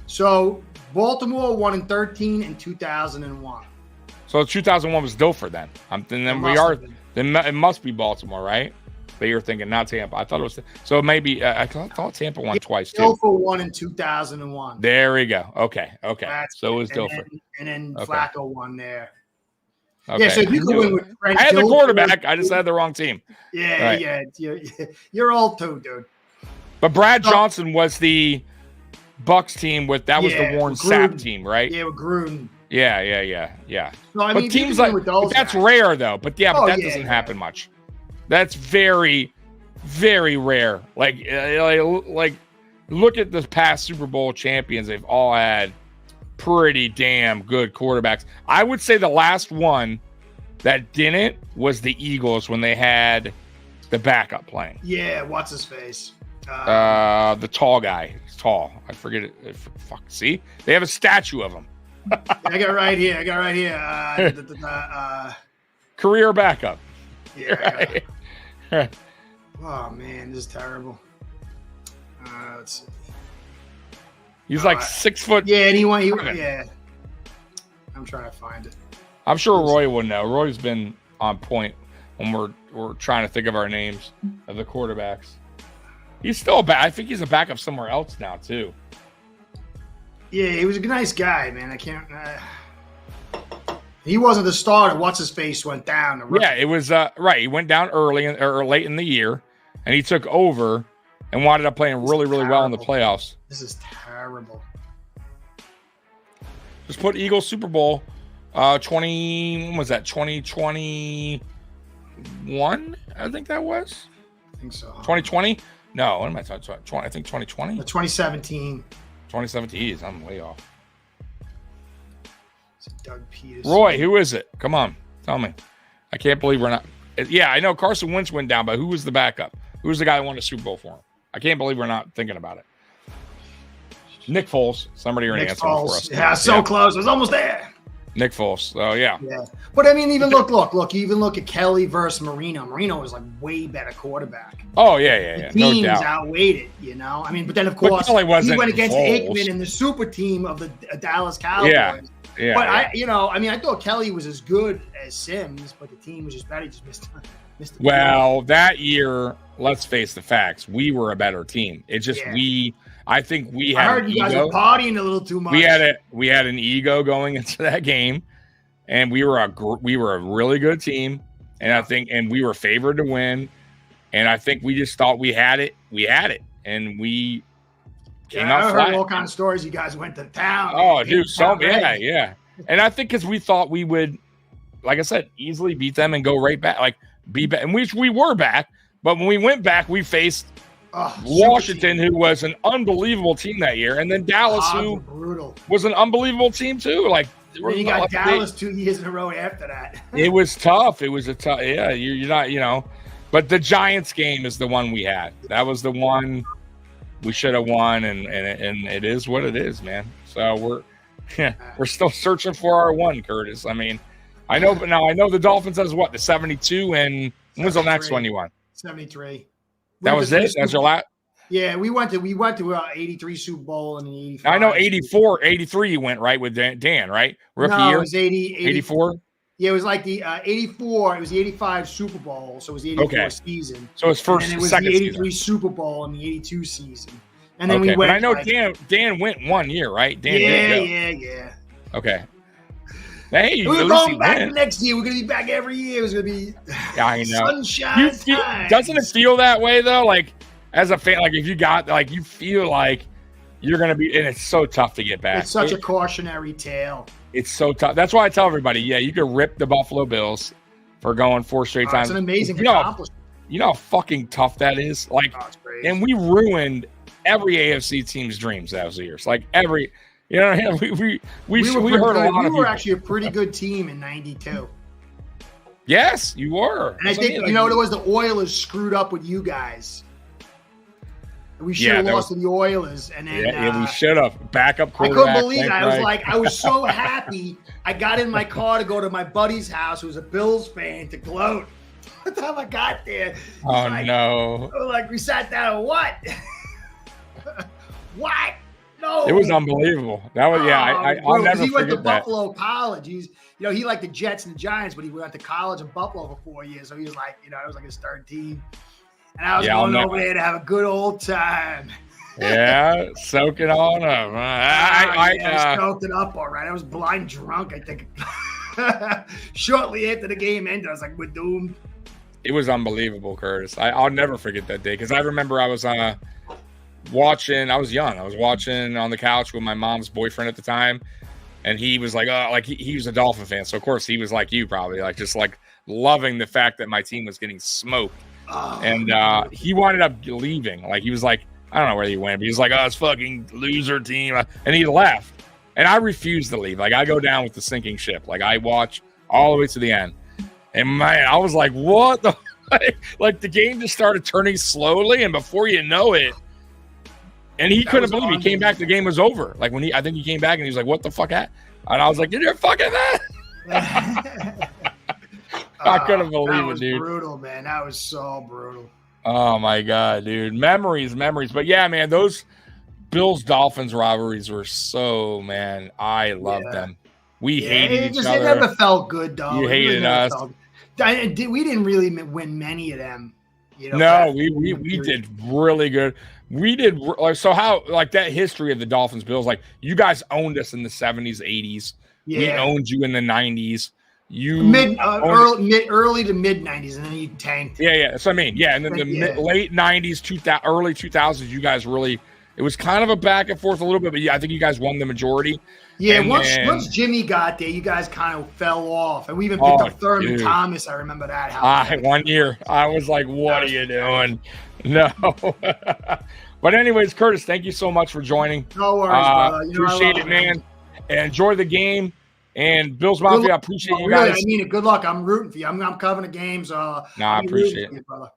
So Baltimore won in 13 and 2001. So 2001 was Dilfer then. Then it must be Baltimore, right? But you're thinking not Tampa. I thought it was. So maybe I thought Tampa won twice too. Dilfer won in 2001. There we go. Okay. So it was Dilfer. And then Flacco won there. Okay. Yeah, so you can win with Trent I had the Dilfer. quarterback. I just had the wrong team. Yeah, right. yeah. You're old too, dude. But Brad Johnson was the Bucks team was the Warren Sapp team, right? Yeah, with Gruden. Yeah. So, I but mean, teams like that's rare though. But that doesn't happen much. That's very, very rare. Like look at the past Super Bowl champions. They've all had pretty damn good quarterbacks. I would say the last one that didn't was the Eagles when they had the backup playing. Yeah, what's his face? The tall guy. He's tall. I forget it. Fuck. See, they have a statue of him. I got it right here. Career backup. Yeah. Right. Oh man, this is terrible. Let's see. He's like 6 foot. Yeah, and yeah. I'm trying to find it. I'm sure Roy would know. Roy's been on point when we're trying to think of our names of the quarterbacks. He's still I think he's a backup somewhere else now too. Yeah, he was a nice guy, man. I can't. He wasn't the starter. What's his face went down. Yeah, it was right. He went down early or late in the year, and he took over and wound up playing really well in the playoffs. This is terrible. Just put Eagles Super Bowl 20. When was that? 2021? I think that was. I think so. 2020? No, what am I talking about? I think 2020. 2017. 2017. I'm way off. Doug Peters. Roy, who is it? Come on, tell me. I can't believe we're not. Yeah, I know Carson Wentz went down, but who was the backup? Who was the guy that won the Super Bowl for him? I can't believe we're not thinking about it. Nick Foles. Somebody already answered for us. Yeah, so close. I was almost there. Nick Foles. Oh, yeah. Yeah. But, I mean, even look. You even look at Kelly versus Marino. Marino was, like, way better quarterback. Oh, yeah. The teams outweighed it, you know? I mean, but then, of course, he went against Aikman in the super team of the Dallas Cowboys. Yeah. But I thought Kelly was as good as Sims, but the team was just better. He just missed the Well, that year, let's face the facts. We were a better team. It's just I think we had. I heard you guys were partying a little too much. We had an ego going into that game, and we were a really good team, and we were favored to win, and I think we just thought we had it, and we. I heard all kinds of stories. You guys went to town. Oh, dude, yeah. And I think because we thought we would, like I said, easily beat them and go right back, and we were back. But when we went back, we faced Washington, who was an unbelievable team that year, and then Dallas, who was an unbelievable team too. Like you got Dallas 2 years in a row after that. It was tough. It was a tough. Yeah, you're not, But the Giants game is the one we had. That was the one. We should have won, and it is what it is, man. So we're still searching for our one, Curtis. I mean, I know the Dolphins has what, the 72, and when's the next one you won? 73. That was it. That's your last. Yeah, we went to 83 Super Bowl and 85. I know 84, 83. You went right with Dan, right? Rookie year. It was 84. Yeah, it was like the 84. It was the 85 Super Bowl, so it was the 84 season. So it's first, and it was second the 83 season. Super Bowl and the 82 season. And then we went. But I know Dan went 1 year, right? Dan Yeah. Okay. Hey, we're going back next year. We're gonna be back every year. It's gonna be I know. Sunshine time. Doesn't it feel that way though? Like as a fan, like if you got you feel like you're gonna be, and it's so tough to get back. It's such a cautionary tale. It's so tough. That's why I tell everybody, you could rip the Buffalo Bills for going 4 straight times. It's an amazing accomplishment. You know how fucking tough that is? Like, it's crazy. And we ruined every AFC team's dreams those years. Like You know, yeah, we heard a lot We of were you. actually a pretty good team in '92. Yes, you were. And I think, you know what it was? The Oilers screwed up with you guys. We should have lost to the Oilers. And then we should have. Backup I quarterback. couldn't believe it. I was so happy. I got in my car to go to my buddy's house, who was a Bills fan, to gloat. By the time I got there, no. We sat down. What? What? No. It was unbelievable. That was I'll never he went to forget that. Buffalo College. He liked the Jets and the Giants, but he went to college in Buffalo for 4 years. So he was like, it was like his third team. And I was going over there to have a good old time. Yeah, soak it on up. I soaked it up all right. I was blind drunk, I think. Shortly after the game ended, I was like, we're doomed. It was unbelievable, Curtis. I'll never forget that day because I remember I was watching. I was young. I was watching on the couch with my mom's boyfriend at the time, and he was like, he was a Dolphin fan, so of course he was like you, probably just loving the fact that my team was getting smoked. And he wound up leaving. He was like, I don't know where he went, but he was like, it's fucking loser team, and he left. And I refused to leave. I go down with the sinking ship. I watch all the way to the end. And man, I was like, what the the game just started turning slowly, and before you know it, and he couldn't believe it. He came back, the game was over. I think he came back and he was like, what the fuck happened? And I was like, you're fucking that. I couldn't believe it, dude. That was brutal, man. That was so brutal. Oh my God, dude. Memories. But yeah, man, those Bills-Dolphins rivalries were so, man, I loved them. We hated each other. It never felt good, though. You hated us. We didn't really win many of them. No, we did really good. We did how that history of the Dolphins Bills, you guys owned us in the 70s, 80s. Yeah. We owned you in the 90s. You early to mid 90s, and then you tanked. Yeah. So I mean, and then late 90s, early 2000s, you guys really. It was kind of a back and forth a little bit, but I think you guys won the majority. Yeah, once Jimmy got there, you guys kind of fell off, and we even picked up Thurman Thomas. I remember that. 1 year, I was like, "What are you doing?" No. But anyways, Curtis, thank you so much for joining. No worries, brother. Appreciate it, man. And enjoy the game. And Bills Mafia, I appreciate you guys. Really, I mean it. Good luck. I'm rooting for you. I'm covering the games. I appreciate it, brother.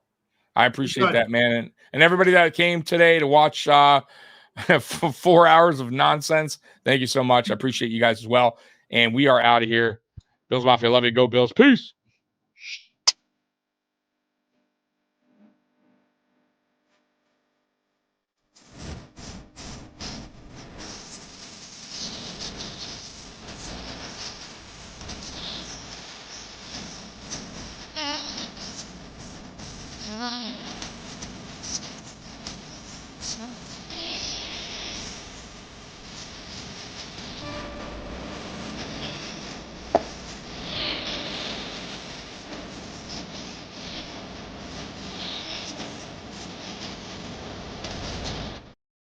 I appreciate that, man. And everybody that came today to watch 4 hours of nonsense, thank you so much. I appreciate you guys as well. And we are out of here. Bills Mafia, love you. Go Bills. Peace. Mm.